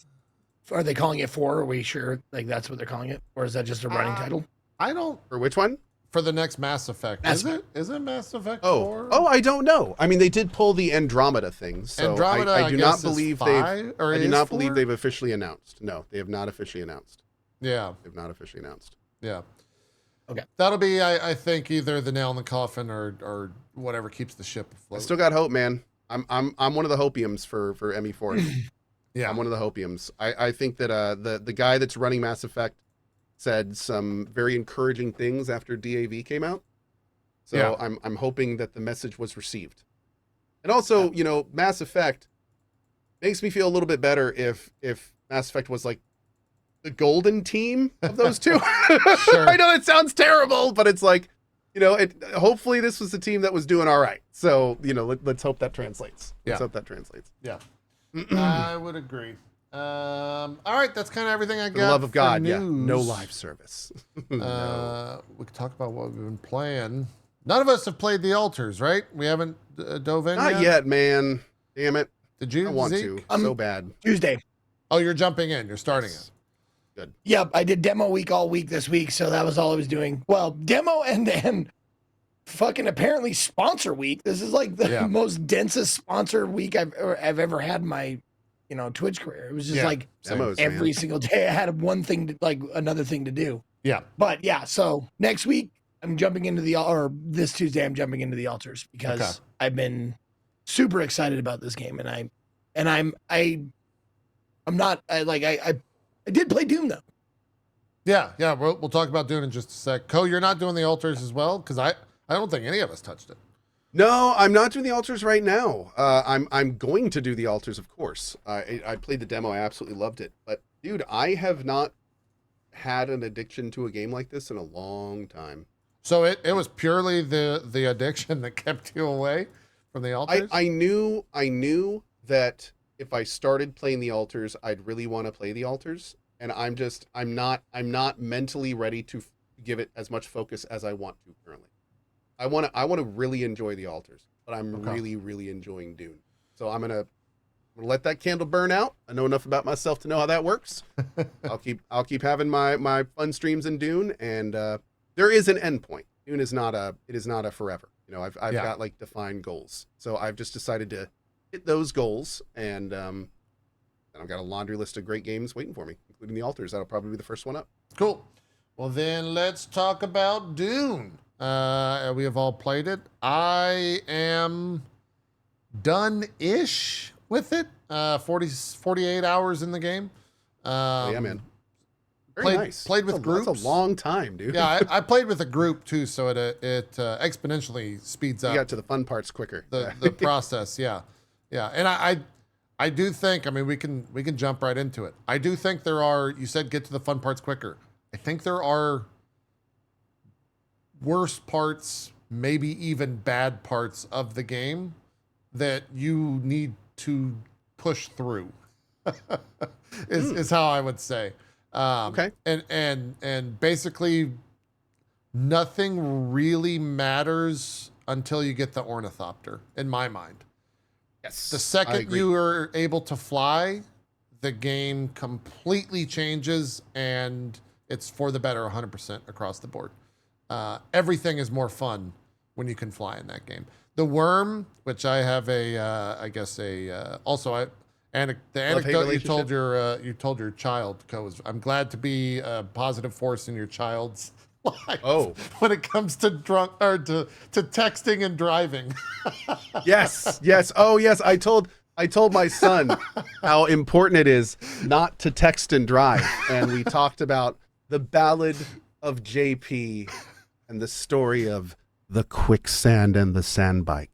[SPEAKER 3] Are they calling it 4? Are we sure like that's what they're calling it, or is that just a running title?
[SPEAKER 1] I don't.
[SPEAKER 2] For which one?
[SPEAKER 1] For the next Mass Effect. Is it Mass Effect 4?
[SPEAKER 2] Oh, I don't know. I mean, they did pull the Andromeda thing, so
[SPEAKER 3] Andromeda,
[SPEAKER 2] I do not believe
[SPEAKER 1] they've
[SPEAKER 2] they've officially announced. No, they have not officially announced.
[SPEAKER 1] Yeah.
[SPEAKER 2] They've not officially announced.
[SPEAKER 1] Yeah.
[SPEAKER 3] Okay.
[SPEAKER 1] That'll be, I think, either the nail in the coffin or whatever keeps the ship afloat.
[SPEAKER 2] I still got hope, man. I'm one of the hopiums for ME4.
[SPEAKER 1] Yeah.
[SPEAKER 2] I'm one of the hopiums. I think that the guy that's running Mass Effect said some very encouraging things after DAV came out. So I'm hoping that the message was received. And also, Mass Effect makes me feel a little bit better if Mass Effect was like the golden team of those two.
[SPEAKER 1] Sure.
[SPEAKER 2] I know it sounds terrible, but it's like, hopefully this was a team that was doing all right. So, let's hope that translates. Let's hope that translates.
[SPEAKER 1] Yeah. I would agree. All right, that's kind of everything I got.
[SPEAKER 2] For the love of God,
[SPEAKER 1] news.
[SPEAKER 2] yeah. No live service.
[SPEAKER 1] No. We could talk about what we've been playing. None of us have played the altars, right? We haven't dove in
[SPEAKER 2] Not yet, man. Damn it.
[SPEAKER 1] Did you?
[SPEAKER 2] I want
[SPEAKER 1] Zeke?
[SPEAKER 2] to. So bad.
[SPEAKER 3] Tuesday.
[SPEAKER 1] Oh, you're jumping in. You're starting it.
[SPEAKER 2] Good.
[SPEAKER 3] Yep, I did demo week all week this week, so that was all I was doing. Well, demo and then fucking apparently sponsor week. This is like the most densest sponsor week I've ever had in my Twitch career. It was just like
[SPEAKER 2] demos,
[SPEAKER 3] every
[SPEAKER 2] man.
[SPEAKER 3] single day I had one thing to another thing to do.
[SPEAKER 1] Yeah.
[SPEAKER 3] But yeah, so next week I'm jumping into this Tuesday I'm jumping into the altars because I've been super excited about this game, and I did play Dune though.
[SPEAKER 1] Yeah. We'll talk about Dune in just a sec. Cohh, you're not doing the altars as well, because I don't think any of us touched it.
[SPEAKER 2] No, I'm not doing the altars right now. I'm going to do the altars, of course. I played the demo. I absolutely loved it. But dude, I have not had an addiction to a game like this in a long time.
[SPEAKER 1] So it was purely the addiction that kept you away from the altars?
[SPEAKER 2] I knew that if I started playing the altars, I'd really want to play the altars. And I'm not mentally ready to give it as much focus as I want to currently. I want to really enjoy the altars, but I'm really, really enjoying Dune. So I'm gonna let that candle burn out. I know enough about myself to know how that works. I'll keep having my fun streams in Dune, and there is an end point. Dune is not a forever. I've got like defined goals. So I've just decided to hit those goals, and I've got a laundry list of great games waiting for me, including the altars. That'll probably be the first one up.
[SPEAKER 1] Cool. Well, then let's talk about Dune. We have all played it. I am done-ish with it. 48 hours in the game.
[SPEAKER 2] Yeah, man. Very nice.
[SPEAKER 1] Played with groups.
[SPEAKER 2] That's a long time, dude.
[SPEAKER 1] Yeah, I played with a group too, so it exponentially speeds up.
[SPEAKER 2] You got to the fun parts quicker.
[SPEAKER 1] The process, yeah, and I do think, I mean, we can jump right into it. I do think there are. You said get to the fun parts quicker. I think there are worse parts, maybe even bad parts of the game that you need to push through. is how I would say.
[SPEAKER 2] Okay.
[SPEAKER 1] And basically nothing really matters until you get the ornithopter, in my mind.
[SPEAKER 2] Yes.
[SPEAKER 1] The second you are able to fly, the game completely changes, and it's for the better 100% across the board. Everything is more fun when you can fly in that game. The worm, which I have the anecdote you told your child, Cohh, is I'm glad to be a positive force in your child's life.
[SPEAKER 2] Oh,
[SPEAKER 1] when it comes to to texting and driving.
[SPEAKER 2] Yes. Oh, yes. I told my son how important it is not to text and drive, and we talked about the Ballad of JP and the story of the quicksand and the sand bike.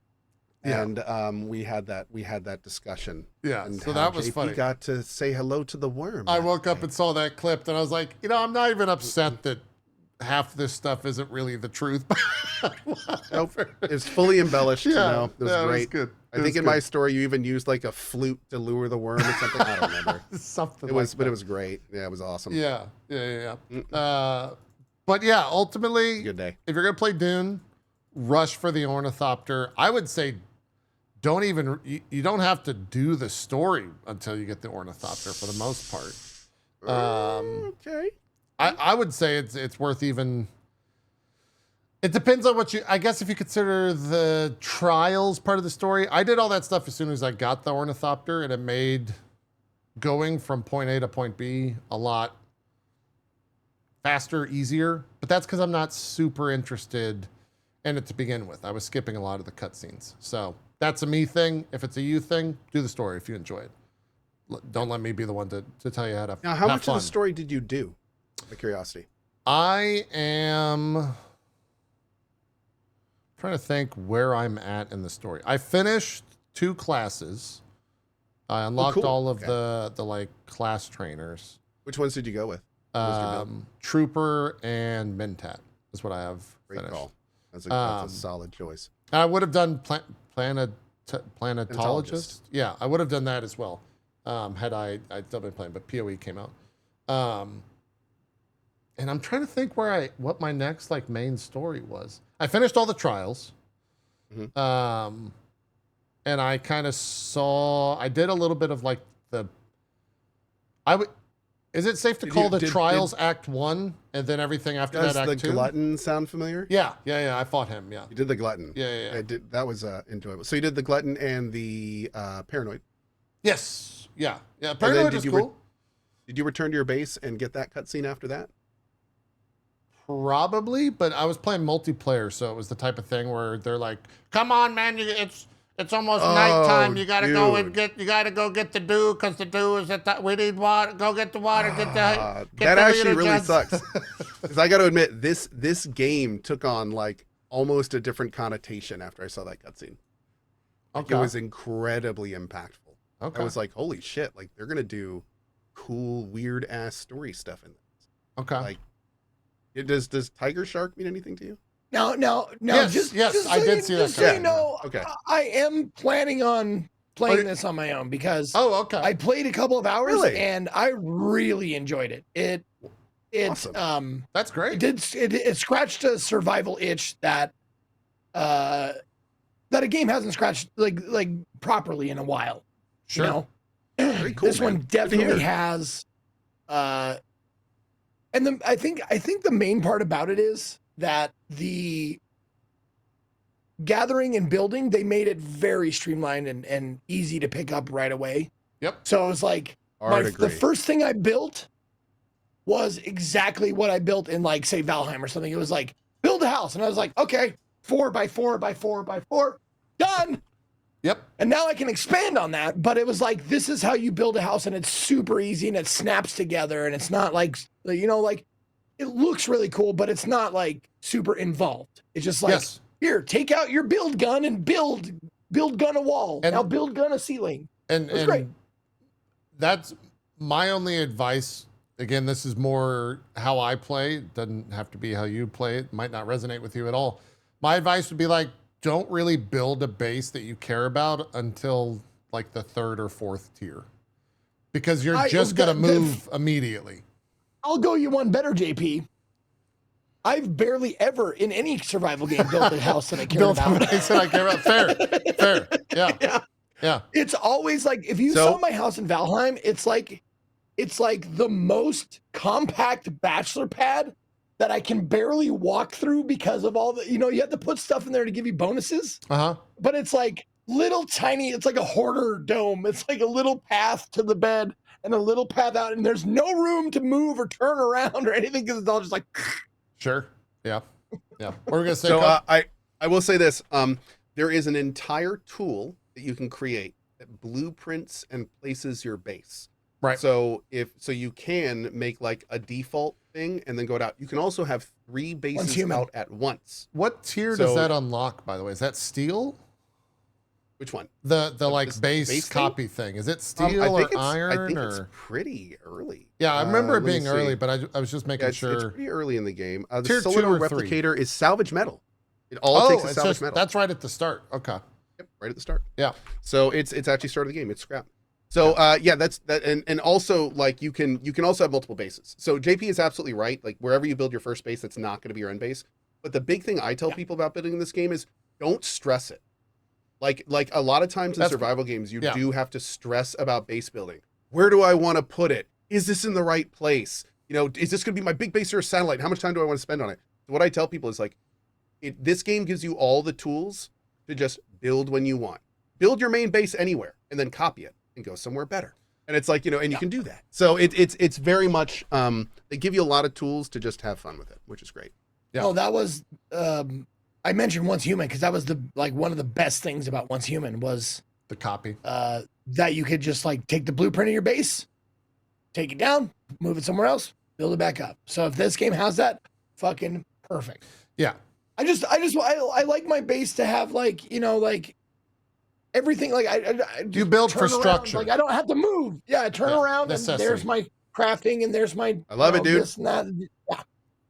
[SPEAKER 1] Yeah.
[SPEAKER 2] And we had that discussion.
[SPEAKER 1] Yeah,
[SPEAKER 2] and
[SPEAKER 1] so
[SPEAKER 2] how
[SPEAKER 1] that was
[SPEAKER 2] JP
[SPEAKER 1] funny.
[SPEAKER 2] Got to say hello to the worm.
[SPEAKER 1] I woke up and saw that clip, and I was like, I'm not even upset that half this stuff isn't really the truth.
[SPEAKER 2] Nope. It's fully embellished.
[SPEAKER 1] Yeah,
[SPEAKER 2] It was great.
[SPEAKER 1] It was good.
[SPEAKER 2] I think in my story you even used like a flute to lure the worm or something. I don't remember.
[SPEAKER 1] Something
[SPEAKER 2] It was,
[SPEAKER 1] like
[SPEAKER 2] but
[SPEAKER 1] that.
[SPEAKER 2] it was great. Yeah, it was awesome.
[SPEAKER 1] Yeah. But yeah, ultimately,
[SPEAKER 2] Good day.
[SPEAKER 1] if you're gonna play Dune, rush for the ornithopter. I would say, you don't have to do the story until you get the ornithopter for the most part.
[SPEAKER 2] Okay.
[SPEAKER 1] I would say it's worth even. It depends on I guess if you consider the trials part of the story. I did all that stuff as soon as I got the ornithopter, and it made going from point A to point B a lot faster, easier. But that's because I'm not super interested in it to begin with. I was skipping a lot of the cutscenes. So that's a me thing. If it's a you thing, do the story if you enjoy it. Don't let me be the one to tell you how to.
[SPEAKER 2] Now, how
[SPEAKER 1] have
[SPEAKER 2] much
[SPEAKER 1] fun.
[SPEAKER 2] of the story did you do? Out of curiosity.
[SPEAKER 1] I am trying to think where I'm at in the story. I finished 2 classes. I unlocked
[SPEAKER 2] cool.
[SPEAKER 1] all of the like class trainers.
[SPEAKER 2] Which ones did you go with? What was your build?
[SPEAKER 1] Trooper and Mentat is what I have
[SPEAKER 2] Great
[SPEAKER 1] finished.
[SPEAKER 2] call. That's a solid choice.
[SPEAKER 1] I would have done planetologist. Yeah, I would have done that as well. Had I'd still been playing, but PoE came out. And I'm trying to think what my next like main story was. I finished all the trials. Mm-hmm. And I kind of I did a little bit of like is it safe to call the trials Act 1 and then everything after that Act 2?
[SPEAKER 2] Does the glutton sound familiar?
[SPEAKER 1] Yeah, I fought him, yeah.
[SPEAKER 2] You did the glutton.
[SPEAKER 1] Yeah.
[SPEAKER 2] That was enjoyable. So you did the glutton and the paranoid.
[SPEAKER 1] Yes, yeah. Paranoid was cool.
[SPEAKER 2] Did you return to your base and get that cutscene after that?
[SPEAKER 1] Probably, but I was playing multiplayer, so it was the type of thing where they're like, "Come on, man, it's almost nighttime. You gotta go get the dew because the dew is we need water. Go get the water. Get
[SPEAKER 2] that
[SPEAKER 1] the
[SPEAKER 2] actually really sucks. Because I got to admit, this game took on like almost a different connotation after I saw that cutscene. Okay. It was incredibly impactful. Okay. I was like, holy shit! Like they're gonna do cool, weird ass story stuff in this.
[SPEAKER 1] Okay.
[SPEAKER 2] Like, does Tiger Shark mean anything to you?
[SPEAKER 3] No.
[SPEAKER 1] Yes, just
[SPEAKER 3] I
[SPEAKER 1] did see that.
[SPEAKER 3] So you know, okay. I am planning on playing this on my own because
[SPEAKER 1] okay.
[SPEAKER 3] I played a couple of hours and I really enjoyed it. It
[SPEAKER 2] awesome.
[SPEAKER 1] That's great.
[SPEAKER 3] It scratched a survival itch that a game hasn't scratched like properly in a while.
[SPEAKER 1] Sure.
[SPEAKER 3] You know?
[SPEAKER 2] Very cool,
[SPEAKER 3] this one definitely has and I think the main part about it is that the gathering and building, they made it very streamlined and easy to pick up right away.
[SPEAKER 1] Yep.
[SPEAKER 3] So it was like the first thing I built was exactly what I built in like say Valheim or something. It was like build a house, and I was like, okay, 4x4x4x4, done.
[SPEAKER 1] Yep.
[SPEAKER 3] And now I can expand on that, but it was like this is how you build a house, and it's super easy and it snaps together, and it's not like like it looks really cool, but it's not like super involved. It's just like here, take out your build gun and build gun a wall. And now build gun a ceiling.
[SPEAKER 1] And
[SPEAKER 3] great.
[SPEAKER 1] That's my only advice. Again, this is more how I play. It doesn't have to be how you play. It might not resonate with you at all. My advice would be like, don't really build a base that you care about until like the 3rd or 4th tier, because you're just going to move immediately.
[SPEAKER 3] I'll go you one better, JP. I've barely ever in any survival game built a house that I care about.
[SPEAKER 1] Built a base that I care about. Fair. Yeah.
[SPEAKER 3] It's always like, if you saw my house in Valheim, it's like the most compact bachelor pad that I can barely walk through because of all the, you have to put stuff in there to give you bonuses. But it's like little tiny, it's like a hoarder dome. It's like a little path to the bed and a little path out, and there's no room to move or turn around or anything because it's all just like.
[SPEAKER 1] Sure. Yeah. What we're gonna say.
[SPEAKER 2] So I will say this. There is an entire tool that you can create that blueprints and places your base.
[SPEAKER 1] Right.
[SPEAKER 2] So you can make like a default thing and then go out. You can also have 3 bases out at once.
[SPEAKER 1] What tier does that unlock, by the way? Is that steel?
[SPEAKER 2] Which one?
[SPEAKER 1] The like base copy thing. Is it steel or iron?
[SPEAKER 2] I think it's pretty early.
[SPEAKER 1] Yeah, I remember it being early, but I was just making sure.
[SPEAKER 2] It's pretty early in the game. The
[SPEAKER 1] tier
[SPEAKER 2] solar replicator is salvage metal. It all takes is salvage metal.
[SPEAKER 1] That's right at the start. Okay.
[SPEAKER 2] Yep, right at the start.
[SPEAKER 1] Yeah.
[SPEAKER 2] So it's actually start of the game. It's scrap. So that's that, and also like you can also have multiple bases. So JP is absolutely right. Like wherever you build your first base, that's not going to be your end base. But the big thing I tell people about building this game is don't stress it. Like a lot of times in survival games, you do have to stress about base building. Where do I want to put it? Is this in the right place? Is this going to be my big base or a satellite? How much time do I want to spend on it? So what I tell people is like, this game gives you all the tools to just build when you want. Build your main base anywhere and then copy it and go somewhere better. And it's like, and you can do that. So it's very much, they give you a lot of tools to just have fun with it, which is great.
[SPEAKER 1] Yeah.
[SPEAKER 3] Oh, that was, I mentioned Once Human because that was one of the best things about Once Human was
[SPEAKER 1] the copy.
[SPEAKER 3] That you could just like take the blueprint of your base, take it down, move it somewhere else, build it back up. So if this game has that, fucking perfect.
[SPEAKER 1] Yeah.
[SPEAKER 3] I like my base to have like, like everything. Like
[SPEAKER 1] you build for structure.
[SPEAKER 3] Like I don't have to move. Yeah. I turn around and there's my crafting and there's my,
[SPEAKER 2] I love it, dude.
[SPEAKER 3] This and that. Yeah.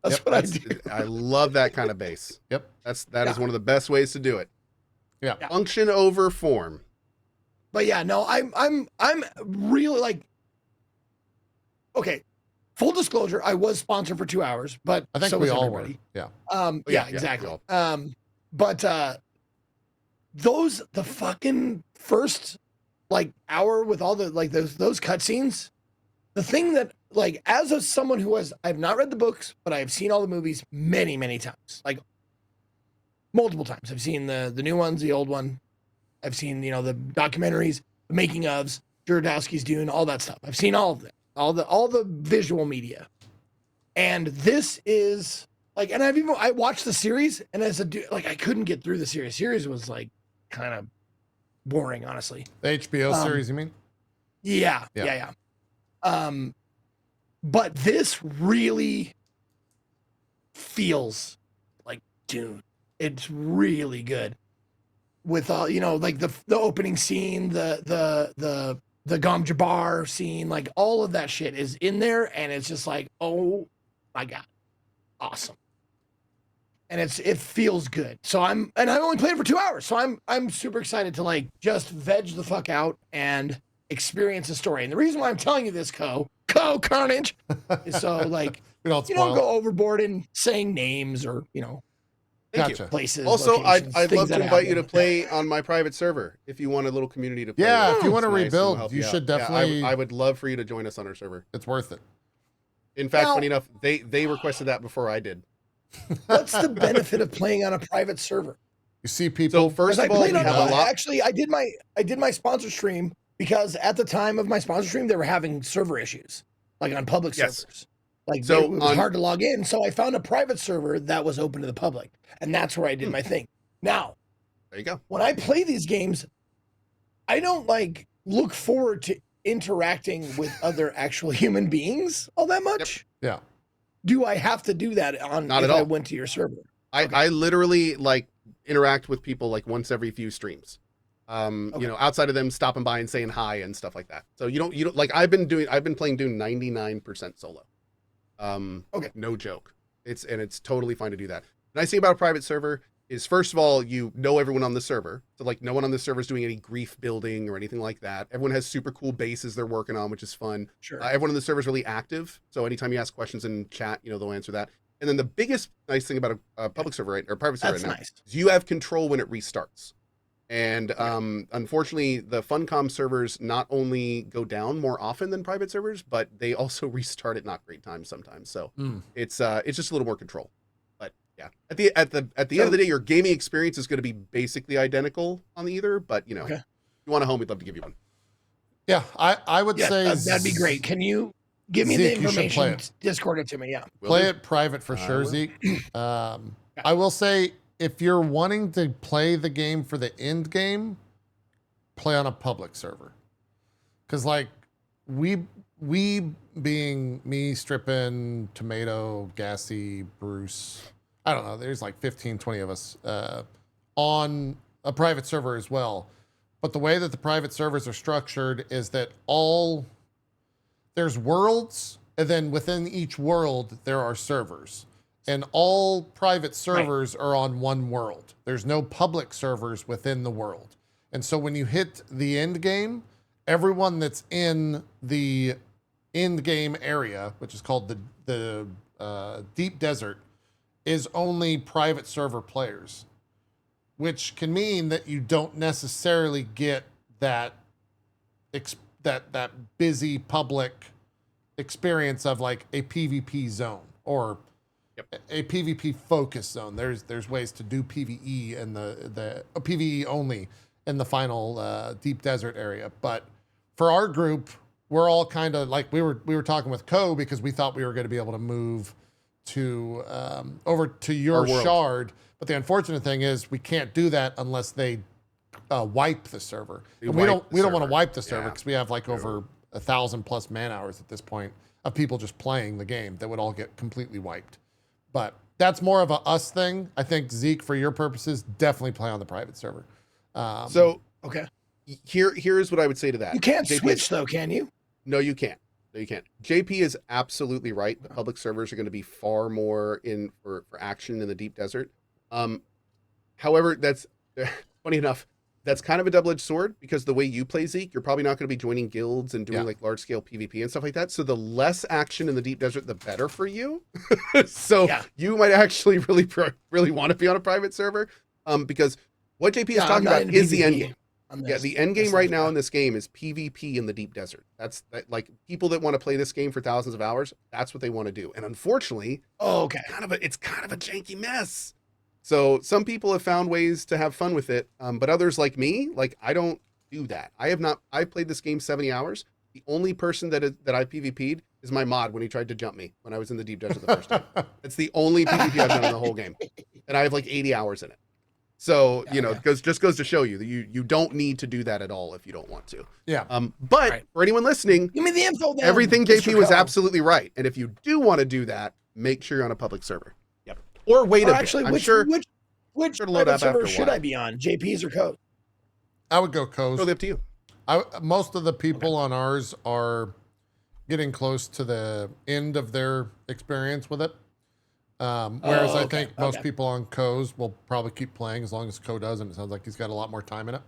[SPEAKER 3] That's what I do.
[SPEAKER 2] I love that kind of base.
[SPEAKER 1] Yep.
[SPEAKER 2] That is one of the best ways to do it.
[SPEAKER 1] Yeah.
[SPEAKER 2] Function over form.
[SPEAKER 3] But yeah, no, I'm really like, okay. Full disclosure, I was sponsored for 2 hours, but
[SPEAKER 1] I think
[SPEAKER 3] so
[SPEAKER 1] we
[SPEAKER 3] was
[SPEAKER 1] all
[SPEAKER 3] everybody.
[SPEAKER 1] were. Yeah.
[SPEAKER 3] Yeah, exactly. But the fucking first like hour with all the like those cutscenes, the thing that like as someone who I've not read the books, but I have seen all the movies many, many times, like multiple times. I've seen the new ones, the old one. I've seen, the documentaries, the making ofs, Jodorowsky's Dune, all that stuff. I've seen all of them, all the visual media. And this is like, and I watched the series, and as a dude, like I couldn't get through the series. Series was like kind of boring, honestly.
[SPEAKER 1] The HBO series, you mean?
[SPEAKER 3] Yeah. But this really feels like Dune. It's really good. With all, like the opening scene, the Gom Jabbar scene, like all of that shit is in there, and it's just like, oh my god, awesome. And it feels good. So I only played it for 2 hours, so I'm super excited to like just veg the fuck out and experience the story. And the reason why I'm telling you this, Cohh Carnage, is so like you don't go overboard in saying names or
[SPEAKER 1] Gotcha.
[SPEAKER 3] places.
[SPEAKER 2] Also, I'd love to invite you to
[SPEAKER 3] happen.
[SPEAKER 2] play on my private server if you want a little community to play.
[SPEAKER 1] Yeah,
[SPEAKER 2] with.
[SPEAKER 1] if you want to
[SPEAKER 2] It's nice, and we'll
[SPEAKER 1] rebuild,
[SPEAKER 2] help
[SPEAKER 1] you
[SPEAKER 2] out.
[SPEAKER 1] should
[SPEAKER 2] Yeah,
[SPEAKER 1] definitely.
[SPEAKER 2] I would love for you to join us on our server.
[SPEAKER 1] It's worth it.
[SPEAKER 2] In fact,
[SPEAKER 3] Well-
[SPEAKER 2] funny enough, they requested that before I did.
[SPEAKER 3] What's the benefit of playing on a private server?
[SPEAKER 1] You see people.
[SPEAKER 2] So first
[SPEAKER 3] I
[SPEAKER 2] of all,
[SPEAKER 3] played
[SPEAKER 2] we
[SPEAKER 3] on
[SPEAKER 2] have a lot.
[SPEAKER 3] actually I did my sponsor stream because at the time of my sponsor stream they were having server issues, like on public
[SPEAKER 2] Yes.
[SPEAKER 3] servers. Like
[SPEAKER 2] So
[SPEAKER 3] it was hard to log in, so I found a private server that was open to the public, and that's where I did my thing. Now,
[SPEAKER 2] There you go.
[SPEAKER 3] when I play these games, I don't like look forward to interacting with other actual human beings all that much.
[SPEAKER 1] Yeah.
[SPEAKER 3] Do I have to do that
[SPEAKER 2] Not
[SPEAKER 3] if
[SPEAKER 2] at all.
[SPEAKER 3] I went to your server?
[SPEAKER 2] I literally like interact with people like once every few streams. Outside of them stopping by and saying hi and stuff like that. So you don't like I've been playing Dune 99% solo.
[SPEAKER 3] Okay.
[SPEAKER 2] No joke. It's totally fine to do that. The nice thing about a private server is first of all, you know everyone on the server. So like no one on the server is doing any grief building or anything like that. Everyone has super cool bases they're working on, which is fun.
[SPEAKER 3] Sure.
[SPEAKER 2] Everyone on the server is really active. So anytime you ask questions in chat, they'll answer that. And then the biggest nice thing about a public server or private server
[SPEAKER 3] That's
[SPEAKER 2] right now
[SPEAKER 3] nice.
[SPEAKER 2] is you have control when it restarts. And unfortunately, the Funcom servers not only go down more often than private servers, but they also restart at not great times sometimes. So it's just a little more control. But yeah, at the end of the day, your gaming experience is going to be basically identical on either. But if you want a home, we'd love to give you one.
[SPEAKER 1] Yeah, I would say
[SPEAKER 3] that'd be great. Can you give me
[SPEAKER 1] Zeke,
[SPEAKER 3] the
[SPEAKER 1] you should play
[SPEAKER 3] information?
[SPEAKER 1] it.
[SPEAKER 3] Discord it to me. Yeah.
[SPEAKER 1] Play it private for sure, Zeke. I will say if you're wanting to play the game for the end game, play on a public server. Because like we being me, Strippin, Tomato, Gassy, Bruce, I don't know, there's like 15, 20 of us on a private server as well. But the way that the private servers are structured is that there's worlds, and then within each world, there are servers. And all private servers are on one world. There's no public servers within the world. And so when you hit the end game, everyone that's in the end game area, which is called the deep desert, is only private server players, which can mean that you don't necessarily get that that busy public experience of like a PvP zone or a PvP focus zone. There's ways to do PvE and the PvE only in the final deep desert area. But for our group, we're all kind of like we were talking with Cohh because we thought we were going to be able to move to over to your shard. But the unfortunate thing is we can't do that unless they wipe the server. And we don't want to wipe the server because we have like over 1,000+ man hours at this point of people just playing the game that would all get completely wiped. But that's more of a us thing. I think Zeke, for your purposes, definitely play on the private server.
[SPEAKER 2] Okay. Here's what I would say to that.
[SPEAKER 3] You can't
[SPEAKER 2] JP,
[SPEAKER 3] switch though, can you?
[SPEAKER 2] No, you can't. No, you can't. JP is absolutely right. The public servers are going to be far more in for action in the deep desert. However, that's funny enough. That's kind of a double-edged sword because the way you play, Zeke, you're probably not going to be joining guilds and doing like large-scale PvP and stuff like that. So the less action in the deep desert, the better for you. So you might actually really want to be on a private server, because what JP is talking about is the end game. Yeah, the end game right now in this game is PvP in the deep desert. That's like people that want to play this game for thousands of hours. That's what they want to do. And unfortunately, it's kind of a janky mess. So some people have found ways to have fun with it, but others like me, like I don't do that. I've played this game 70 hours. The only person that I PvP'd is my mod when he tried to jump me when I was in the deep desert the first time. It's the only PvP I've done in the whole game. And I have like 80 hours in it. So, just goes to show you that you don't need to do that at all if you don't want to.
[SPEAKER 1] Yeah.
[SPEAKER 2] But for anyone listening,
[SPEAKER 3] give me the info then,
[SPEAKER 2] everything JP was absolutely right. And if you do want to do that, make sure you're on a public server. Or wait a bit.
[SPEAKER 3] Actually, which private server should I be on? JP's or Cohh?
[SPEAKER 1] I would go Cohh.
[SPEAKER 2] Totally up to you.
[SPEAKER 1] Most of the people on ours are getting close to the end of their experience with it. Whereas I think most people on Cohh's will probably keep playing as long as Cohh does, and it sounds like he's got a lot more time in it.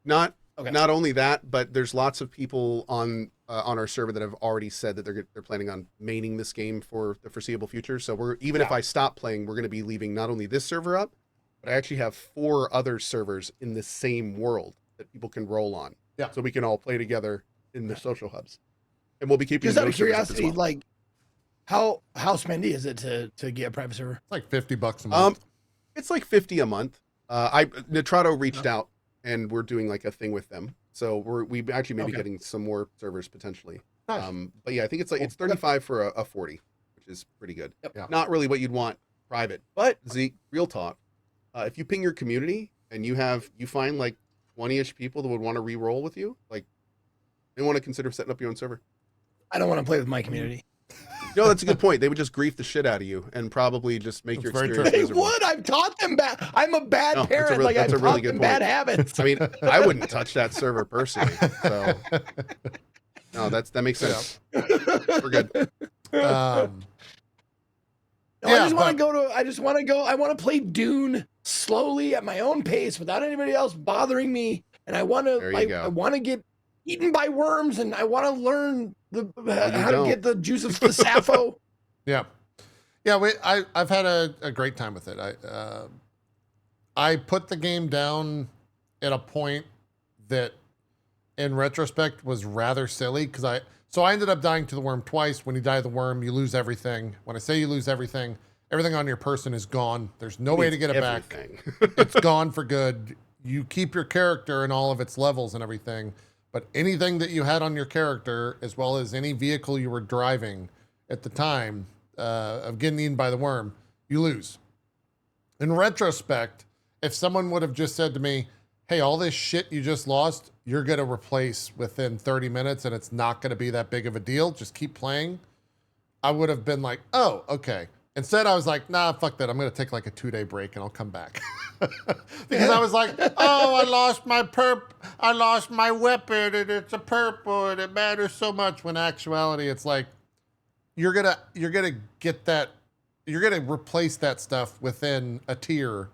[SPEAKER 2] Not only that, but there's lots of people on our server that have already said that they're planning on maining this game for the foreseeable future. So if I stop playing, we're going to be leaving not only this server up, but I actually have 4 other servers in the same world that people can roll on. Yeah. So we can all play together in the social hubs, and we'll be keeping.
[SPEAKER 3] Just out of curiosity, like how spendy is it to get a private server?
[SPEAKER 1] It's like $50 a month.
[SPEAKER 2] It's like 50 a month. Nitrato reached out, and we're doing like a thing with them. So we actually may be getting some more servers potentially. Nice. But yeah, I think it's 35 for a 40, which is pretty good. Yep. Yeah. Not really what you'd want private, but Zeke, real talk. If you ping your community and you find like 20-ish people that would want to re-roll with you, like they want to consider setting up your own server.
[SPEAKER 3] I don't want to play with my community.
[SPEAKER 2] No, that's a good point. They would just grief the shit out of you and probably just make your experience
[SPEAKER 3] miserable. They would. I've taught them bad. I'm a bad parent. I've taught them bad habits.
[SPEAKER 2] I mean, I wouldn't touch that server personally. So no, that makes sense. We're good.
[SPEAKER 3] I just want to go. I want to play Dune slowly at my own pace without anybody else bothering me. And I want to get eaten by worms, and I want to learn how to get the juice of the Sappho.
[SPEAKER 1] Yeah. I've had a great time with it. I put the game down at a point that, in retrospect, was rather silly because I ended up dying to the worm twice. When you die to the worm, you lose everything. When I say you lose everything on your person is gone. There's no way to get it back. It's gone for good. You keep your character and all of its levels and everything, but anything that you had on your character, as well as any vehicle you were driving at the time of getting eaten by the worm, you lose. In retrospect, if someone would have just said to me, hey, all this shit you just lost, you're going to replace within 30 minutes and it's not going to be that big of a deal, just keep playing, I would have been like, oh, okay. Instead, I was like, nah, fuck that. I'm going to take like a 2-day break and I'll come back. Because I was like, oh, I lost my weapon and it's a purple and it matters so much, when actuality it's like, you're going to get that, you're going to replace that stuff within a tier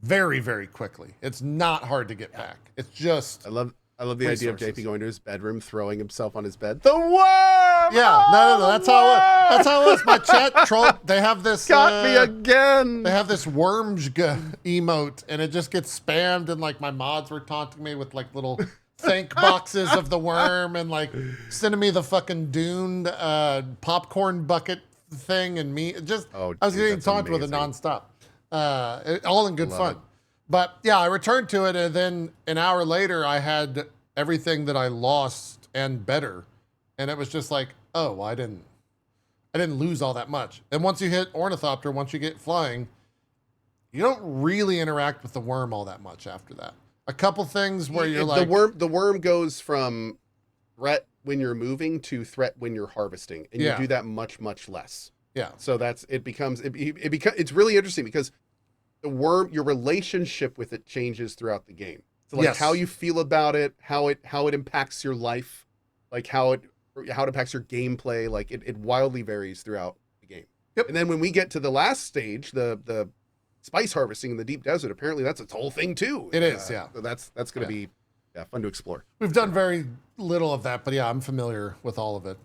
[SPEAKER 1] very, very quickly. It's not hard to get back. It's just,
[SPEAKER 2] I love the idea of JP going to his bedroom, throwing himself on his bed. The worm!
[SPEAKER 1] Yeah, no. That's how it was. My chat troll, they have this.
[SPEAKER 2] Got me again.
[SPEAKER 1] They have this wormsga emote, and it just gets spammed, and like my mods were taunting me with like little thank boxes of the worm, and like sending me the fucking Dune popcorn bucket thing, and me. I was getting taunted with it nonstop. All in good fun. But yeah, I returned to it, and then an hour later, I had everything that I lost and better, and it was just like, oh, well, I didn't lose all that much. And once you hit Ornithopter, once you get flying, you don't really interact with the worm all that much after that. A couple things where you're like,
[SPEAKER 2] the worm goes from threat when you're moving to threat when you're harvesting, and you do that much less.
[SPEAKER 1] Yeah.
[SPEAKER 2] So it's really interesting because the worm, your relationship with it changes throughout the game. So like how you feel about it, how it impacts your life, like how it how it impacts your gameplay. Like it wildly varies throughout the game.
[SPEAKER 1] Yep.
[SPEAKER 2] And then when we get to the last stage, the spice harvesting in the deep desert, apparently that's its whole thing too.
[SPEAKER 1] It is, yeah.
[SPEAKER 2] So that's going to be fun to explore.
[SPEAKER 1] We've done very little of that, but yeah, I'm familiar with all of it.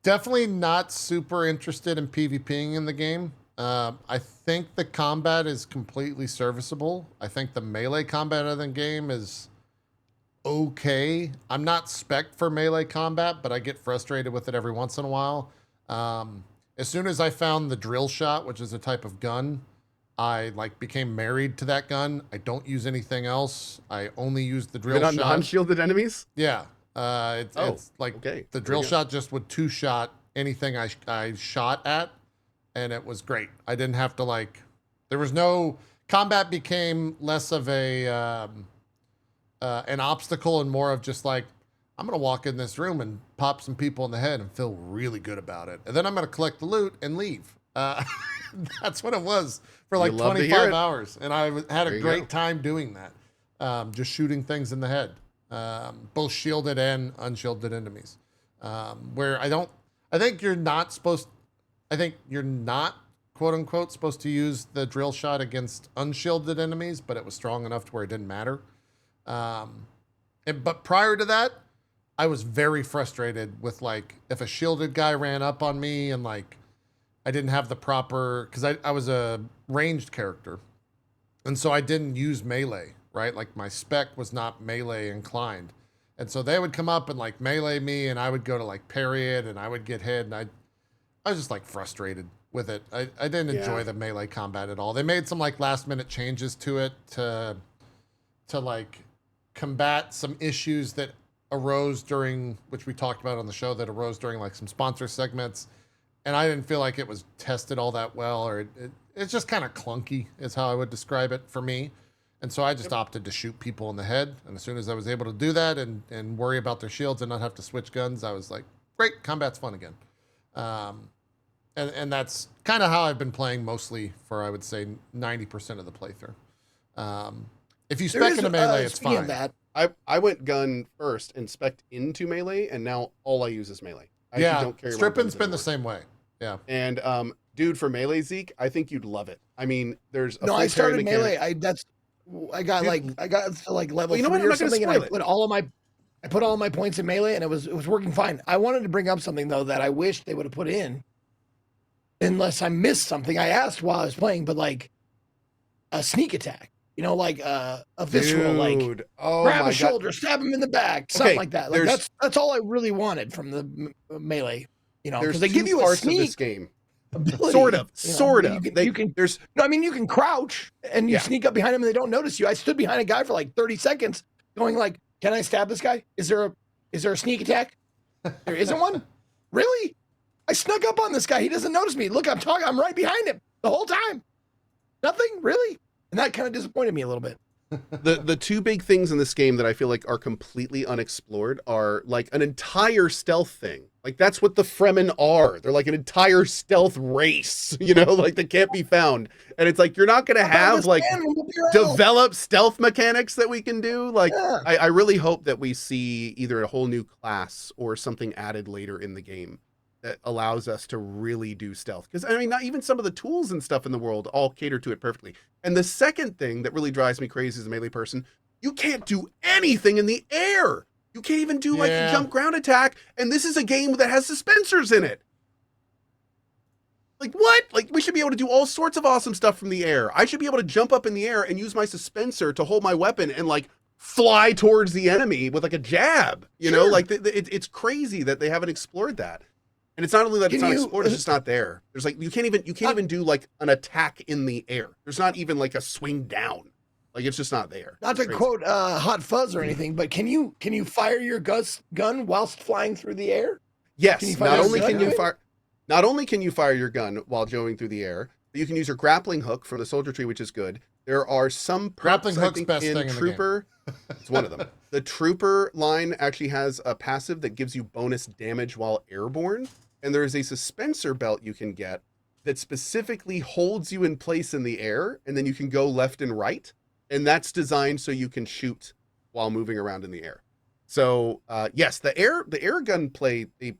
[SPEAKER 1] Definitely not super interested in PvPing in the game. I think the combat is completely serviceable. I think the melee combat of the game is okay. I'm not spec'd for melee combat, but I get frustrated with it every once in a while. As soon as I found the drill shot, which is a type of gun, I became married to that gun. I don't use anything else. I only use the drill shot.
[SPEAKER 2] Non-shielded enemies?
[SPEAKER 1] Yeah. It's like the drill shot just would two-shot anything I shot at, and it was great. I didn't have to there was no, combat became less of an obstacle and more of just I'm going to walk in this room and pop some people in the head and feel really good about it. And then I'm going to collect the loot and leave. That's what it was for 25 hours. And I had a great time doing that. Just shooting things in the head. Both shielded and unshielded enemies. Where I think you're not quote unquote supposed to use the drill shot against unshielded enemies, but it was strong enough to where it didn't matter. But prior to that, I was very frustrated with if a shielded guy ran up on me and I didn't have the proper, because I was a ranged character. And so I didn't use melee, right? My spec was not melee inclined. And so they would come up and melee me and I would go to parry it and I would get hit. And I was just frustrated with it. I didn't enjoy the melee combat at all. They made some last minute changes to it to combat some issues that arose during, which we talked about on the show, that arose during some sponsor segments. And I didn't feel like it was tested all that well, or it's just kind of clunky is how I would describe it for me. And so I just opted to shoot people in the head. And as soon as I was able to do that and worry about their shields and not have to switch guns, I was like, great, combat's fun again. And that's kind of how I've been playing mostly for, I would say, 90% of the playthrough. If you spec into melee, it's fine.
[SPEAKER 2] I went gun first and spec'd into melee, and now all I use is melee. I don't carry
[SPEAKER 1] stripping's been the same way. Yeah.
[SPEAKER 2] And dude, for melee, Zeke, I think you'd love it. I mean, there's a
[SPEAKER 3] I started melee. I got to level 3 or something, and I put all of my points in melee, and it was working fine. I wanted to bring up something though that I wish they would have put in, unless I missed something. I asked while I was playing, but a sneak attack. A visceral, grab a shoulder, stab him in the back, something like that. That's all I really wanted from the melee. Because they give you a sneak
[SPEAKER 2] of this game.
[SPEAKER 3] Ability,
[SPEAKER 2] sort of.
[SPEAKER 3] You can crouch and you sneak up behind them and they don't notice you. I stood behind a guy for 30 seconds, going "Can I stab this guy? Is there a sneak attack? There isn't one. Really? I snuck up on this guy. He doesn't notice me. Look, I'm right behind him the whole time. Nothing really." And that kind of disappointed me a little bit.
[SPEAKER 2] The two big things in this game that I feel are completely unexplored are an entire stealth thing. That's what the Fremen are. They're an entire stealth race, that can't be found. And it's you're not going to have developed stealth mechanics that we can do. I really hope that we see either a whole new class or something added later in the game that allows us to really do stealth. Because, not even some of the tools and stuff in the world all cater to it perfectly. And the second thing that really drives me crazy as a melee person, you can't do anything in the air. You can't even do a jump ground attack. And this is a game that has suspensors in it. What? We should be able to do all sorts of awesome stuff from the air. I should be able to jump up in the air and use my suspensor to hold my weapon and fly towards the enemy with a jab. It's crazy that they haven't explored that. And it's not only that it's not explored, it's just not there. There's you can't even do an attack in the air. There's not even a swing down. It's just not there.
[SPEAKER 3] Not to quote Hot Fuzz or anything, but can you fire your gun whilst flying through the air?
[SPEAKER 2] Yes. Not only can you fire your gun while going through the air, but you can use your grappling hook from the soldier tree, which is good. There are some
[SPEAKER 1] grappling hooks best
[SPEAKER 2] in
[SPEAKER 1] thing
[SPEAKER 2] Trooper. In the game. It's one of them. The Trooper line actually has a passive that gives you bonus damage while airborne. And there is a suspensor belt you can get that specifically holds you in place in the air, and then you can go left and right. And that's designed so you can shoot while moving around in the air. So yes, the air gun play, they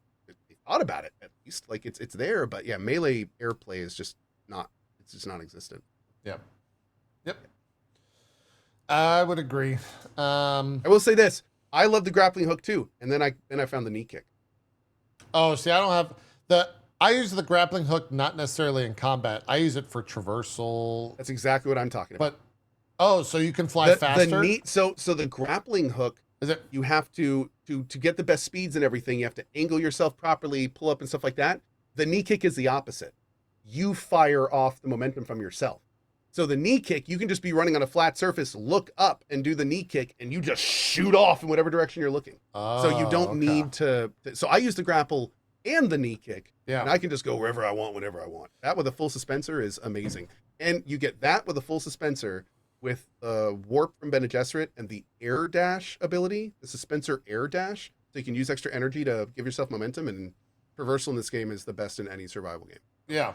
[SPEAKER 2] thought about it at least. Like it's there, but yeah, melee air play is just not, it's just non-existent.
[SPEAKER 1] Yep. I would agree.
[SPEAKER 2] I will say this: I love the grappling hook too, and then I found the knee kick.
[SPEAKER 1] Oh, see, I don't have I use the grappling hook not necessarily in combat. I use it for traversal.
[SPEAKER 2] That's exactly what I'm talking about.
[SPEAKER 1] But so you can fly faster.
[SPEAKER 2] So the grappling hook,
[SPEAKER 1] is it?
[SPEAKER 2] You have to get the best speeds and everything. You have to angle yourself properly, pull up and stuff like that. The knee kick is the opposite. You fire off the momentum from yourself. So the knee kick, you can just be running on a flat surface, look up and do the knee kick, and you just shoot off in whatever direction you're looking. So you don't need to. So I use the grapple and the knee kick, and I can just go wherever I want, whenever I want. That with a full suspensor is amazing. And you get that with a full suspensor with warp from Bene Gesserit and the air dash ability, the suspensor air dash, so you can use extra energy to give yourself momentum. And traversal in this game is the best in any survival game.
[SPEAKER 1] Yeah.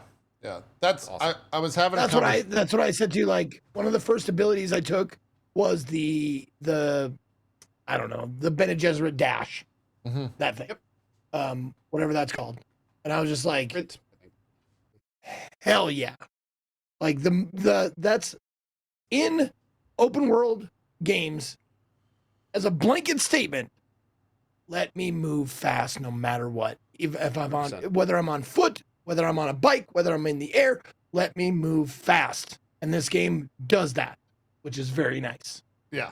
[SPEAKER 1] That's awesome. I was having.
[SPEAKER 3] That's what I said to you. Like one of the first abilities I took was the I don't know, the Bene Gesserit dash, that thing, whatever that's called. And I was just like, hell yeah! Like that's in open world games as a blanket statement. Let me move fast no matter what. If I'm on, whether I'm on foot, whether I'm on a bike, whether I'm in the air, let me move fast. And this game does that, which is very nice.
[SPEAKER 1] Yeah.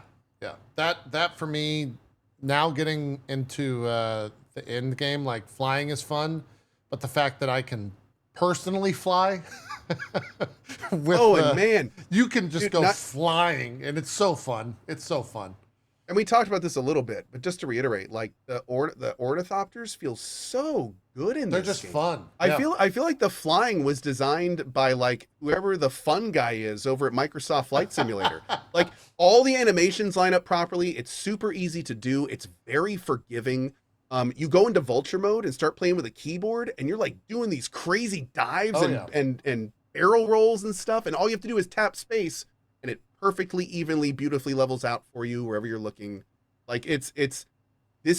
[SPEAKER 1] That for me, now getting into the end game, like flying is fun, but the fact that I can personally fly with
[SPEAKER 2] man,
[SPEAKER 1] you can just go flying, and it's so fun. It's so fun.
[SPEAKER 2] And we talked about this a little bit, but just to reiterate, like the ornithopters feel so good in
[SPEAKER 1] They're
[SPEAKER 2] this
[SPEAKER 1] just
[SPEAKER 2] game.
[SPEAKER 1] fun.
[SPEAKER 2] I feel like the flying was designed by like whoever the fun guy is over at Microsoft Flight Simulator. Like all the animations line up properly. It's super easy to do. It's very forgiving. You go into vulture mode and start playing with a keyboard, and you're like doing these crazy dives and barrel rolls and stuff, and all you have to do is tap space, and it perfectly, evenly, beautifully levels out for you wherever you're looking. Like this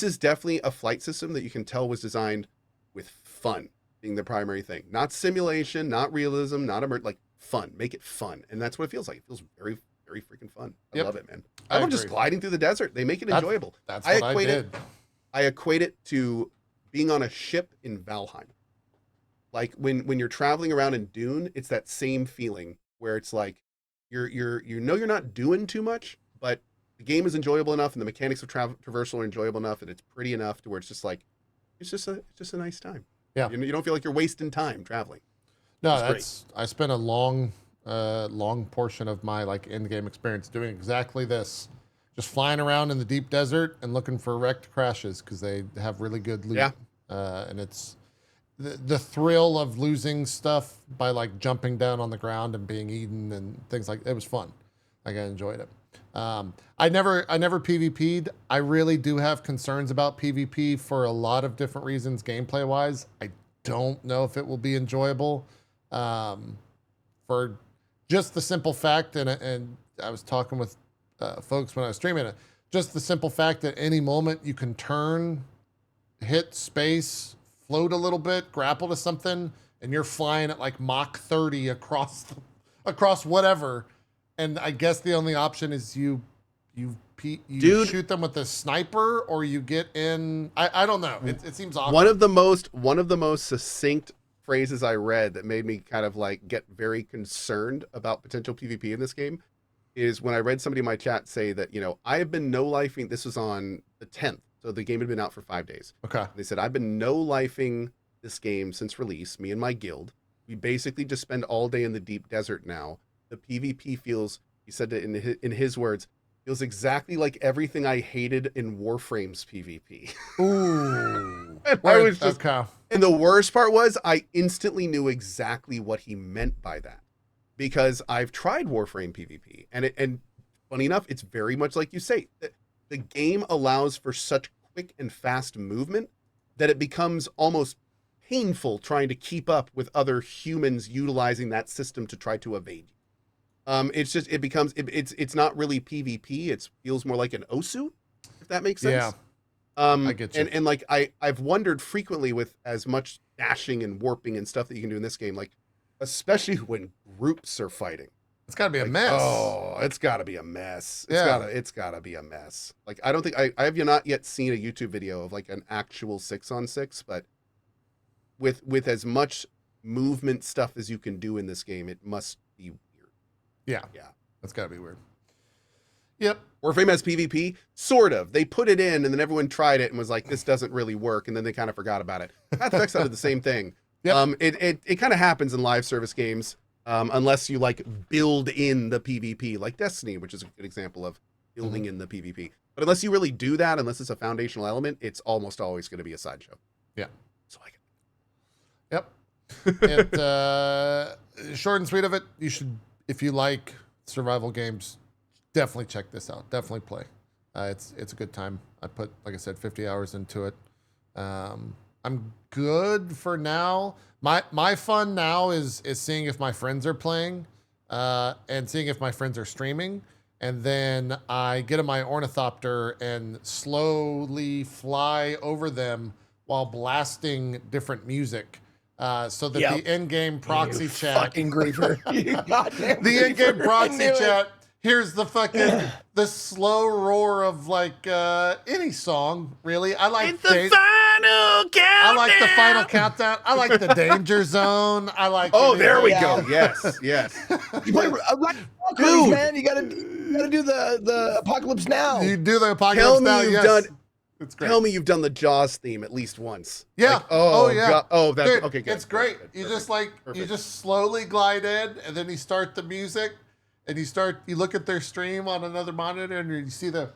[SPEAKER 2] is definitely a flight system that you can tell was designed with fun being the primary thing, not simulation, not realism, not like fun. Make it fun, and that's what it feels like. It feels very, very freaking fun. I love it, man. I love just gliding through the desert. They make it enjoyable.
[SPEAKER 1] That's what I did.
[SPEAKER 2] I equate it to being on a ship in Valheim. Like when you're traveling around in Dune, it's that same feeling where it's like you're not doing too much, but the game is enjoyable enough and the mechanics of traversal are enjoyable enough and it's pretty enough to where it's just like it's just a nice time.
[SPEAKER 1] Yeah.
[SPEAKER 2] You don't feel like you're wasting time traveling.
[SPEAKER 1] No, I spent a long portion of my like end game experience doing exactly this. Just flying around in the deep desert and looking for wrecked crashes because they have really good loot.
[SPEAKER 2] Yeah.
[SPEAKER 1] And it's the thrill of losing stuff by like jumping down on the ground and being eaten and things like it was fun. Like I enjoyed it. I never PvP'd. I really do have concerns about PvP for a lot of different reasons gameplay wise. I don't know if it will be enjoyable for just the simple fact, and I was talking with folks when I was streaming it, just the simple fact that any moment you can turn, hit space, float a little bit, grapple to something, and you're flying at like Mach 30 across whatever. And I guess the only option is you shoot them with a sniper, or you get in. I don't know. It seems awkward.
[SPEAKER 2] One of the most succinct phrases I read that made me kind of like get very concerned about potential PvP in this game is when I read somebody in my chat say that, I have been no-lifing. This was on the 10th, so the game had been out for 5 days.
[SPEAKER 1] Okay.
[SPEAKER 2] They said, I've been no-lifing this game since release, me and my guild. We basically just spend all day in the deep desert now. The PvP feels, he said it in his words, feels exactly like everything I hated in Warframe's PvP.
[SPEAKER 1] Ooh.
[SPEAKER 2] And I was just, okay. And the worst part was I instantly knew exactly what he meant by that. Because I've tried Warframe PvP, and funny enough, it's very much like you say. The game allows for such quick and fast movement that it becomes almost painful trying to keep up with other humans utilizing that system to try to evade you. It's not really PvP. It feels more like an Osu, if that makes sense.
[SPEAKER 1] I get you.
[SPEAKER 2] And like I've wondered frequently with as much dashing and warping and stuff that you can do in this game, like especially when groups are fighting.
[SPEAKER 1] It's got to be a
[SPEAKER 2] Like,
[SPEAKER 1] mess.
[SPEAKER 2] oh, it's got to be a mess. It's gotta be a mess. Like I don't think I have not yet seen a YouTube video of like an actual 6-on-6, but with as much movement stuff as you can do in this game, it must be weird.
[SPEAKER 1] Yeah. That's got to be weird. Yep.
[SPEAKER 2] Warframe has PvP, sort of. They put it in, and then everyone tried it and was like, "This doesn't really work," and then they kind of forgot about it. Path of Exile did the same thing.
[SPEAKER 1] Yep.
[SPEAKER 2] It kind of happens in live service games, unless you like build in the PvP, like Destiny, which is a good example of building in the PvP. But unless you really do that, unless it's a foundational element, it's almost always going to be a sideshow.
[SPEAKER 1] Yeah.
[SPEAKER 2] So I
[SPEAKER 1] Yep. Short and sweet of it. You should, if you like survival games, definitely check this out. Definitely play. It's a good time. I put, like I said, 50 hours into it. I'm good for now. My fun now is seeing if my friends are playing, and seeing if my friends are streaming, and then I get in my ornithopter and slowly fly over them while blasting different music. So that the in-game proxy chat,
[SPEAKER 3] fucking griefer.
[SPEAKER 1] the in-game proxy chat here's the fucking the slow roar of like any song, really. I like
[SPEAKER 2] it's the final countdown.
[SPEAKER 1] I like the final countdown. I like the danger zone. I like
[SPEAKER 2] there we go. Yes.
[SPEAKER 3] You play Dude, man, you gotta do the Apocalypse Now.
[SPEAKER 1] You do the Apocalypse Now, yes.
[SPEAKER 2] It's great. Tell me you've done the Jaws theme at least once.
[SPEAKER 1] Yeah.
[SPEAKER 2] Like, oh yeah.
[SPEAKER 1] God.
[SPEAKER 2] Oh, that's
[SPEAKER 1] Dude,
[SPEAKER 2] okay. Good.
[SPEAKER 1] It's great. You just like you just slowly glide in, and then you start the music, and you look at their stream on another monitor, and you see the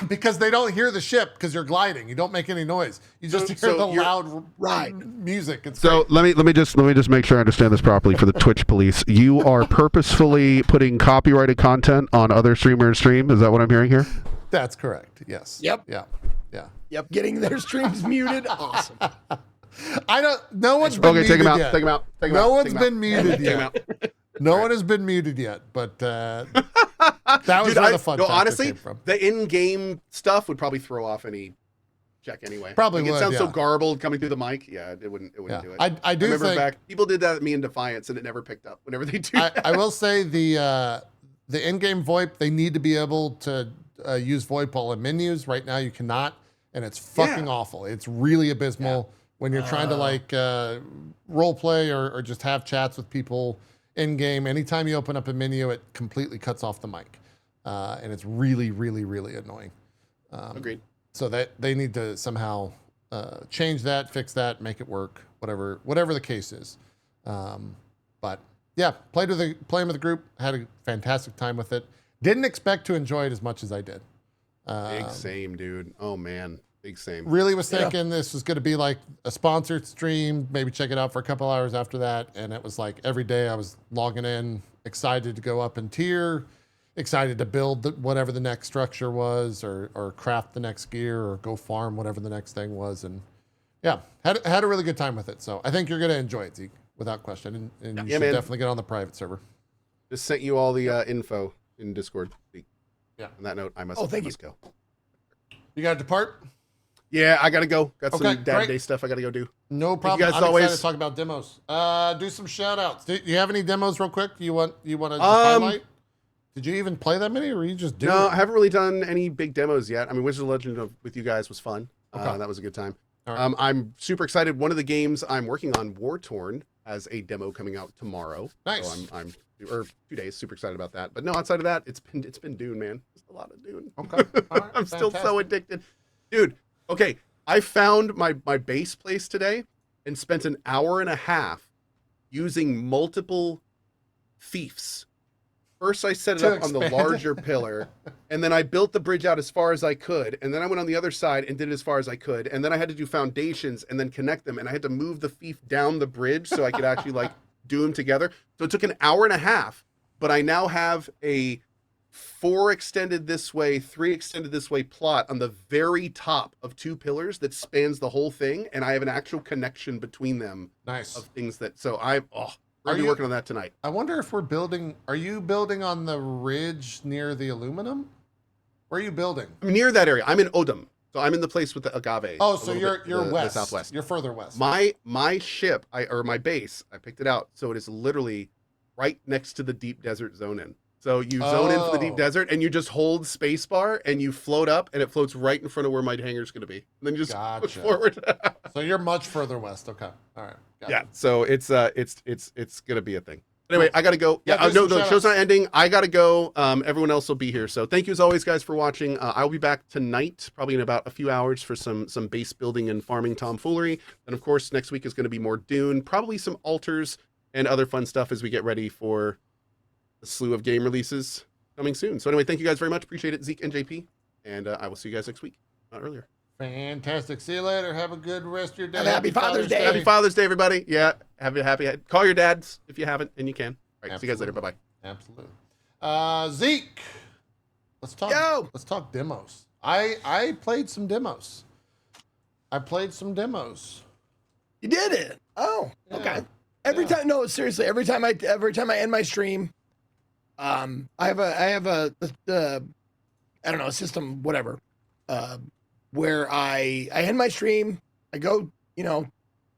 [SPEAKER 1] because they don't hear the ship because you're gliding. You don't make any noise. You just hear the loud music. It's
[SPEAKER 4] so
[SPEAKER 1] great.
[SPEAKER 4] let me just make sure I understand this properly for the Twitch police. You are purposefully putting copyrighted content on other streamers' stream. Is that what I'm hearing here?
[SPEAKER 1] That's correct. Yes.
[SPEAKER 3] Yep.
[SPEAKER 1] Yeah.
[SPEAKER 3] Yep. Getting their streams muted. Awesome.
[SPEAKER 1] I don't. No one's been muted yet.
[SPEAKER 2] Take him out.
[SPEAKER 1] No one's been muted yet. No one has been muted yet. But that was where the fun factor came from.
[SPEAKER 2] The in-game stuff would probably throw off any check anyway.
[SPEAKER 1] Probably
[SPEAKER 2] like,
[SPEAKER 1] would.
[SPEAKER 2] It sounds so garbled coming through the mic. Yeah, it wouldn't do it.
[SPEAKER 1] I do
[SPEAKER 2] remember
[SPEAKER 1] think
[SPEAKER 2] back. People did that at me in Defiance, and it never picked up. Whenever they do,
[SPEAKER 1] I will say the in-game VoIP, they need to be able to use VoIP all in menus. Right now, you cannot, and it's fucking awful. It's really abysmal when you're trying to like role play or just have chats with people in game. Anytime you open up a menu, it completely cuts off the mic, and it's really, really, really annoying.
[SPEAKER 2] Agreed.
[SPEAKER 1] So that they need to somehow change that, fix that, make it work, whatever the case is. But yeah, playing with the group, had a fantastic time with it. Didn't expect to enjoy it as much as I did.
[SPEAKER 2] Big same, dude. Oh man, big same.
[SPEAKER 1] Really was thinking this was going to be like a sponsored stream, maybe check it out for a couple hours after that. And it was like every day I was logging in, excited to go up in tier, excited to build whatever the next structure was, or craft the next gear, or go farm whatever the next thing was. And yeah, had a really good time with it. So I think you're going to enjoy it, Zeke, without question. And you should definitely get on the private server.
[SPEAKER 2] Just sent you all the info in Discord.
[SPEAKER 1] Yeah.
[SPEAKER 2] On that note, I must go.
[SPEAKER 1] You got to depart?
[SPEAKER 2] Yeah, I got to go. Got some Dad
[SPEAKER 1] great.
[SPEAKER 2] Day stuff I got to go do.
[SPEAKER 1] No problem. I'm excited to talk about demos. Do some shout outs. Do you have any demos real quick you want to just highlight? Did you even play that many, or you just do
[SPEAKER 2] No,
[SPEAKER 1] it?
[SPEAKER 2] I haven't really done any big demos yet. I mean, Wizard of Legend with you guys was fun.
[SPEAKER 1] Okay.
[SPEAKER 2] That was a good time.
[SPEAKER 1] Right.
[SPEAKER 2] I'm super excited. One of the games I'm working on, War Torn, has a demo coming out tomorrow.
[SPEAKER 1] Nice.
[SPEAKER 2] So I'm 2 days. Super excited about that. But no, outside of that, it's been Dune, man. It's a lot of Dune.
[SPEAKER 1] Okay. All right.
[SPEAKER 2] I'm still so addicted, dude. Okay, I found my base place today and spent an hour and a half using multiple fiefs. First, I set it up on the larger pillar, and then I built the bridge out as far as I could, and then I went on the other side and did it as far as I could, and then I had to do foundations and then connect them, and I had to move the fief down the bridge so I could actually like do them together. So it took an hour and a half, but I now have a 4 extended this way, 3 extended this way plot on the very top of 2 pillars that spans the whole thing, and I have an actual connection between them.
[SPEAKER 1] Nice.
[SPEAKER 2] Of things that, so I'll be working on that tonight.
[SPEAKER 1] I wonder if are you building on the ridge near the aluminum? Where are you building?
[SPEAKER 2] I'm near that area. I'm in Odom. So I'm in the place with the agave.
[SPEAKER 1] Oh, so you're west.
[SPEAKER 2] The southwest.
[SPEAKER 1] You're further west.
[SPEAKER 2] My ship, my base, I picked it out. So it is literally right next to the deep desert zone in. So you zone in for the deep desert and you just hold spacebar and you float up and it floats right in front of where my hangar's going to be. And then you just push forward.
[SPEAKER 1] So you're much further west. Okay. All right. Gotcha.
[SPEAKER 2] Yeah. So it's going to be a thing. Anyway, I got to go.
[SPEAKER 1] Yeah,
[SPEAKER 2] no, the show's not ending. I got to go. Everyone else will be here. So thank you as always, guys, for watching. I'll be back tonight, probably in about a few hours for some base building and farming tomfoolery. And of course, next week is going to be more Dune, probably some altars and other fun stuff as we get ready for the slew of game releases coming soon. So anyway, thank you guys very much. Appreciate it, Zeke and JP. And I will see you guys next week, not earlier.
[SPEAKER 1] Fantastic. See you later. Have a good rest of your day.
[SPEAKER 3] Happy Father's Day.
[SPEAKER 2] Happy Father's Day, everybody. Yeah. Have a happy. Call your dads if you haven't, and you can. All right. See you guys later. Bye-bye.
[SPEAKER 1] Absolutely. Zeke, let's talk demos. I played some demos.
[SPEAKER 3] You did it. Oh,
[SPEAKER 1] Yeah.
[SPEAKER 3] okay. Every time I end my stream, I have a I don't know, a system, whatever, where I end my stream, I go,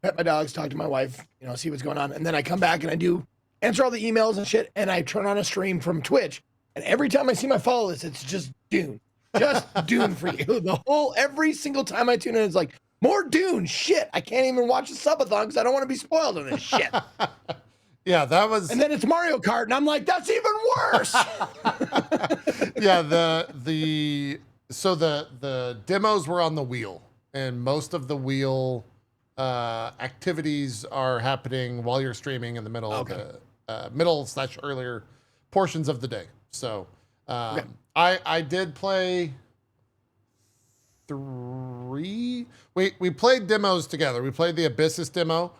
[SPEAKER 3] pet my dogs, talk to my wife, see what's going on, and then I come back and I do answer all the emails and shit, and I turn on a stream from Twitch, and every time I see my follow list, it's just Dune for you. Every single time I tune in, it's like, more Dune, shit. I can't even watch the subathon because I don't want to be spoiled on this shit.
[SPEAKER 1] Yeah, that was.
[SPEAKER 3] And then it's Mario Kart, and I'm like, that's even worse.
[SPEAKER 1] Yeah, the demos were on the wheel, and most of the wheel activities are happening while you're streaming in the middle of the middle/earlier portions of the day. So I did play 3. We played demos together. We played the Abyssus demo.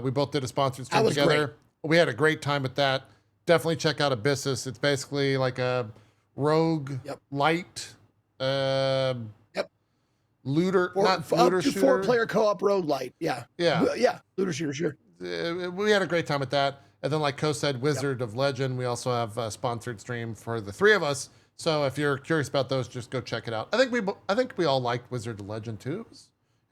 [SPEAKER 1] We both did a sponsored stream together.
[SPEAKER 3] Great.
[SPEAKER 1] We had a great time with that. Definitely check out Abyssus. It's basically like a rogue light looter, not looter shooter.
[SPEAKER 3] 4-player co-op rogue light. Yeah. Looter shooter, sure.
[SPEAKER 1] We had a great time with that. And then, like Cohh said, Wizard of Legend. We also have a sponsored stream for the 3 of us. So if you're curious about those, just go check it out. I think we all liked Wizard of Legend too.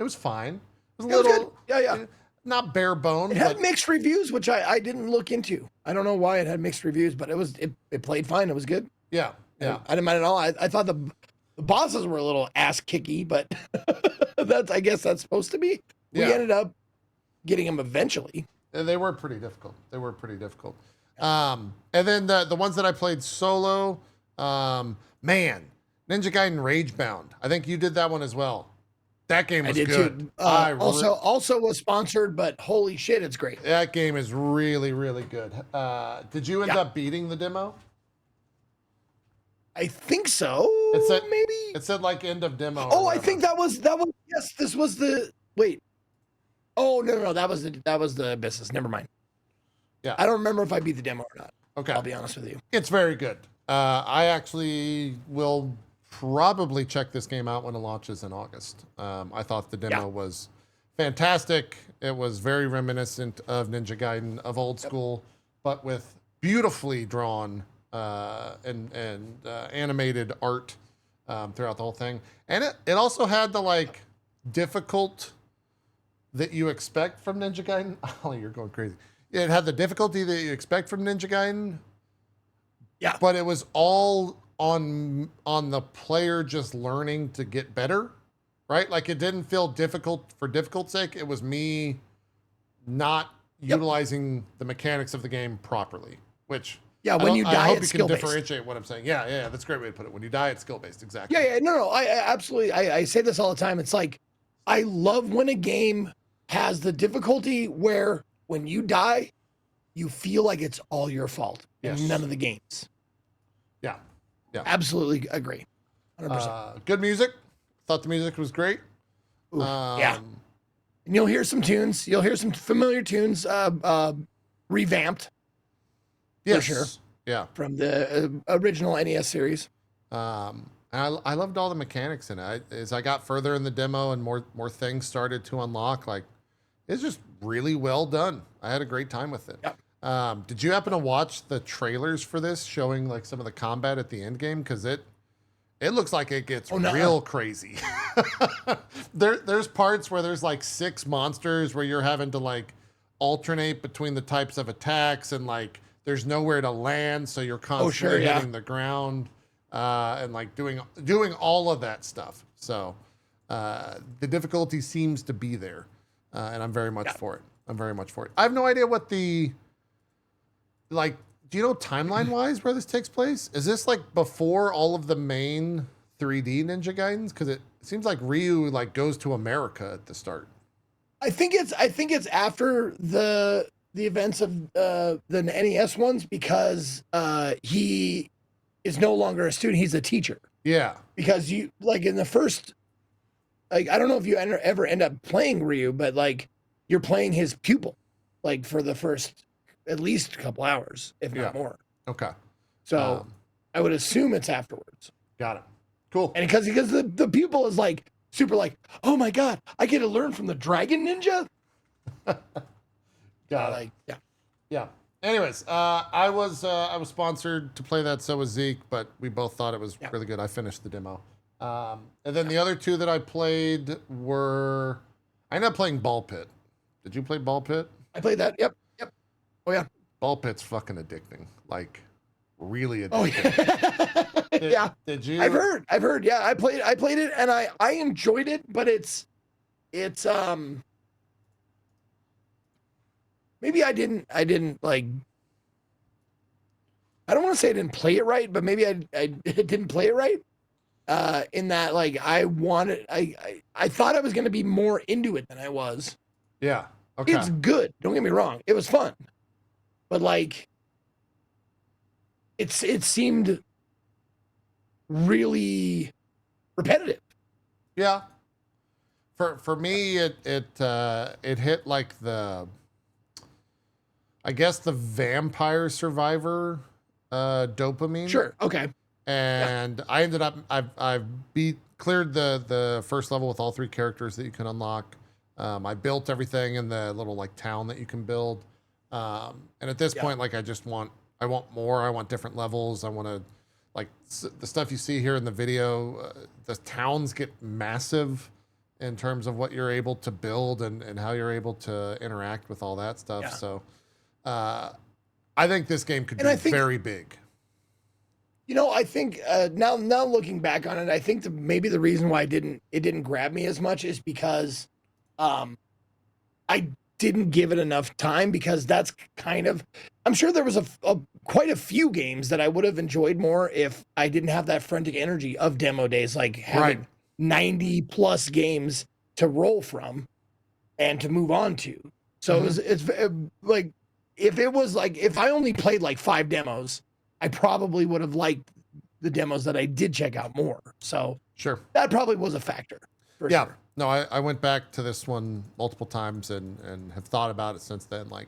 [SPEAKER 1] It was fine. It was a little,
[SPEAKER 3] good.
[SPEAKER 1] not bare bone.
[SPEAKER 3] It had mixed reviews, which I didn't look into. I don't know why it had mixed reviews, but it played fine. It was good.
[SPEAKER 1] Yeah.
[SPEAKER 3] I didn't mind at all. I thought the bosses were a little ass kicky, but I guess that's supposed to be. We ended up getting them eventually.
[SPEAKER 1] They were pretty difficult. And then the ones that I played solo. Ninja Gaiden Ragebound. I think you did that one as well. That game was good.
[SPEAKER 3] Too. Also was sponsored, but holy shit, it's great.
[SPEAKER 1] That game is really, really good. Did you end up beating the demo?
[SPEAKER 3] I think so. Maybe
[SPEAKER 1] it said like end of demo.
[SPEAKER 3] Oh, I think that was yes. This was the wait. Oh no, that was the Abyssus. Never mind.
[SPEAKER 1] Yeah,
[SPEAKER 3] I don't remember if I beat the demo or not.
[SPEAKER 1] Okay,
[SPEAKER 3] I'll be honest with you.
[SPEAKER 1] It's very good. I actually will probably check this game out when it launches in August. I thought the demo was fantastic. It was very reminiscent of Ninja Gaiden of old school, but with beautifully drawn and animated art throughout the whole thing. And it also had the difficult that you expect from Ninja Gaiden. Oh, you're going crazy. It had the difficulty that you expect from Ninja Gaiden.
[SPEAKER 3] Yeah.
[SPEAKER 1] But it was all on the player just learning to get better, right? Like it didn't feel difficult for difficult sake. It was me not utilizing the mechanics of the game properly, which
[SPEAKER 3] when you die,
[SPEAKER 1] I hope
[SPEAKER 3] it's
[SPEAKER 1] you can
[SPEAKER 3] skill-based.
[SPEAKER 1] differentiate what I'm saying. Yeah, that's a great way to put it. When you die, it's skill-based, exactly.
[SPEAKER 3] Yeah, no, I absolutely, I say this all the time. It's like, I love when a game has the difficulty where when you die, you feel like it's all your fault and none of the games. Yeah. Absolutely agree. 100%.
[SPEAKER 1] Good music. Thought the music was great.
[SPEAKER 3] And you'll hear some tunes. You'll hear some familiar tunes revamped.
[SPEAKER 1] Yes.
[SPEAKER 3] For sure.
[SPEAKER 1] Yeah.
[SPEAKER 3] From the original NES series.
[SPEAKER 1] I loved all the mechanics in it. As I got further in the demo and more things started to unlock, it's just really well done. I had a great time with it. Yep. Did you happen to watch the trailers for this showing some of the combat at the end game? Because it it looks like it gets
[SPEAKER 3] no.
[SPEAKER 1] real crazy. There's parts where there's like 6 monsters where you're having to like alternate between the types of attacks, and like there's nowhere to land, so you're constantly hitting the ground, and like doing all of that stuff. So the difficulty seems to be there, and I'm very much for it. I'm very much for it. I have no idea what the like. Do you know timeline wise where this takes place? Is this like before all of the main 3D Ninja Gaidens? Because it seems like Ryu like goes to America at the start.
[SPEAKER 3] I think it's after the events of the NES ones, because he is no longer a student; he's a teacher.
[SPEAKER 1] Yeah.
[SPEAKER 3] Because you like in the first, like I don't know if you ever end up playing Ryu, but like you're playing his pupil, like for the first at least a couple hours, if not more.
[SPEAKER 1] Okay.
[SPEAKER 3] So I would assume it's afterwards.
[SPEAKER 1] Got it. Cool.
[SPEAKER 3] And because the pupil is like super like, oh my God, I get to learn from the Dragon Ninja.
[SPEAKER 1] Got it. Yeah. Anyways, I was sponsored to play that. So was Zeke, but we both thought it was really good. I finished the demo. And then the other 2 that I played were, I ended up playing Ball Pit. Did you play Ball Pit?
[SPEAKER 3] I played that. Yep. Oh yeah.
[SPEAKER 1] Ball Pit's fucking addicting. Like really addicting.
[SPEAKER 3] Oh yeah.
[SPEAKER 1] Did you?
[SPEAKER 3] I've heard. Yeah, I played it and I enjoyed it, but it's maybe I didn't like, I don't want to say I didn't play it right, but maybe I didn't play it right. In that like I thought I was going to be more into it than I was.
[SPEAKER 1] Yeah. Okay.
[SPEAKER 3] It's good. Don't get me wrong. It was fun. But like it seemed really repetitive.
[SPEAKER 1] Yeah. For me, it hit like the, I guess the Vampire Survivor dopamine.
[SPEAKER 3] Sure. Okay.
[SPEAKER 1] And I ended up I've cleared the first level with all 3 characters that you can unlock. I built everything in the little like town that you can build. And at this point, like I want more. I want different levels. I want to like the stuff you see here in the video. The towns get massive in terms of what you're able to build and how you're able to interact with all that stuff.
[SPEAKER 3] Yeah.
[SPEAKER 1] So I think this game could be very big.
[SPEAKER 3] You know, I think now looking back on it, I think maybe the reason why it didn't grab me as much is because I didn't give it enough time, because that's kind of, I'm sure there was quite a few games that I would have enjoyed more if I didn't have that frantic energy of demo days, like having 90 plus games to roll from and to move on to. So it's like, if I only played like 5 demos, I probably would have liked the demos that I did check out more. So
[SPEAKER 1] sure,
[SPEAKER 3] that probably was a factor. For sure.
[SPEAKER 1] No, I went back to this one multiple times and have thought about it since then. Like,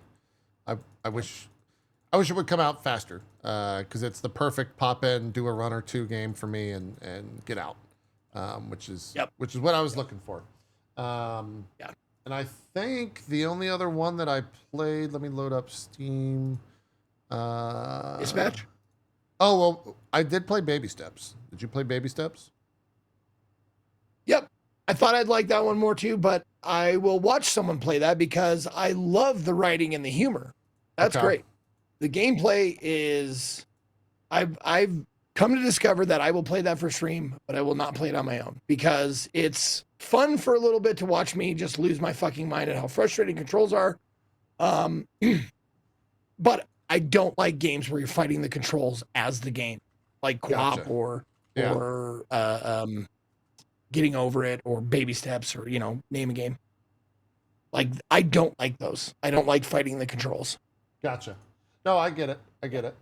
[SPEAKER 1] I wish it would come out faster, because it's the perfect pop in, do a run or 2 game for me and get out, which is what I was looking for. And I think the only other one that I played, let me load up Steam.
[SPEAKER 3] Dispatch?
[SPEAKER 1] Oh, well, I did play Baby Steps. Did you play Baby Steps?
[SPEAKER 3] Yep. I thought I'd like that one more too, but I will watch someone play that because I love the writing and the humor. That's great. The gameplay is, I've come to discover that I will play that for stream, but I will not play it on my own, because it's fun for a little bit to watch me just lose my fucking mind at how frustrating controls are. But I don't like games where you're fighting the controls as the game, like co-op or Getting Over It or Baby Steps or, name a game. Like, I don't like those. I don't like fighting the controls.
[SPEAKER 1] Gotcha. No, I get it. Let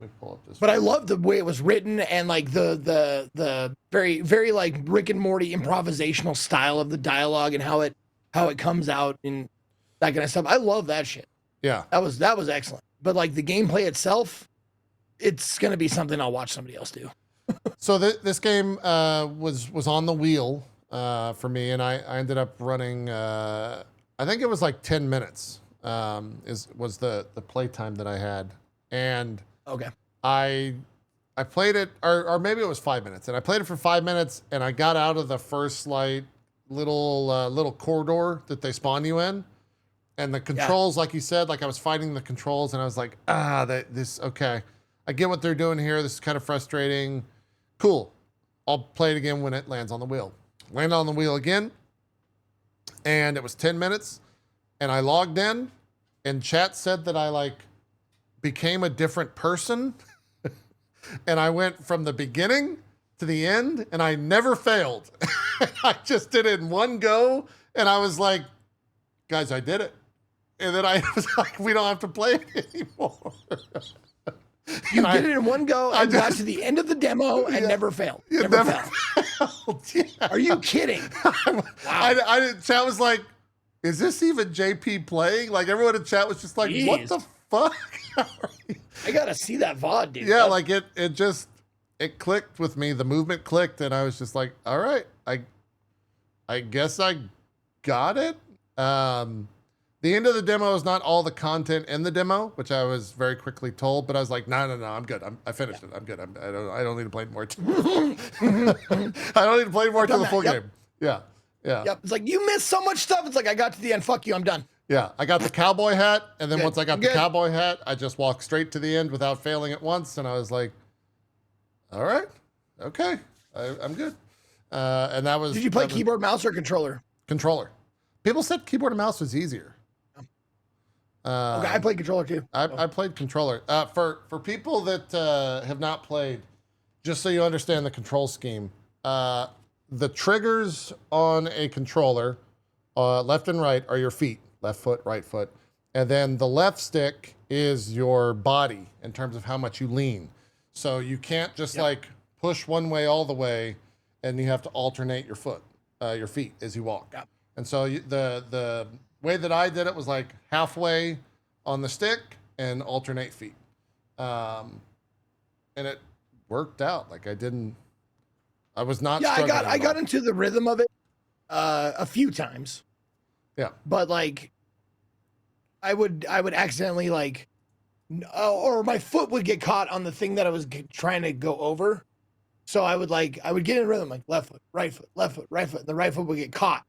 [SPEAKER 1] me pull up this.
[SPEAKER 3] But I love the way it was written and like the very, very like Rick and Morty improvisational style of the dialogue and how it comes out and that kind of stuff. I love that shit.
[SPEAKER 1] Yeah.
[SPEAKER 3] That was excellent. But like the gameplay itself, it's going to be something I'll watch somebody else do.
[SPEAKER 1] So this game was on the wheel for me, and I ended up running. I think it was like 10 minutes. Was the play time that I had, and
[SPEAKER 3] okay.
[SPEAKER 1] I I played it, or maybe it was 5 minutes, and I played it for 5 minutes, and I got out of the first little corridor that they spawn you in, and the controls, like you said, like I was fighting the controls, and I was like, okay, I get what they're doing here. This is kind of frustrating. Cool. I'll play it again when it lands on the wheel. Landed on the wheel again, and it was 10 minutes, and I logged in, and chat said that I became a different person, and I went from the beginning to the end, and I never failed. I just did it in one go, and I was like, guys, I did it. And then I was like, we don't have to play it anymore.
[SPEAKER 3] You did it in one go and got to the end of the demo and never failed. Never failed. Yeah. Are you kidding? Wow.
[SPEAKER 1] Chat was like, is this even JP playing? Like, everyone in chat was just like,
[SPEAKER 3] Jeez.
[SPEAKER 1] What the fuck?
[SPEAKER 3] I gotta see that VOD, dude.
[SPEAKER 1] Yeah, like it clicked with me. The movement clicked, and I was just like, all right, I guess I got it. The end of the demo is not all the content in the demo, which I was very quickly told, but I was like, no, I'm good. I finished it. I'm good. I don't need to play more. I don't need to play more to the full game. Yeah.
[SPEAKER 3] Yep. It's like, you missed so much stuff. It's like, I got to the end. Fuck you. I'm done.
[SPEAKER 1] Yeah. I got the cowboy hat. And then once I got the cowboy hat, I just walked straight to the end without failing it once. And I was like, all right, okay, I'm good. And that was.
[SPEAKER 3] Did you play keyboard, mouse, or controller?
[SPEAKER 1] Controller. People said keyboard and mouse was easier.
[SPEAKER 3] Okay, I played controller too.
[SPEAKER 1] I played controller. For people that have not played, just so you understand the control scheme, the triggers on a controller, left and right, are your feet, left foot, right foot. And then the left stick is your body in terms of how much you lean. So you can't just push one way all the way, and you have to alternate your feet as you walk.
[SPEAKER 3] Yep.
[SPEAKER 1] And so the way that I did it was like halfway on the stick and alternate feet. And it worked out. Like I was not.
[SPEAKER 3] Yeah, I got into the rhythm of it a few times.
[SPEAKER 1] Yeah.
[SPEAKER 3] But I would accidentally or my foot would get caught on the thing that I was trying to go over. So I would get in rhythm, like left foot, right foot, left foot, right foot, and the right foot would get caught.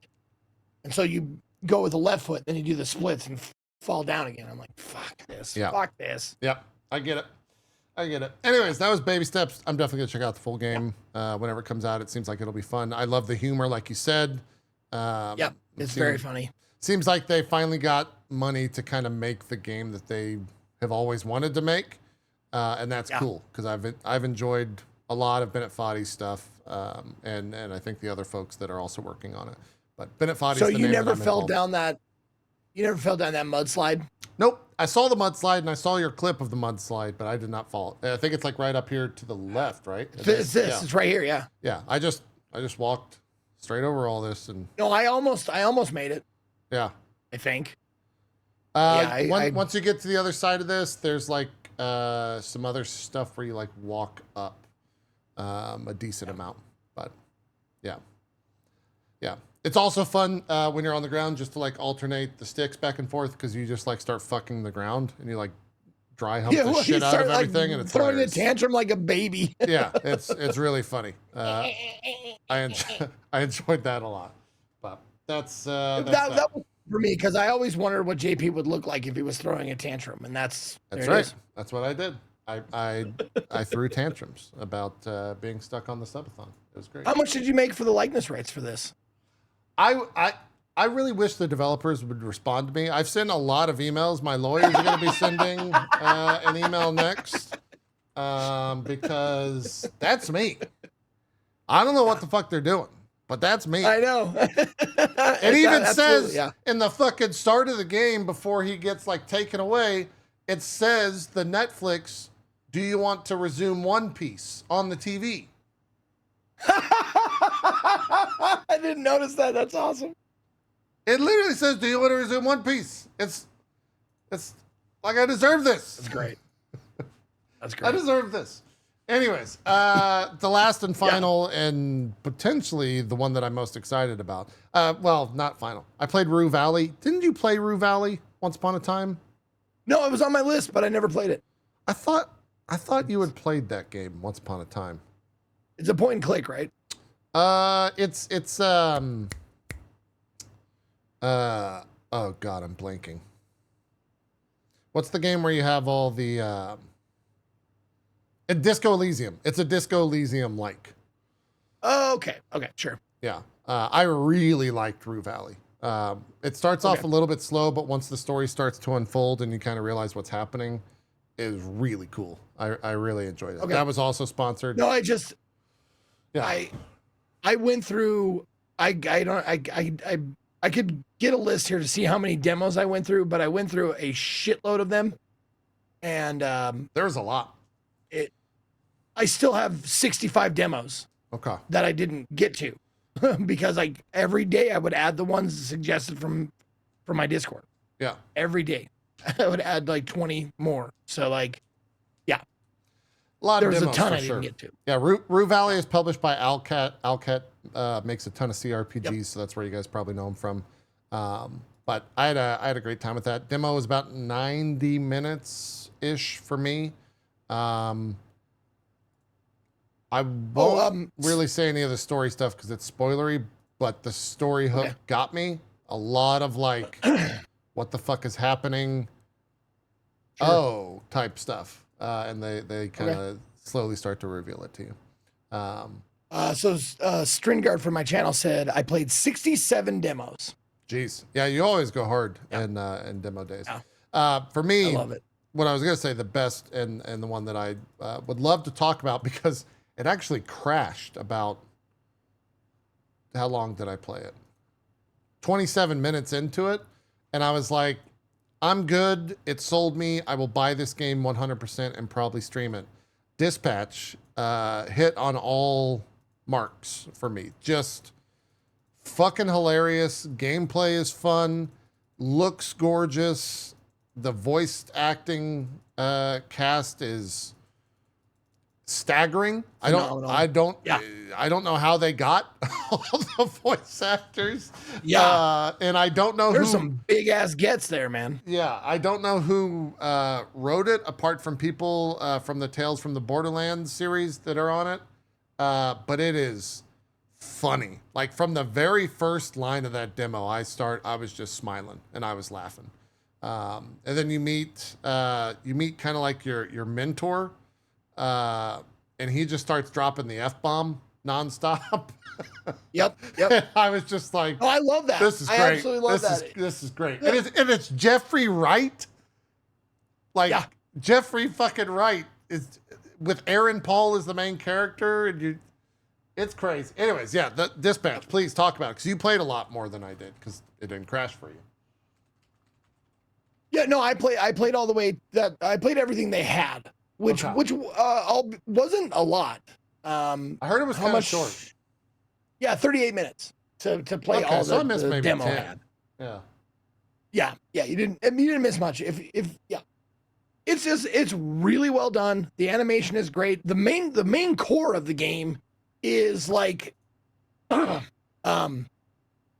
[SPEAKER 3] And so you go with the left foot, then you do the splits and fall down again. I'm like, fuck this.
[SPEAKER 1] Yeah.
[SPEAKER 3] Fuck this.
[SPEAKER 1] Yep. I get it. Anyways, that was baby steps. I'm definitely gonna check out the full game whenever it comes out. It seems like it'll be fun. I love the humor, like you said.
[SPEAKER 3] Yep. It's very funny.
[SPEAKER 1] Seems like they finally got money to kind of make the game that they have always wanted to make. And that's cool, because I've enjoyed a lot of Bennett Foddy's stuff, and I think the other folks that are also working on it. But Bennett Foddy's
[SPEAKER 3] So
[SPEAKER 1] the
[SPEAKER 3] you
[SPEAKER 1] name
[SPEAKER 3] never
[SPEAKER 1] that I'm
[SPEAKER 3] fell
[SPEAKER 1] involved.
[SPEAKER 3] down that. You never fell down that mudslide?
[SPEAKER 1] Nope. I saw the mudslide, and I saw your clip of the mudslide, but I did not fall. I think it's like right up here to the left, right?
[SPEAKER 3] It's It's right here. Yeah.
[SPEAKER 1] Yeah. I just walked straight over all this, and
[SPEAKER 3] No, I almost made it.
[SPEAKER 1] yeah.
[SPEAKER 3] I think.
[SPEAKER 1] Once you get to the other side of this, there's some other stuff where you walk up a decent amount, but yeah. It's also fun when you're on the ground just to alternate the sticks back and forth, because you just start fucking the ground and you dry hump the shit out of everything, and it's
[SPEAKER 3] throwing
[SPEAKER 1] hilarious.
[SPEAKER 3] a tantrum like a baby.
[SPEAKER 1] Yeah, it's really funny. I enjoyed that a lot, but that's
[SPEAKER 3] that was for me, because I always wondered what JP would look like if he was throwing a tantrum, and that's right.
[SPEAKER 1] That's what I did. I threw tantrums about being stuck on the subathon. It was great.
[SPEAKER 3] How much did you make for the likeness rights for this?
[SPEAKER 1] I really wish the developers would respond to me. I've sent a lot of emails. My lawyers are going to be sending an email next because that's me. I don't know what the fuck they're doing, but that's me.
[SPEAKER 3] I know.
[SPEAKER 1] It even says in the fucking start of the game, before he gets taken away, it says the Netflix, do you want to resume One Piece on the TV?
[SPEAKER 3] I didn't notice that. That's awesome.
[SPEAKER 1] It literally says, do you want to resume One Piece? It's like, I deserve this.
[SPEAKER 3] That's great. That's great.
[SPEAKER 1] I deserve this. Anyways, the last and final, and potentially the one that I'm most excited about. Well, not final. I played Rue Valley. Didn't you play Rue Valley once upon a time?
[SPEAKER 3] No, it was on my list, but I never played it.
[SPEAKER 1] I thought I thought you had played that game once upon a time.
[SPEAKER 3] It's a point and click, right?
[SPEAKER 1] It's oh god, I'm blanking. What's the game where you have all the Disco Elysium? It's a Disco Elysium like.
[SPEAKER 3] Oh, okay. Okay, sure.
[SPEAKER 1] Yeah. I really liked Rue Valley. It starts off a little bit slow, but once the story starts to unfold and you kind of realize what's happening, it is really cool. I really enjoyed it.
[SPEAKER 3] Okay.
[SPEAKER 1] That was also sponsored.
[SPEAKER 3] No,
[SPEAKER 1] Yeah.
[SPEAKER 3] I went through. I could get a list here to see how many demos I went through, but I went through a shitload of them, and
[SPEAKER 1] There's a lot.
[SPEAKER 3] I still have 65 demos
[SPEAKER 1] Okay.
[SPEAKER 3] that I didn't get to because like every day I would add the ones suggested from my Discord.
[SPEAKER 1] Yeah.
[SPEAKER 3] Every day I would add like 20 more. So like, yeah,
[SPEAKER 1] A lot
[SPEAKER 3] there
[SPEAKER 1] of
[SPEAKER 3] was a
[SPEAKER 1] demos
[SPEAKER 3] ton
[SPEAKER 1] for
[SPEAKER 3] I
[SPEAKER 1] sure.
[SPEAKER 3] didn't get to.
[SPEAKER 1] Yeah, Rue Valley is published by Alcat. Alcat makes a ton of CRPGs, so that's where you guys probably know him from. But I had a great time with that. Demo was about 90 minutes ish for me. I won't really say any of the story stuff because it's spoilery, but the story hook got me. A lot of like, what the fuck is happening?
[SPEAKER 3] Sure.
[SPEAKER 1] Oh, type stuff. And they kind of slowly start to reveal it to you.
[SPEAKER 3] Stringard from my channel said I played 67 demos.
[SPEAKER 1] Jeez. Yeah, you always go hard in demo days.
[SPEAKER 3] Yeah.
[SPEAKER 1] For me,
[SPEAKER 3] I love it.
[SPEAKER 1] what I was going to say, the best and the one that I would love to talk about because it actually crashed about, how long did I play it? 27 minutes into it. And I was like, I'm good. It sold me. I will buy this game 100% and probably stream it. Dispatch hit on all marks for me. Just fucking hilarious. Gameplay is fun. Looks gorgeous. The voice acting cast is staggering.
[SPEAKER 3] Phenomenal.
[SPEAKER 1] I don't know how they got all the voice actors.
[SPEAKER 3] Yeah.
[SPEAKER 1] And I don't know
[SPEAKER 3] There's
[SPEAKER 1] who.
[SPEAKER 3] some big ass gets there, man.
[SPEAKER 1] Yeah, I don't know who wrote it, apart from people from the Tales from the Borderlands series that are on it. But it is funny. Like from the very first line of that demo, I was just smiling and I was laughing. And then you meet kind of like your mentor, and he just starts dropping the F-bomb nonstop.
[SPEAKER 3] Yep.
[SPEAKER 1] And I was just like,
[SPEAKER 3] Oh, I love that.
[SPEAKER 1] this is great.
[SPEAKER 3] I absolutely love that.
[SPEAKER 1] This is great. And it's Jeffrey Wright. Like Jeffrey fucking Wright is with Aaron Paul as the main character, and it's crazy. Anyways, yeah, the Dispatch. Please talk about it because you played a lot more than I did because it didn't crash for you.
[SPEAKER 3] Yeah, no, I played all the way that I played everything they had, which wasn't a lot.
[SPEAKER 1] I heard it was kind of short.
[SPEAKER 3] Yeah, 38 minutes to play all
[SPEAKER 1] so I
[SPEAKER 3] the
[SPEAKER 1] missed maybe
[SPEAKER 3] demo
[SPEAKER 1] 10.
[SPEAKER 3] had.
[SPEAKER 1] Yeah.
[SPEAKER 3] Yeah, you didn't miss much. It's really well done. The animation is great. The main core of the game is like, if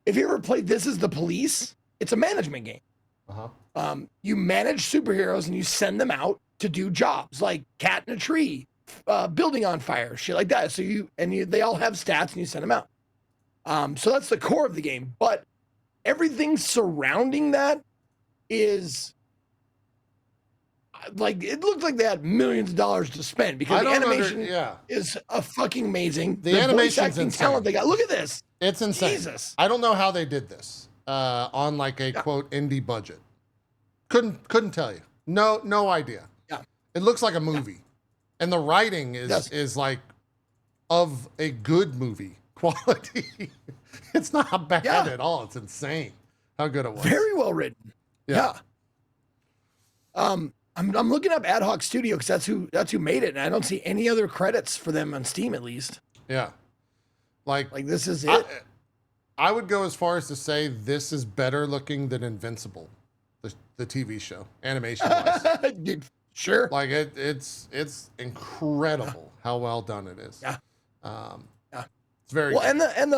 [SPEAKER 3] you ever played This Is the Police, it's a management game. You manage superheroes and you send them out to do jobs like cat in a tree, building on fire, shit like that. So they all have stats and you send them out. So that's the core of the game, but everything surrounding that is like, it looks like they had millions of dollars to spend because the animation is fucking amazing. The
[SPEAKER 1] animation's
[SPEAKER 3] voice acting
[SPEAKER 1] insane.
[SPEAKER 3] talent they got. Look at this.
[SPEAKER 1] It's insane.
[SPEAKER 3] Jesus.
[SPEAKER 1] I don't know how they did this on like a quote indie budget. Couldn't tell you. No idea.
[SPEAKER 3] Yeah.
[SPEAKER 1] It looks like a movie. And the writing is like of a good movie quality. It's not bad at all. It's insane how good it was.
[SPEAKER 3] Very well written. Yeah. I'm looking up Ad Hoc Studio because that's who made it, and I don't see any other credits for them on Steam at least.
[SPEAKER 1] Yeah. Like
[SPEAKER 3] this is it.
[SPEAKER 1] I would go as far as to say this is better looking than Invincible, the TV show, animation wise.
[SPEAKER 3] Sure.
[SPEAKER 1] Like it's incredible how well done it is.
[SPEAKER 3] Yeah.
[SPEAKER 1] It's very
[SPEAKER 3] well,
[SPEAKER 1] good.
[SPEAKER 3] and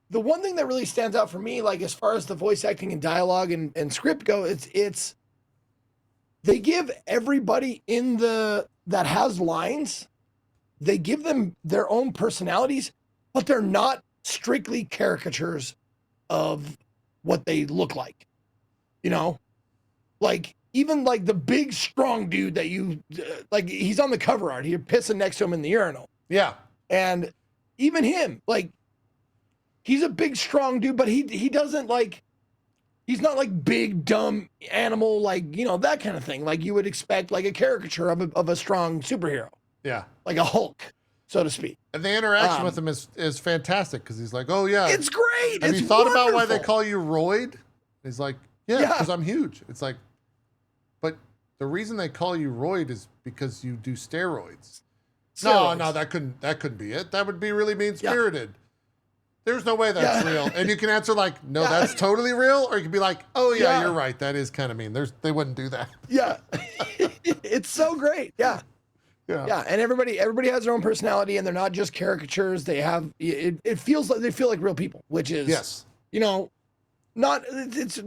[SPEAKER 3] the one thing that really stands out for me, like as far as the voice acting and dialogue and script go, it's they give everybody that has lines, they give them their own personalities, but they're not strictly caricatures of what they look like. You know, like even like the big strong dude that like he's on the cover art, you're pissing next to him in the urinal.
[SPEAKER 1] Yeah.
[SPEAKER 3] And even him, like he's a big strong dude, but he doesn't like, he's not like big, dumb animal, like, you know, that kind of thing. Like you would expect like a caricature of a strong superhero.
[SPEAKER 1] Yeah.
[SPEAKER 3] Like a Hulk, so to speak.
[SPEAKER 1] And the interaction with him is fantastic because he's like, oh, yeah.
[SPEAKER 3] It's great.
[SPEAKER 1] Have
[SPEAKER 3] it's
[SPEAKER 1] you thought
[SPEAKER 3] wonderful.
[SPEAKER 1] about why they call you Royd? He's like, yeah, because I'm huge. It's like, but the reason they call you Royd is because you do steroids. No, that couldn't be it. That would be really mean-spirited. Yeah. There's no way that's real. And you can answer like, no, that's totally real. Or you can be like, oh, yeah, you're right. That is kind of mean. They wouldn't do that.
[SPEAKER 3] Yeah. It's so great. Yeah. Yeah. Yeah. And everybody has their own personality and they're not just caricatures. They have, it feels like they feel like real people, which is, you know, it's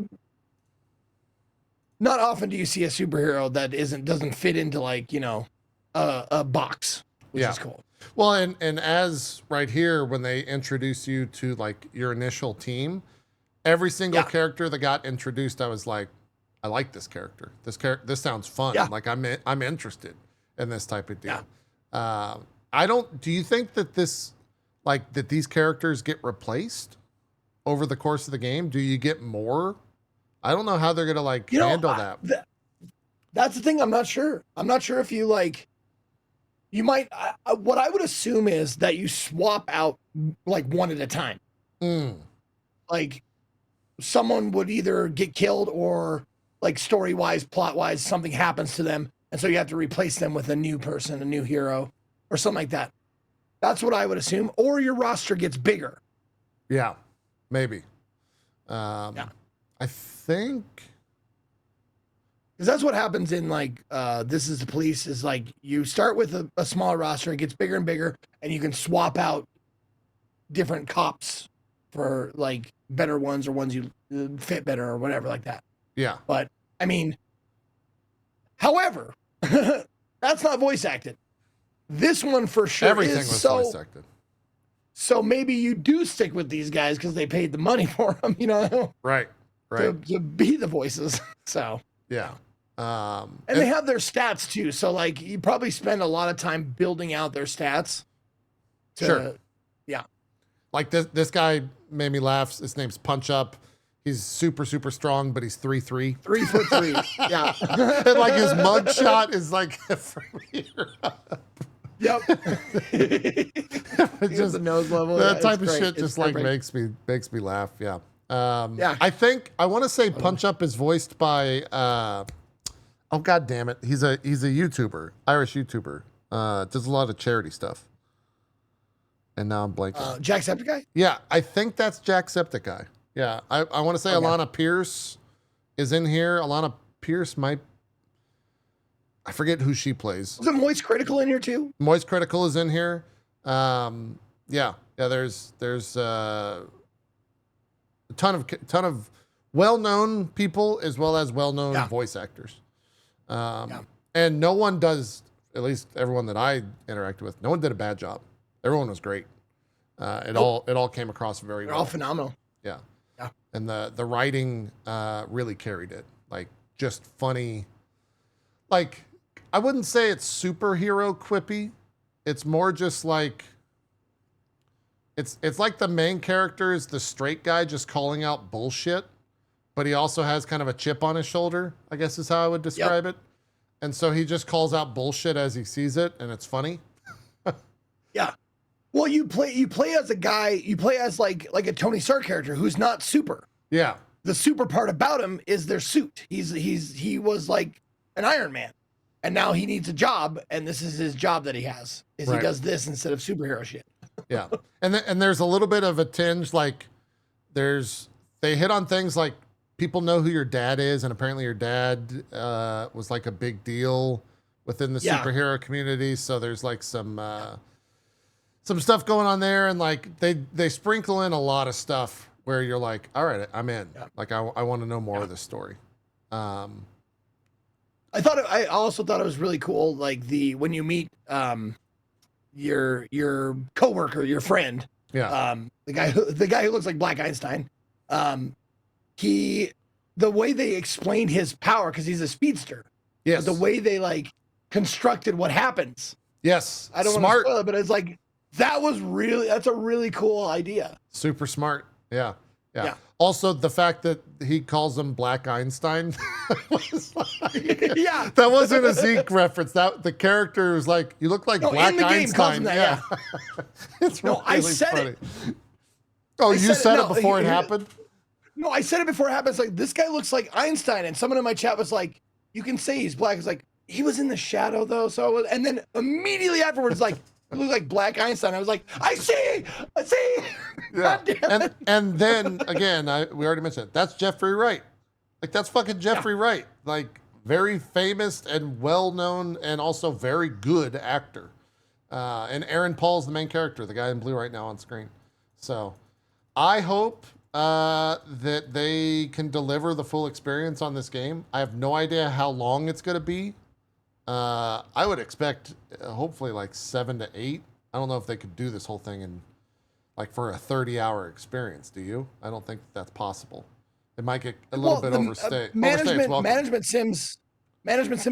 [SPEAKER 3] not often do you see a superhero that doesn't fit into like, you know, a box, which is cool.
[SPEAKER 1] Well, and as right here, when they introduce you to like your initial team, every single character that got introduced, I was like, I like this character. This sounds fun. Yeah. Like I'm interested in this type of deal. Yeah. Do you think that that these characters get replaced over the course of the game? Do you get more? I don't know how they're going to like handle that.
[SPEAKER 3] That's the thing. I'm not sure. I'm not sure if you like, you might, what I would assume is that you swap out like one at a time. Like someone would either get killed or like story-wise, plot-wise, something happens to them. And so you have to replace them with a new person, a new hero or something like that. That's what I would assume. Or your roster gets bigger.
[SPEAKER 1] Yeah, maybe. I think...
[SPEAKER 3] Because that's what happens in like This Is the Police is like you start with a smaller roster, it gets bigger and bigger, and you can swap out different cops for like better ones or ones you fit better or whatever like that.
[SPEAKER 1] Yeah.
[SPEAKER 3] But I mean, however, that's not voice acted. This one for sure
[SPEAKER 1] Everything was voice acted.
[SPEAKER 3] So maybe you do stick with these guys because they paid the money for them, you know?
[SPEAKER 1] Right.
[SPEAKER 3] To be the voices. So.
[SPEAKER 1] Yeah.
[SPEAKER 3] And they have their stats too. So like you probably spend a lot of time building out their stats.
[SPEAKER 1] Sure.
[SPEAKER 3] Yeah.
[SPEAKER 1] Like this guy made me laugh. His name's Punch Up. He's super, super strong, but he's 3'3".
[SPEAKER 3] 3'3". Yeah.
[SPEAKER 1] And like his mug shot is like from here up.
[SPEAKER 3] Yep.
[SPEAKER 1] Just
[SPEAKER 3] the nose level.
[SPEAKER 1] That type of shit just like makes me laugh. Yeah. I want to say Punch Up is voiced by oh god damn it, he's a YouTuber, Irish YouTuber, does a lot of charity stuff, and now I'm blanking.
[SPEAKER 3] Jacksepticeye?
[SPEAKER 1] Yeah, I think that's Jacksepticeye. Yeah, I want to say Alana Pierce is in here. Alana Pierce might, I forget who she plays.
[SPEAKER 3] Is it Moist Critical in here too?
[SPEAKER 1] Moist Critical is in here. There's a ton of well-known people as well as well-known voice actors. And no one does, at least everyone that I interacted with, no one did a bad job. Everyone was great. It all came across very well.
[SPEAKER 3] They're all phenomenal.
[SPEAKER 1] Yeah. And the writing really carried it. Like just funny. Like I wouldn't say it's superhero quippy. It's more just like it's like the main character is the straight guy just calling out bullshit, but he also has kind of a chip on his shoulder, I guess is how I would describe it. And so he just calls out bullshit as he sees it, and it's funny.
[SPEAKER 3] Yeah. Well, you play as a guy, you play as like a Tony Stark character who's not super.
[SPEAKER 1] Yeah.
[SPEAKER 3] The super part about him is their suit. He was like an Iron Man. And now he needs a job, and this is his job that he has. He does this instead of superhero shit.
[SPEAKER 1] Yeah. And there's a little bit of a tinge, like they hit on things like people know who your dad is, and apparently your dad was like a big deal within the superhero community. So there's like some stuff going on there, and like they sprinkle in a lot of stuff where you're like, all right, I'm in. Yeah. Like I want to know more of this story.
[SPEAKER 3] I also thought it was really cool, like when you meet your coworker, your friend, the guy who looks like Black Einstein, the way they explained his power, because he's a speedster.
[SPEAKER 1] Yes.
[SPEAKER 3] The way they like constructed what happens.
[SPEAKER 1] Yes.
[SPEAKER 3] I don't want to spoil it, but it's like that's a really cool idea.
[SPEAKER 1] Super smart. Yeah. Also, the fact that he calls him Black Einstein was like, that wasn't a Zeke reference. That the character was like, you look like Black
[SPEAKER 3] in the game calls
[SPEAKER 1] Einstein.
[SPEAKER 3] him that,
[SPEAKER 1] It's really
[SPEAKER 3] I said
[SPEAKER 1] funny.
[SPEAKER 3] it.
[SPEAKER 1] Oh, you said it before it happened?
[SPEAKER 3] No, I said it before it happened. It's like, this guy looks like Einstein, and someone in my chat was like, you can say he's black. It's like, he was in the shadow though. So, and then immediately afterwards, like, you look like Black Einstein. I was like, I see.
[SPEAKER 1] Yeah. And then again, we already mentioned it. That's Jeffrey Wright. Like, that's fucking Jeffrey Wright. Like, very famous and well-known and also very good actor. And Aaron Paul's the main character, the guy in blue right now on screen. So I hope that they can deliver the full experience on this game. I have no idea how long it's going to be. I would expect hopefully like 7 to 8. I don't know if they could do this whole thing in like for a 30-hour experience. Do you? I don't think that's possible. It might get a little bit overstayed.
[SPEAKER 3] Management sims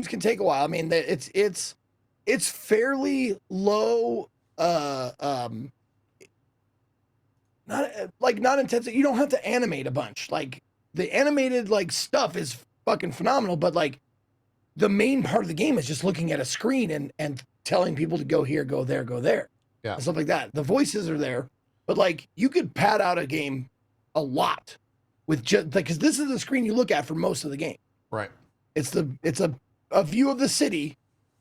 [SPEAKER 3] can take a while. I mean, it's fairly low. Not intensive. You don't have to animate a bunch. Like, the animated like stuff is fucking phenomenal, but like the main part of the game is just looking at a screen and telling people to go here, go there, go there.
[SPEAKER 1] Yeah.
[SPEAKER 3] And stuff like that. The voices are there, but like you could pad out a game a lot with just because this is the screen you look at for most of the game.
[SPEAKER 1] Right.
[SPEAKER 3] It's a view of the city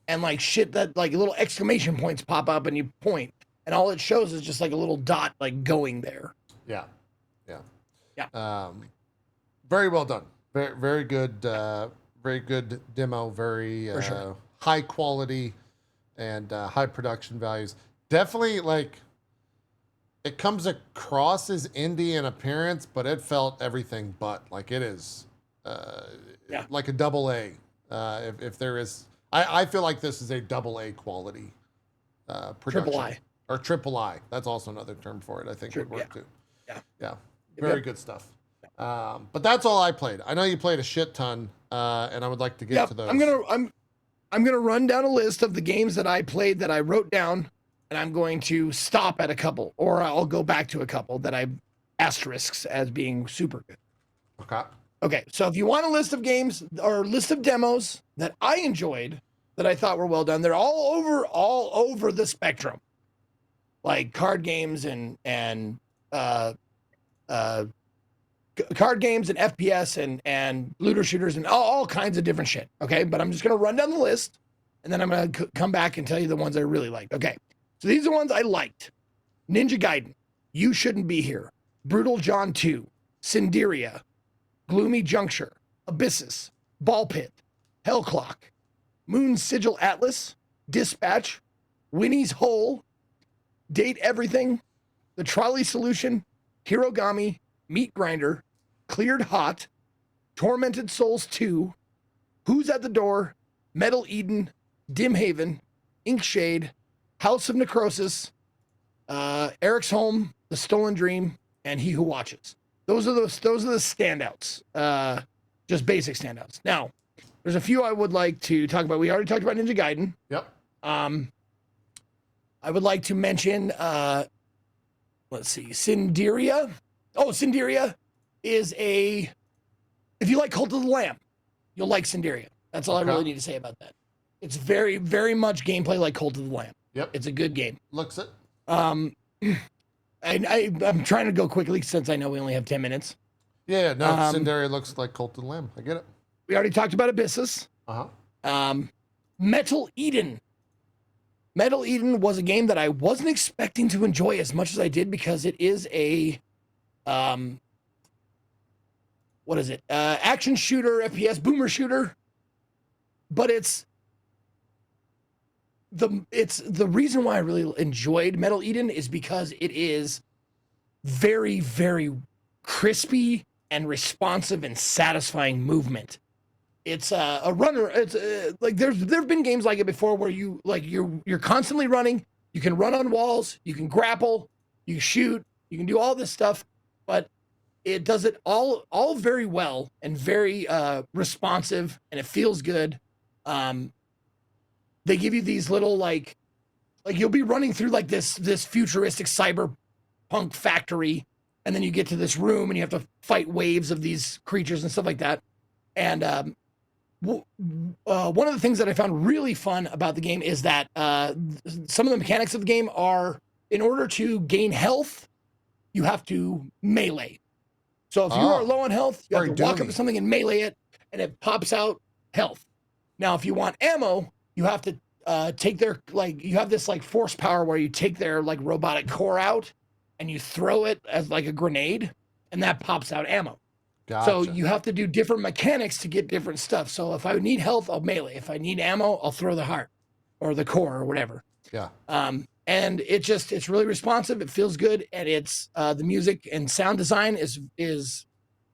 [SPEAKER 3] and like shit that like little exclamation points pop up and you point and all it shows is just like a little dot like going there.
[SPEAKER 1] Yeah.
[SPEAKER 3] Yeah.
[SPEAKER 1] Very well done. Very, very good. Very good demo. Very
[SPEAKER 3] sure.
[SPEAKER 1] high quality and high production values. Definitely, like, it comes across as indie in appearance, but it felt everything but. Like, it is like a double A. If there is, I feel like this is a double A quality production.
[SPEAKER 3] Triple I.
[SPEAKER 1] Or triple I. That's also another term for it, I think would work too. Yeah. Very good stuff. But that's all I played. I know you played a shit ton, and I would like to get to those.
[SPEAKER 3] I'm gonna run down a list of the games that I played that I wrote down, and I'm going to stop at a couple, or I'll go back to a couple that I asterisks as being super good. Okay. So if you want a list of games or a list of demos that I enjoyed that I thought were well done, they're all over the spectrum, like card games and card games and FPS and looter shooters and all kinds of different shit. Okay. But I'm just going to run down the list and then I'm going to come back and tell you the ones I really liked. Okay. So these are the ones I liked. Ninja Gaiden, You Shouldn't Be Here, Brutal John 2, Cinderia, Gloomy Juncture, Abyssus, Ball Pit, Hell Clock, Moon Sigil Atlas, Dispatch, Winnie's Hole, Date Everything, The Trolley Solution, Hirogami, Meat Grinder, Cleared Hot, Tormented Souls 2, Who's at the Door, Metal Eden, Dim Haven, Inkshade, House of Necrosis, Eric's Home, The Stolen Dream, and He Who Watches. Those are the standouts. Just basic standouts. Now, there's a few I would like to talk about. We already talked about Ninja Gaiden.
[SPEAKER 1] Yep.
[SPEAKER 3] I would like to mention, let's see, Cinderia. Oh, Cinderia is if you like Cult of the Lamb, you'll like Cinderia. That's all I really need to say about that. It's very, very much gameplay like Cult of the Lamb.
[SPEAKER 1] Yep.
[SPEAKER 3] It's a good game.
[SPEAKER 1] Looks it.
[SPEAKER 3] I'm trying to go quickly since I know we only have 10 minutes.
[SPEAKER 1] Yeah, no, Cinderia looks like Cult of the Lamb. I get it.
[SPEAKER 3] We already talked about Abyssus. Metal Eden. Metal Eden was a game that I wasn't expecting to enjoy as much as I did because it is a what is it? Action shooter, FPS, boomer shooter. But it's the reason why I really enjoyed Metal Eden is because it is very, very crispy and responsive and satisfying movement. it's a runner. It's like there've been games like it before where you're constantly running. You can run on walls. You can grapple. You shoot. You can do all this stuff, but it does it all very well and very responsive, and it feels good. They give you these little like you'll be running through like this futuristic cyberpunk factory, and then you get to this room and you have to fight waves of these creatures and stuff like that. And one of the things that I found really fun about the game is that some of the mechanics of the game are, in order to gain health, you have to melee. So if you are low on health, you have to walk up to something and melee it, and it pops out health. Now, if you want ammo, you have to take their, like, you have this like force power where you take their like robotic core out and you throw it as like a grenade, and that pops out ammo. Gotcha. So you have to do different mechanics to get different stuff. So if I need health, I'll melee. If I need ammo, I'll throw the heart or the core or whatever.
[SPEAKER 1] Yeah.
[SPEAKER 3] And it's really responsive. It feels good, and it's the music and sound design is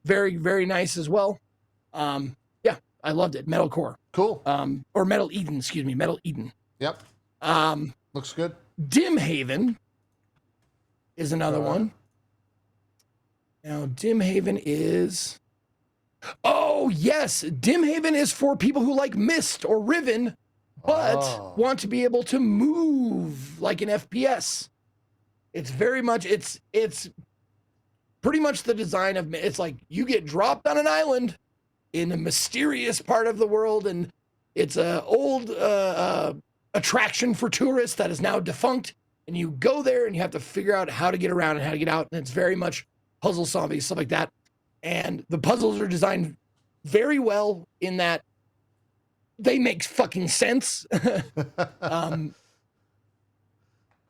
[SPEAKER 3] very, very nice as well. Yeah, I loved it. Metalcore.
[SPEAKER 1] Cool.
[SPEAKER 3] Or Metal Eden, excuse me, Metal Eden.
[SPEAKER 1] Yep. Looks good.
[SPEAKER 3] Dim Haven is another one. Now, Dim Haven is... Oh, yes! Dim Haven is for people who like Myst or Riven, but want to be able to move like an FPS. It's very much... It's pretty much the design of... It's like you get dropped on an island in a mysterious part of the world, and it's an old attraction for tourists that is now defunct, and you go there and you have to figure out how to get around and how to get out, and it's very much puzzle solving, stuff like that. And the puzzles are designed very well in that they make fucking sense.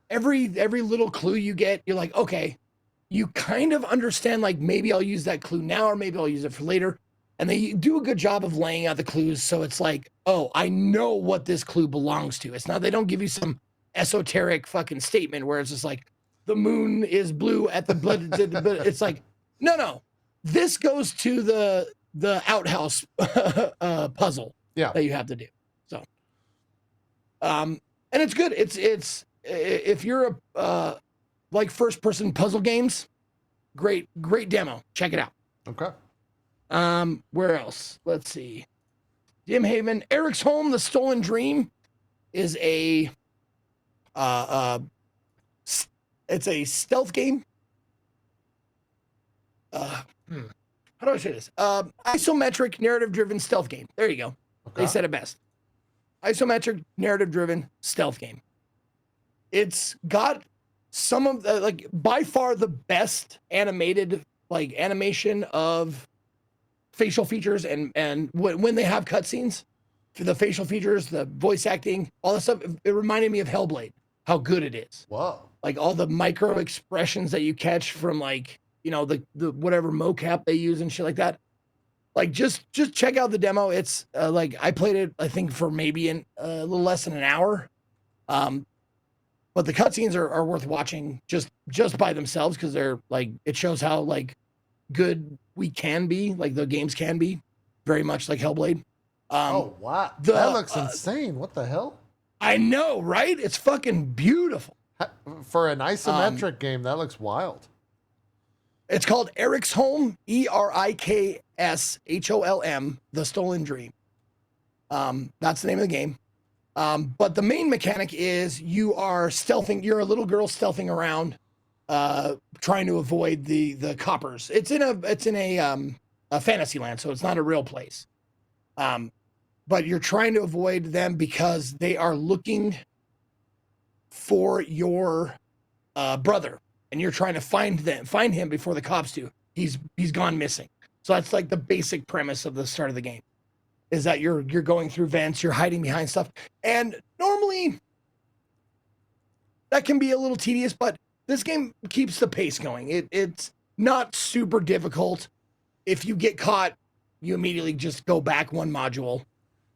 [SPEAKER 3] Every little clue you get, you're like, okay, you kind of understand, like, maybe I'll use that clue now, or maybe I'll use it for later. And they do a good job of laying out the clues, so it's like, oh, I know what this clue belongs to. It's not, they don't give you some esoteric fucking statement where it's just like, the moon is blue at the blood. It's like, no, this goes to the outhouse puzzle that you have to do. So, and it's good. It's if you're a like first person puzzle games, great demo. Check it out.
[SPEAKER 1] Okay.
[SPEAKER 3] Where else? Let's see. Dim Haven, Eric's Home: The Stolen Dream is a it's a stealth game. How do I say this? Isometric narrative-driven stealth game. There you go. Okay. They said it best. Isometric narrative-driven stealth game. It's got some of the, like, by far the best animated, like, animation of facial features and when they have cutscenes, for the facial features, the voice acting, all that stuff. It reminded me of Hellblade, how good it is.
[SPEAKER 1] Wow.
[SPEAKER 3] Like all the micro expressions that you catch from, like, you know, the whatever mocap they use and shit like that. Like, just check out the demo. It's like, I played it, I think, for maybe a little less than an hour. But the cutscenes are worth watching just by themselves, because they're like, it shows how like good we can be, like the games can be, very much like Hellblade.
[SPEAKER 1] Oh wow, that looks insane. What the hell? I know, right? It's fucking beautiful. For an isometric game, that looks wild. It's called Eric's Home, ERIKSHOLM, The Stolen Dream. That's the name of the game. But the main mechanic is you are stealthing. You're a little girl stealthing around, trying to avoid the coppers. It's in a fantasy land, so it's not a real place. But you're trying to avoid them because they are looking for your brother, and you're trying to find him before the cops do. He's gone missing. So that's like the basic premise of the start of the game, is that you're going through vents, you're hiding behind stuff. And normally that can be a little tedious, but this game keeps the pace going. It's not super difficult. If you get caught, you immediately just go back one module,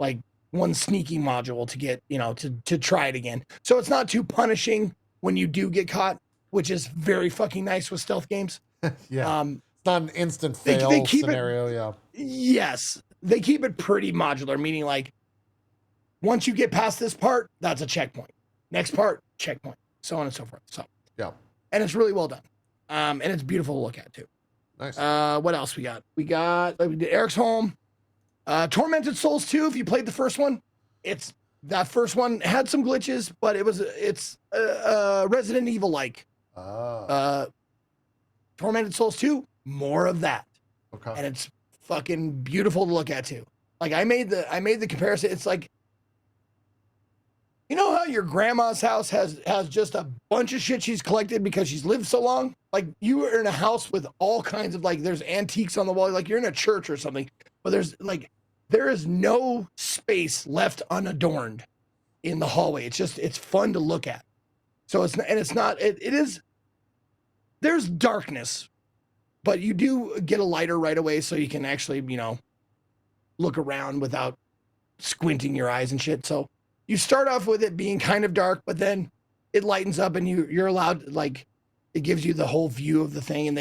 [SPEAKER 1] like one sneaky module, to get, to try it again. So it's not too punishing when you do get caught, which is very fucking nice with stealth games. Yeah. It's not an instant fail scenario. Yeah. Yes.
[SPEAKER 3] they keep it pretty modular, meaning like once you get past this part, that's a checkpoint. Next part, checkpoint, so on and so forth. So
[SPEAKER 1] yeah,
[SPEAKER 3] and it's really well done, and it's beautiful to look at too.
[SPEAKER 1] Nice.
[SPEAKER 3] What else we got? We did Eric's Home, Tormented Souls 2. If you played the first one, that first one had some glitches, but it's Resident Evil like. Tormented Souls 2, more of that.
[SPEAKER 1] Okay.
[SPEAKER 3] And it's fucking beautiful to look at too. Like I made the comparison. It's like, you know how your grandma's house has just a bunch of shit she's collected because she's lived so long? Like you are in a house with all kinds of like, there's antiques on the wall, like you're in a church or something, but there is no space left unadorned in the hallway. It's fun to look at. So it is, there's darkness, but you do get a lighter right away so you can actually, look around without squinting your eyes and shit. So you start off with it being kind of dark, but then it lightens up and you're allowed, like, it gives you the whole view of the thing. And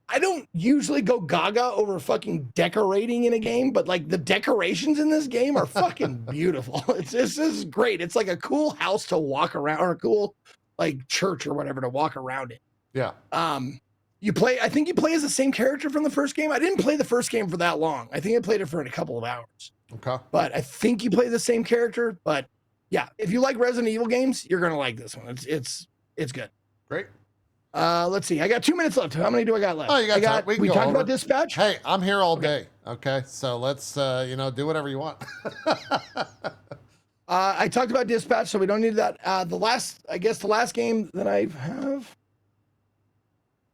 [SPEAKER 3] I don't usually go gaga over fucking decorating in a game, but like the decorations in this game are fucking beautiful. This is great. It's like a cool house to walk around, or a cool like church or whatever to walk around in.
[SPEAKER 1] Yeah.
[SPEAKER 3] I think you play as the same character from the first game. I didn't play the first game for that long. I think I played it for a couple of hours.
[SPEAKER 1] Okay.
[SPEAKER 3] But I think you play the same character. But yeah, if you like Resident Evil games, you're gonna like this one. It's good.
[SPEAKER 1] Great.
[SPEAKER 3] Let's see. I got 2 minutes left. How many do I got left?
[SPEAKER 1] Oh, you got time. We
[SPEAKER 3] talked about Dispatch.
[SPEAKER 1] Hey, I'm here all day. Okay, so let's do whatever you want.
[SPEAKER 3] I talked about Dispatch, so we don't need that. The last game that I have.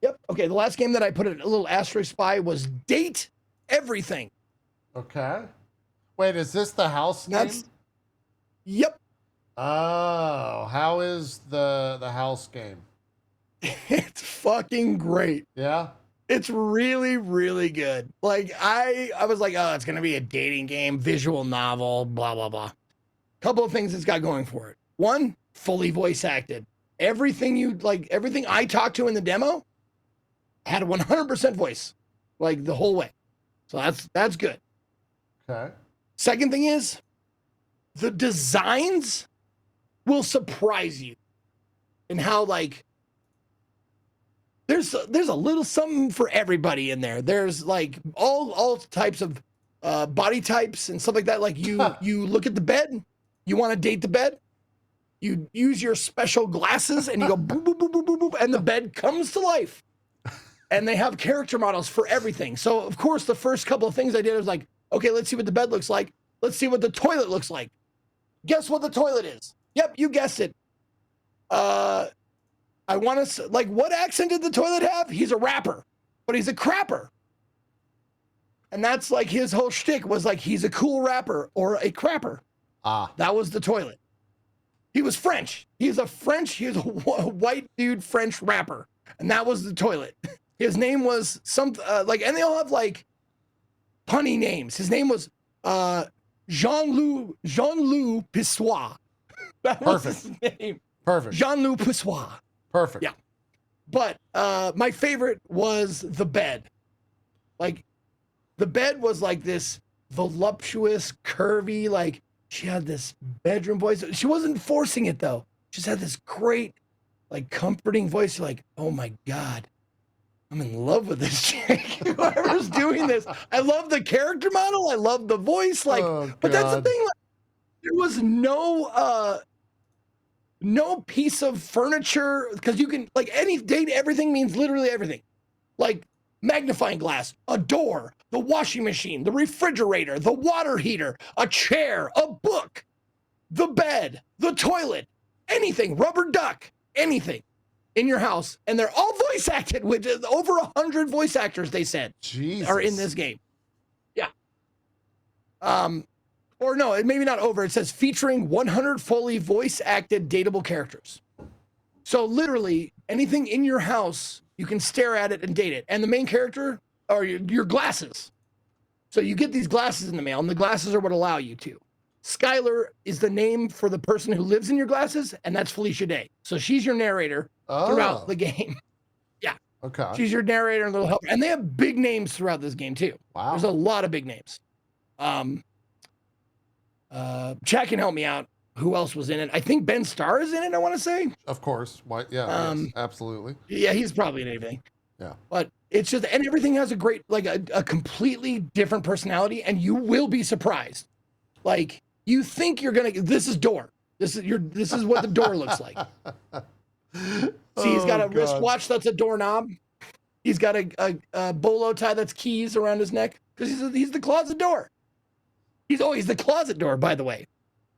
[SPEAKER 3] Yep. Okay. The last game that I put a little asterisk by was Date Everything.
[SPEAKER 1] Okay. Wait, is this the house name?
[SPEAKER 3] Yep.
[SPEAKER 1] Oh, how is the house game?
[SPEAKER 3] It's fucking great.
[SPEAKER 1] Yeah.
[SPEAKER 3] It's really, really good. Like I was like, oh, it's gonna be a dating game, visual novel, blah blah blah. Couple of things it's got going for it. One, fully voice acted. Everything I talked to in the demo had a 100% voice, like the whole way. So that's good.
[SPEAKER 1] Okay.
[SPEAKER 3] Second thing is, the designs will surprise you in how like there's a little something for everybody in there. There's like all types of body types and stuff like that. Like you look at the bed, you want to date the bed, you use your special glasses and you go boop boop boop boop boop boop, and the bed comes to life. And they have character models for everything. So of course the first couple of things I did was like, okay, let's see what the bed looks like. Let's see what the toilet looks like. Guess what the toilet is? Yep, you guessed it. I want to, like, what accent did the toilet have? He's a rapper, but he's a crapper. And that's like his whole shtick was like, he's a cool rapper or a crapper. That was the toilet. He was French. He was a white dude, French rapper. And that was the toilet. His name was and they all have like punny names. His name was Jean-Loup Pissoir. That was his name.
[SPEAKER 1] Perfect.
[SPEAKER 3] Jean-Loup Pissoir.
[SPEAKER 1] Perfect.
[SPEAKER 3] Yeah. But my favorite was the bed. Like, the bed was like this voluptuous, curvy, like, she had this bedroom voice. She wasn't forcing it, though. She just had this great, like, comforting voice. You're like, oh, my God. I'm in love with this chick. Whoever's doing this. I love the character model. I love the voice. Like, but that's the thing. Like, there was no piece of furniture, because you can, like, everything means literally everything. Like, magnifying glass, a door, the washing machine, the refrigerator, the water heater, a chair, a book, the bed, the toilet, anything, rubber duck, anything in your house. And they're all voice acted, with over 100 voice actors, they said, are in this game. Yeah. Or no, maybe not over. It says featuring 100 fully voice acted dateable characters. So literally anything in your house, you can stare at it and date it. And the main character are your glasses. So you get these glasses in the mail, and the glasses are what allow you to. Skylar is the name for the person who lives in your glasses, and that's Felicia Day. So she's your narrator throughout the game. Yeah.
[SPEAKER 1] Okay.
[SPEAKER 3] She's your narrator and little helper. And they have big names throughout this game, too.
[SPEAKER 1] Wow.
[SPEAKER 3] There's a lot of big names. Chat can help me out. Who else was in it? I think Ben Starr is in it, I want to say.
[SPEAKER 1] Of course. Why? Yeah, yes, absolutely.
[SPEAKER 3] Yeah, he's probably in everything.
[SPEAKER 1] Yeah.
[SPEAKER 3] But it's just, and everything has a great, like a completely different personality, and you will be surprised. Like, you think you're gonna, this is door. This is what the door looks like. See, he's got a wristwatch that's a doorknob. He's got a bolo tie that's keys around his neck because he's the closet door. He's the closet door, by the way.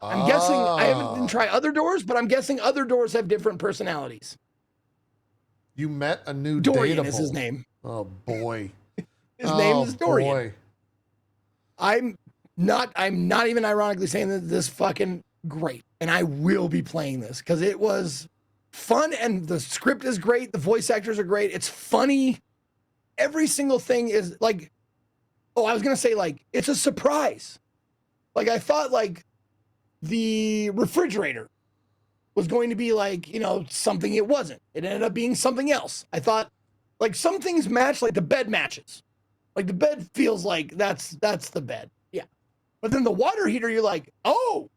[SPEAKER 3] I'm guessing, I didn't try other doors, but I'm guessing other doors have different personalities.
[SPEAKER 1] You met a new
[SPEAKER 3] Dorian
[SPEAKER 1] dateable.
[SPEAKER 3] is his name.
[SPEAKER 1] Oh boy.
[SPEAKER 3] His name is Dorian.
[SPEAKER 1] Boy.
[SPEAKER 3] I'm not even ironically saying that this fucking great. And I will be playing this because it was fun and the script is great. The voice actors are great. It's funny. Every single thing is like, I was going to say like, it's a surprise. Like I thought like the refrigerator was going to be like, something it wasn't. It ended up being something else. I thought like some things match, like the bed matches. Like the bed feels like that's the bed. Yeah. But then the water heater, you're like, oh,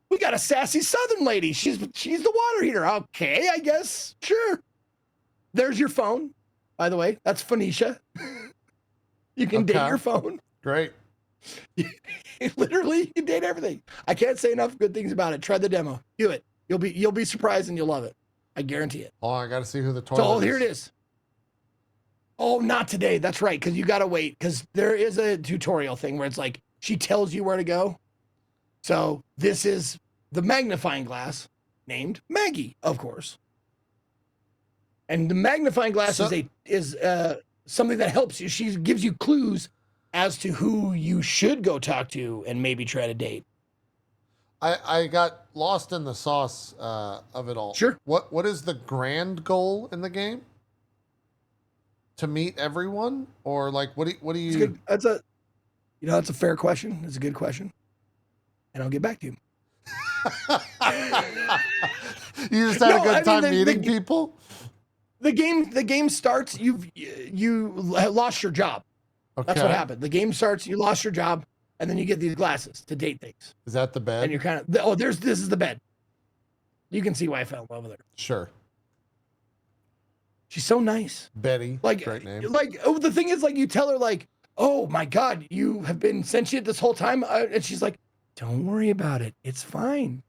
[SPEAKER 3] we got a sassy Southern lady. She's the water heater. Okay, I guess. Sure. There's your phone. By the way, that's Phoenicia. You can date your phone.
[SPEAKER 1] Great.
[SPEAKER 3] Literally, you can date everything. I can't say enough good things about it. Try the demo. Do it. You'll be surprised and you'll love it. I guarantee it.
[SPEAKER 1] Oh, I got to see who the toilet is.
[SPEAKER 3] Here it is. Oh, not today. That's right, because you got to wait, because there is a tutorial thing where it's like, she tells you where to go. So this is the magnifying glass named Maggie, of course. And the magnifying glass is something that helps you. She gives you clues as to who you should go talk to and maybe try to date.
[SPEAKER 1] I got lost in the sauce of it all.
[SPEAKER 3] Sure.
[SPEAKER 1] What is the grand goal in the game? To meet everyone, or like what do you?
[SPEAKER 3] That's a fair question. It's a good question, and I'll get back to you.
[SPEAKER 1] You just had a good time meeting people.
[SPEAKER 3] The game starts. You lost your job. Okay. That's what happened. The game starts. You lost your job, and then you get these glasses to date things.
[SPEAKER 1] Is that the bed?
[SPEAKER 3] And you're kind of this is the bed. You can see why I fell in love with her.
[SPEAKER 1] Sure.
[SPEAKER 3] She's so nice.
[SPEAKER 1] Betty.
[SPEAKER 3] Like,
[SPEAKER 1] great name.
[SPEAKER 3] Like, the thing is, like, you tell her, like, oh my God, you have been sentient this whole time. And she's like, don't worry about it. It's fine.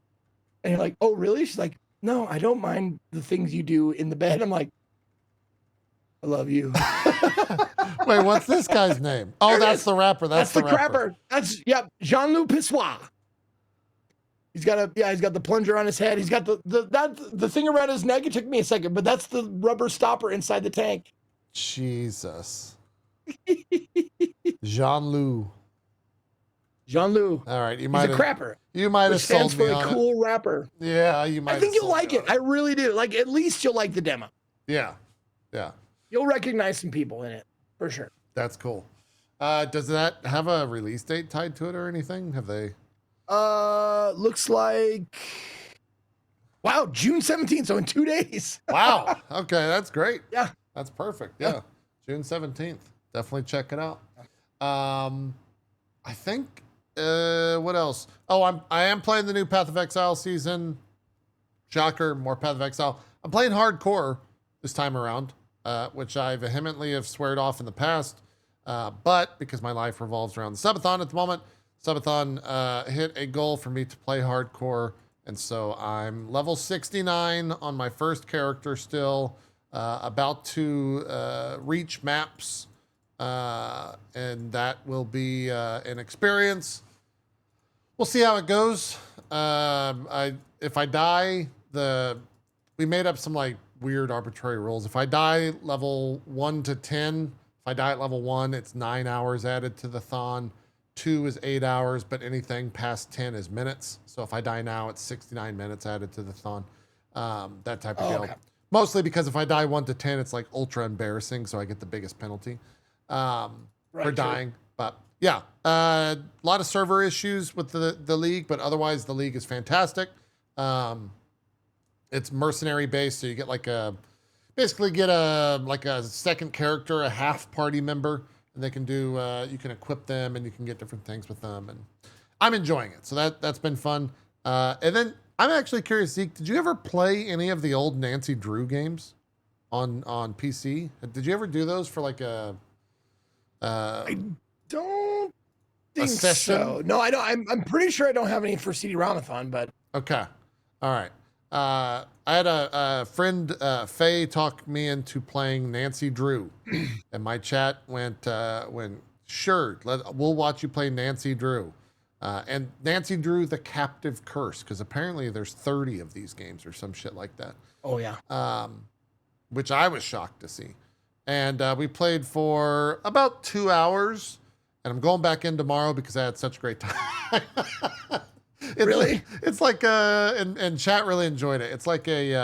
[SPEAKER 3] And you're like, oh, really? She's like, no, I don't mind the things you do in the bed. I'm like, I love you.
[SPEAKER 1] Wait, what's this guy's name? Oh, that's the rapper. That's the
[SPEAKER 3] crapper. That's, Jean-Loup Pissoir. He's got the plunger on his head. He's got the thing around his neck. It took me a second, but that's the rubber stopper inside the tank.
[SPEAKER 1] Jesus. Jean-Loup.
[SPEAKER 3] Jean-Loup.
[SPEAKER 1] All right,
[SPEAKER 3] he's a crapper.
[SPEAKER 1] You might have sold me on it.
[SPEAKER 3] Stands for a cool rapper.
[SPEAKER 1] Yeah, you might.
[SPEAKER 3] I think you'll like it. I really do. Like, at least you'll like the demo.
[SPEAKER 1] Yeah.
[SPEAKER 3] You'll recognize some people in it for sure.
[SPEAKER 1] That's cool. Does that have a release date tied to it or anything? Have they?
[SPEAKER 3] Looks like, wow, June 17th, so in 2 days.
[SPEAKER 1] Wow. Okay, that's great.
[SPEAKER 3] Yeah.
[SPEAKER 1] That's perfect. Yeah. June 17th. Definitely check it out. I think, what else? Oh, I am playing the new Path of Exile season. Shocker, more Path of Exile. I'm playing hardcore this time around, which I vehemently have sweared off in the past. But because my life revolves around the subathon at the moment, Subathon hit a goal for me to play hardcore, and so I'm level 69 on my first character still, about to reach maps, and that will be an experience. We'll see how it goes. If I die, we made up some like weird arbitrary rules. If I die level 1 to 10, if I die at level 1, it's 9 hours added to the thon. 2 is 8 hours, but anything past 10 is minutes. So if I die now, it's 69 minutes added to the thon. That type of deal. Okay. Mostly because if I die 1 to 10, it's like ultra embarrassing, so I get the biggest penalty for dying. Sure. But yeah, a lot of server issues with the league, but otherwise the league is fantastic. It's mercenary based, so you get like basically get a second character, a half party member. and they can do. You can equip them, and you can get different things with them, and I'm enjoying it. So that's been fun. And then I'm actually curious, Zeke, did you ever play any of the old Nancy Drew games on PC? Did you ever do those for like a?
[SPEAKER 3] I don't think
[SPEAKER 1] session?
[SPEAKER 3] so. No, I don't. I'm pretty sure I don't have any for CD-ROM-a-thon, but
[SPEAKER 1] Okay, all right. I had a friend, Faye, talk me into playing Nancy Drew, and my chat went, sure, we'll watch you play Nancy Drew. And Nancy Drew, the Captive Curse, because apparently there's 30 of these games or some shit like that.
[SPEAKER 3] oh yeah.
[SPEAKER 1] Which I was shocked to see. And we played for about 2 hours, and I'm going back in tomorrow because I had such a great time.
[SPEAKER 3] Really?
[SPEAKER 1] It's like, and chat really enjoyed it. It's like it's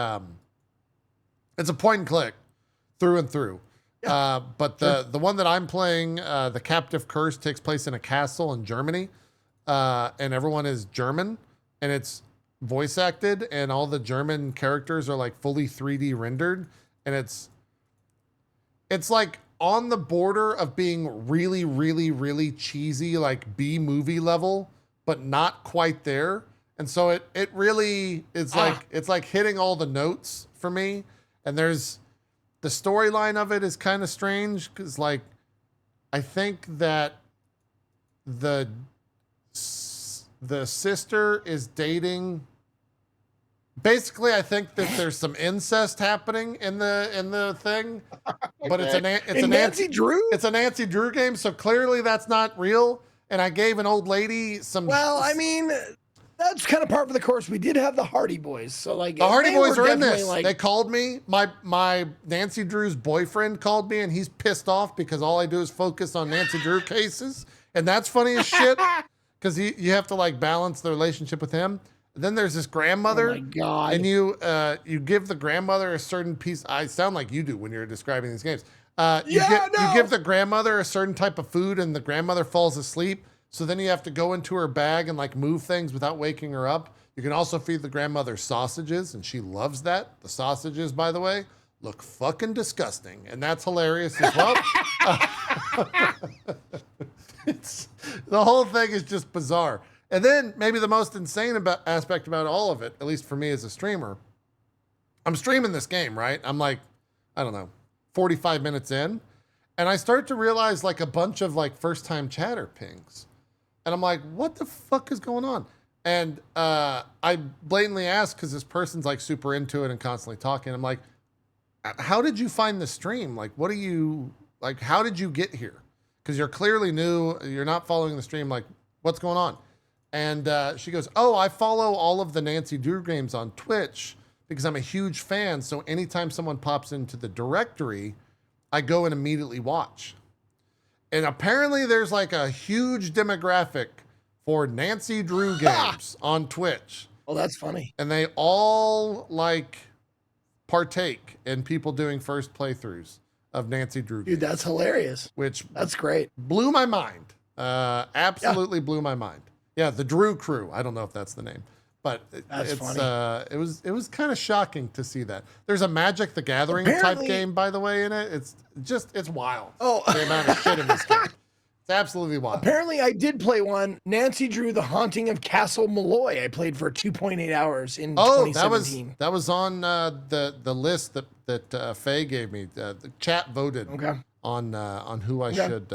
[SPEAKER 1] a point and click through and through.
[SPEAKER 3] Yeah.
[SPEAKER 1] But the one that I'm playing, the Captive Curse, takes place in a castle in Germany. And everyone is German, and it's voice acted, and all the German characters are like fully 3D rendered, and it's like on the border of being really, really, really cheesy, like B movie level, but not quite there. And so it really it's like hitting all the notes for me. And there's the storyline of it is kind of strange because like I think that the sister is dating. Basically, I think that there's some incest happening in the thing, but it's a Nancy
[SPEAKER 3] Drew.
[SPEAKER 1] It's a Nancy Drew game, so clearly that's not real. And I gave an old lady some.
[SPEAKER 3] Well, I mean, that's kind of part of the course. We did have the Hardy Boys, so like
[SPEAKER 1] the Hardy Boys are in this.
[SPEAKER 3] Like,
[SPEAKER 1] they called me. My Nancy Drew's boyfriend called me, and he's pissed off because all I do is focus on Nancy Drew cases, and that's funny as shit. Because you have to like balance the relationship with him. And then there's this grandmother.
[SPEAKER 3] Oh my God.
[SPEAKER 1] And you give the grandmother a certain piece. I sound like you do when you're describing these games. You give the grandmother a certain type of food, and the grandmother falls asleep. So then you have to go into her bag and like move things without waking her up. You can also feed the grandmother sausages, and she loves that. The sausages, by the way, look fucking disgusting, and that's hilarious as well. The whole thing is just bizarre. And then maybe the most insane aspect about all of it, at least for me as a streamer, I'm streaming this game, right? I'm like, I don't know, 45 minutes in, and I start to realize like a bunch of like first time chatter pings. And I'm like, what the fuck is going on? And I blatantly ask because this person's like super into it and constantly talking. I'm like, how did you find the stream? Like, how did you get here? Because you're clearly new, you're not following the stream, like, what's going on? And she goes, oh, I follow all of the Nancy Drew games on Twitch because I'm a huge fan, so anytime someone pops into the directory, I go and immediately watch. And apparently there's like a huge demographic for Nancy Drew games on Twitch.
[SPEAKER 3] Oh, that's funny.
[SPEAKER 1] And they all like partake in people doing first playthroughs of Nancy Drew games.
[SPEAKER 3] Dude, that's hilarious. That's great.
[SPEAKER 1] Blew my mind. Absolutely blew my mind. Yeah, the Drew Crew. I don't know if that's the name, but
[SPEAKER 3] that's funny.
[SPEAKER 1] It was kind of shocking to see that. There's a Magic the Gathering type game, by the way, in it. It's wild.
[SPEAKER 3] Oh,
[SPEAKER 1] the amount of shit in this game. It's absolutely wild.
[SPEAKER 3] Apparently, I did play one. Nancy Drew: The Haunting of Castle Malloy. I played for 2.8 hours in 2017.
[SPEAKER 1] that was on the list that Faye gave me. The chat voted on who I should,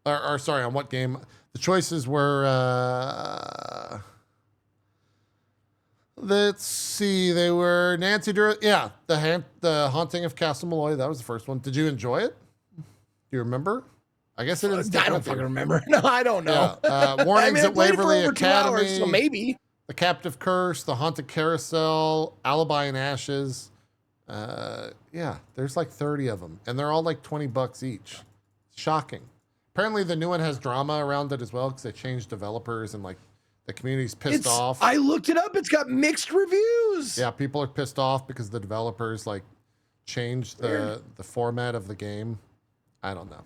[SPEAKER 1] or sorry, on what game. The choices were, let's see, they were Nancy Drew. Yeah, the Haunting of Castle Malloy. That was the first one. Did you enjoy it? Do you remember? I guess it is.
[SPEAKER 3] I don't fucking remember. No, I don't know.
[SPEAKER 1] Yeah. Warnings at Waverly Academy.
[SPEAKER 3] Hours, so maybe.
[SPEAKER 1] The Captive Curse, The Haunted Carousel, Alibi in Ashes. Yeah, there's like 30 of them, and they're all like $20 each. Shocking. Apparently, the new one has drama around it as well because they changed developers and like the community's pissed off.
[SPEAKER 3] I looked it up. It's got mixed reviews.
[SPEAKER 1] Yeah, people are pissed off because the developers like changed the format of the game. I don't know.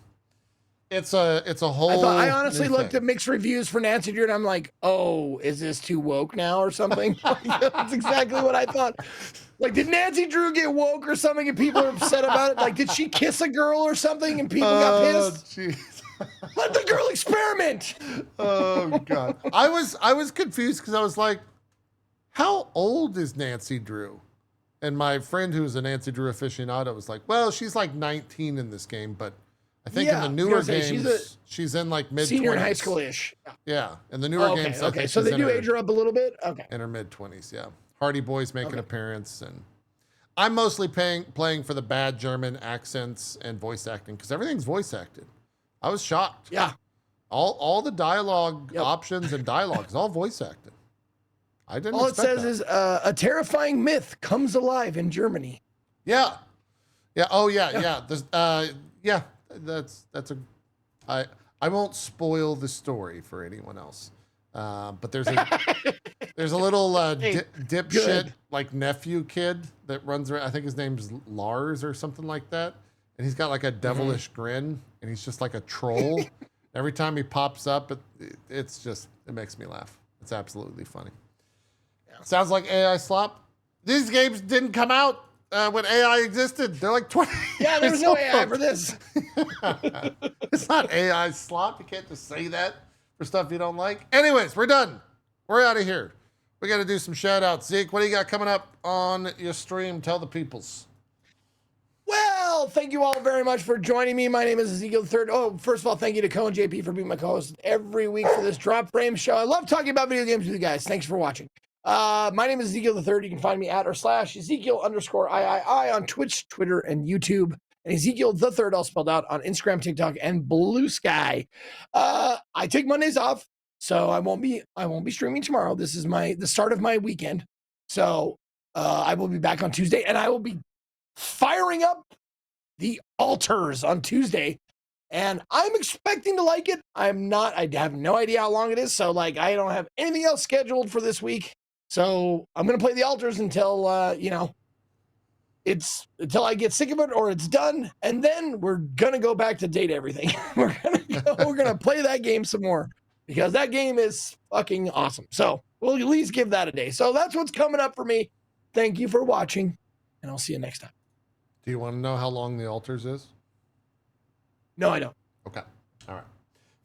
[SPEAKER 1] It's a whole.
[SPEAKER 3] I honestly looked at mixed reviews for Nancy Drew, and I'm like, oh, is this too woke now or something? That's exactly what I thought. Like, did Nancy Drew get woke or something and people are upset about it? Like, did she kiss a girl or something and people got pissed?
[SPEAKER 1] Jeez.
[SPEAKER 3] Let the girl experiment.
[SPEAKER 1] Oh God. I was confused because I was like, how old is Nancy Drew? And my friend who's a Nancy Drew aficionado was like, well, she's like 19 in this game, but I think in the newer games, she's in like mid-20s.
[SPEAKER 3] Senior in high school-ish.
[SPEAKER 1] Yeah, in the newer games.
[SPEAKER 3] Okay, so they do age her up a little bit? Okay.
[SPEAKER 1] In her mid-20s, yeah. Hardy Boys make an appearance, and I'm mostly playing for the bad German accents and voice acting, because everything's voice acted. I was shocked.
[SPEAKER 3] Yeah.
[SPEAKER 1] All the dialogue options and dialogue is all voice acted. I didn't
[SPEAKER 3] All it
[SPEAKER 1] expect
[SPEAKER 3] says
[SPEAKER 1] that.
[SPEAKER 3] is a terrifying myth comes alive in Germany.
[SPEAKER 1] Yeah. Yeah. Oh yeah. Yeah. There's, yeah. That's I won't spoil the story for anyone else. But there's a little dipshit like nephew kid that runs around. I think his name's Lars or something like that. And he's got like a devilish grin, and he's just like a troll. Every time he pops up, it makes me laugh. It's absolutely funny. Yeah. Sounds like AI slop. These games didn't come out when AI existed. They're like 20
[SPEAKER 3] Yeah, there was no AI for this.
[SPEAKER 1] It's not AI slop. You can't just say that for stuff you don't like. Anyways, we're done. We're out of here. We got to do some shout outs. Zeke, what do you got coming up on your stream? Tell the peoples.
[SPEAKER 3] Well, thank you all very much for joining me. My name is Ezekiel III. Oh, first of all, thank you to Cohh and JP for being my co-host every week for this Drop Frame show. I love talking about video games with you guys. Thanks for watching. My name is Ezekiel III. You can find me at or / Ezekiel_III on Twitch, Twitter, and YouTube. And Ezekiel III, all spelled out, on Instagram, TikTok, and Blue Sky. I take Mondays off, so I won't be streaming tomorrow. This is the start of my weekend. So I will be back on Tuesday, and I will be firing up the altars on Tuesday, and I'm expecting to like it. I have no idea how long it is, so like I don't have anything else scheduled for this week. So I'm gonna play the altars until until I get sick of it or it's done, and then we're gonna go back to date everything. we're gonna play that game some more because that game is fucking awesome. So we'll at least give that a day. So that's what's coming up for me. Thank you for watching, and I'll see you next time.
[SPEAKER 1] Do you want to know how long the altars is?
[SPEAKER 3] No, I don't.
[SPEAKER 1] Okay. All right.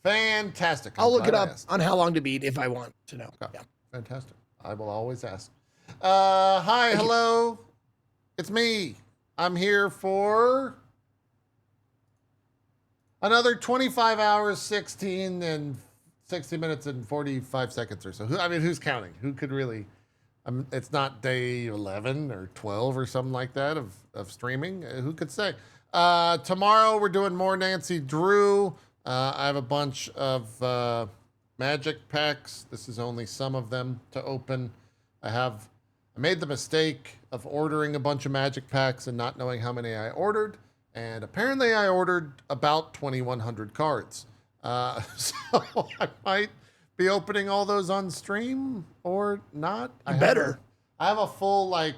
[SPEAKER 1] Fantastic.
[SPEAKER 3] I'll look it up on how long to beat if I want to know.
[SPEAKER 1] Okay.
[SPEAKER 3] Yeah.
[SPEAKER 1] Fantastic. I will always ask. Hi, hello. It's me. I'm here for another 25 hours, 16 and 60 minutes and 45 seconds or so. Who's counting? Who could really... it's not day 11 or 12 or something like that of streaming. Who could say? Tomorrow we're doing more Nancy Drew. I have a bunch of magic packs. This is only some of them to open. I made the mistake of ordering a bunch of magic packs and not knowing how many I ordered. And apparently I ordered about 2,100 cards. So I might be opening all those on stream or not. I have a full like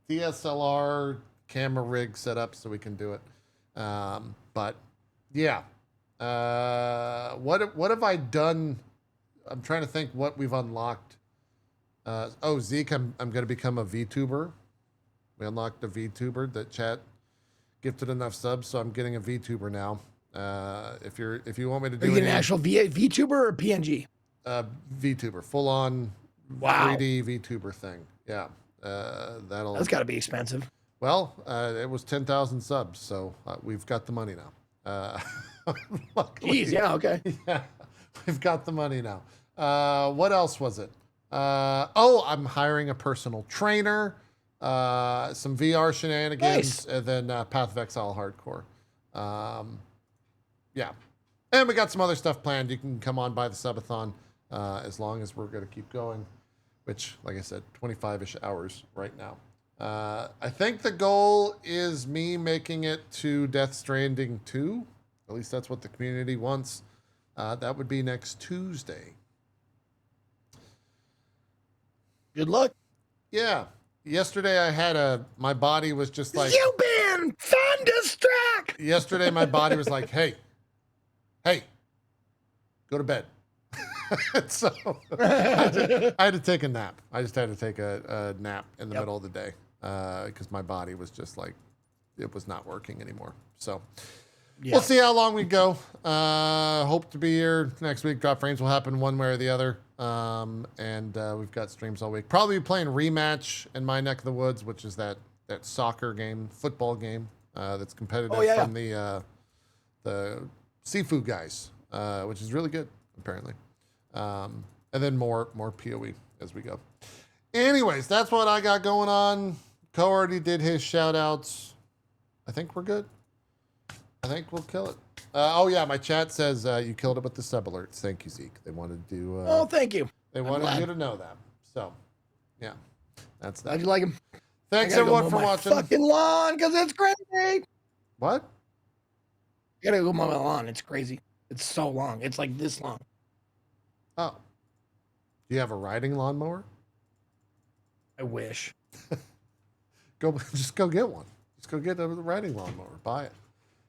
[SPEAKER 1] DSLR camera rig set up so we can do it. But yeah, what have I done? I'm trying to think what we've unlocked. Zeke, I'm going to become a VTuber. We unlocked a VTuber that chat gifted enough subs, so I'm getting a VTuber now. If you want me to do,
[SPEAKER 3] are you an actual VTuber or PNG?
[SPEAKER 1] VTuber, full on 3D VTuber thing. Yeah, that's
[SPEAKER 3] got to be expensive.
[SPEAKER 1] Well, it was 10,000 subs, so we've got the money now. Luckily,
[SPEAKER 3] Jeez, yeah, okay.
[SPEAKER 1] Yeah, we've got the money now. What else was it? I'm hiring a personal trainer. Some VR shenanigans, nice. And then Path of Exile Hardcore. Yeah. And we got some other stuff planned. You can come on by the subathon as long as we're going to keep going, which, like I said, 25-ish hours right now. I think the goal is me making it to Death Stranding 2. At least that's what the community wants. That would be next Tuesday.
[SPEAKER 3] Good luck.
[SPEAKER 1] Yeah. Yesterday I had my body was just like...
[SPEAKER 3] You've been thunderstruck!
[SPEAKER 1] Yesterday my body was like, hey, go to bed. So I had to take a nap. I just had to take a nap in the middle of the day. because my body was just like, it was not working anymore. So
[SPEAKER 3] Yeah.
[SPEAKER 1] we'll see how long we go. Hope to be here next week. Drop frames will happen one way or the other. And we've got streams all week. Probably playing Rematch in my neck of the woods, which is that soccer game, football game that's competitive from the seafood guys, which is really good apparently. And then more PoE as we go. Anyways, that's what I got going on. Cohh already did his shout outs. I think we're good. I think we'll kill it. Oh yeah, my chat says you killed it with the sub alerts. Thank you, Zeke. They wanted to.
[SPEAKER 3] Oh, thank you.
[SPEAKER 1] They wanted you to know that. So, yeah, that's that.
[SPEAKER 3] How'd you like him?
[SPEAKER 1] Thanks everyone for watching.
[SPEAKER 3] Fucking lawn, because it's crazy.
[SPEAKER 1] What?
[SPEAKER 3] I gotta go mow my lawn. It's crazy. It's so long. It's like this long.
[SPEAKER 1] Oh. Do you have a riding lawnmower?
[SPEAKER 3] I wish.
[SPEAKER 1] Just go get one. Just go get a riding lawnmower. Buy it.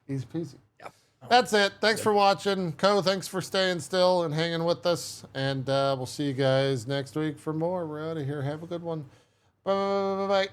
[SPEAKER 1] Easy peasy.
[SPEAKER 3] Yep.
[SPEAKER 1] That's it. Thanks for watching. Cohh, thanks for staying still and hanging with us. And we'll see you guys next week for more. We're out of here. Have a good one. Bye.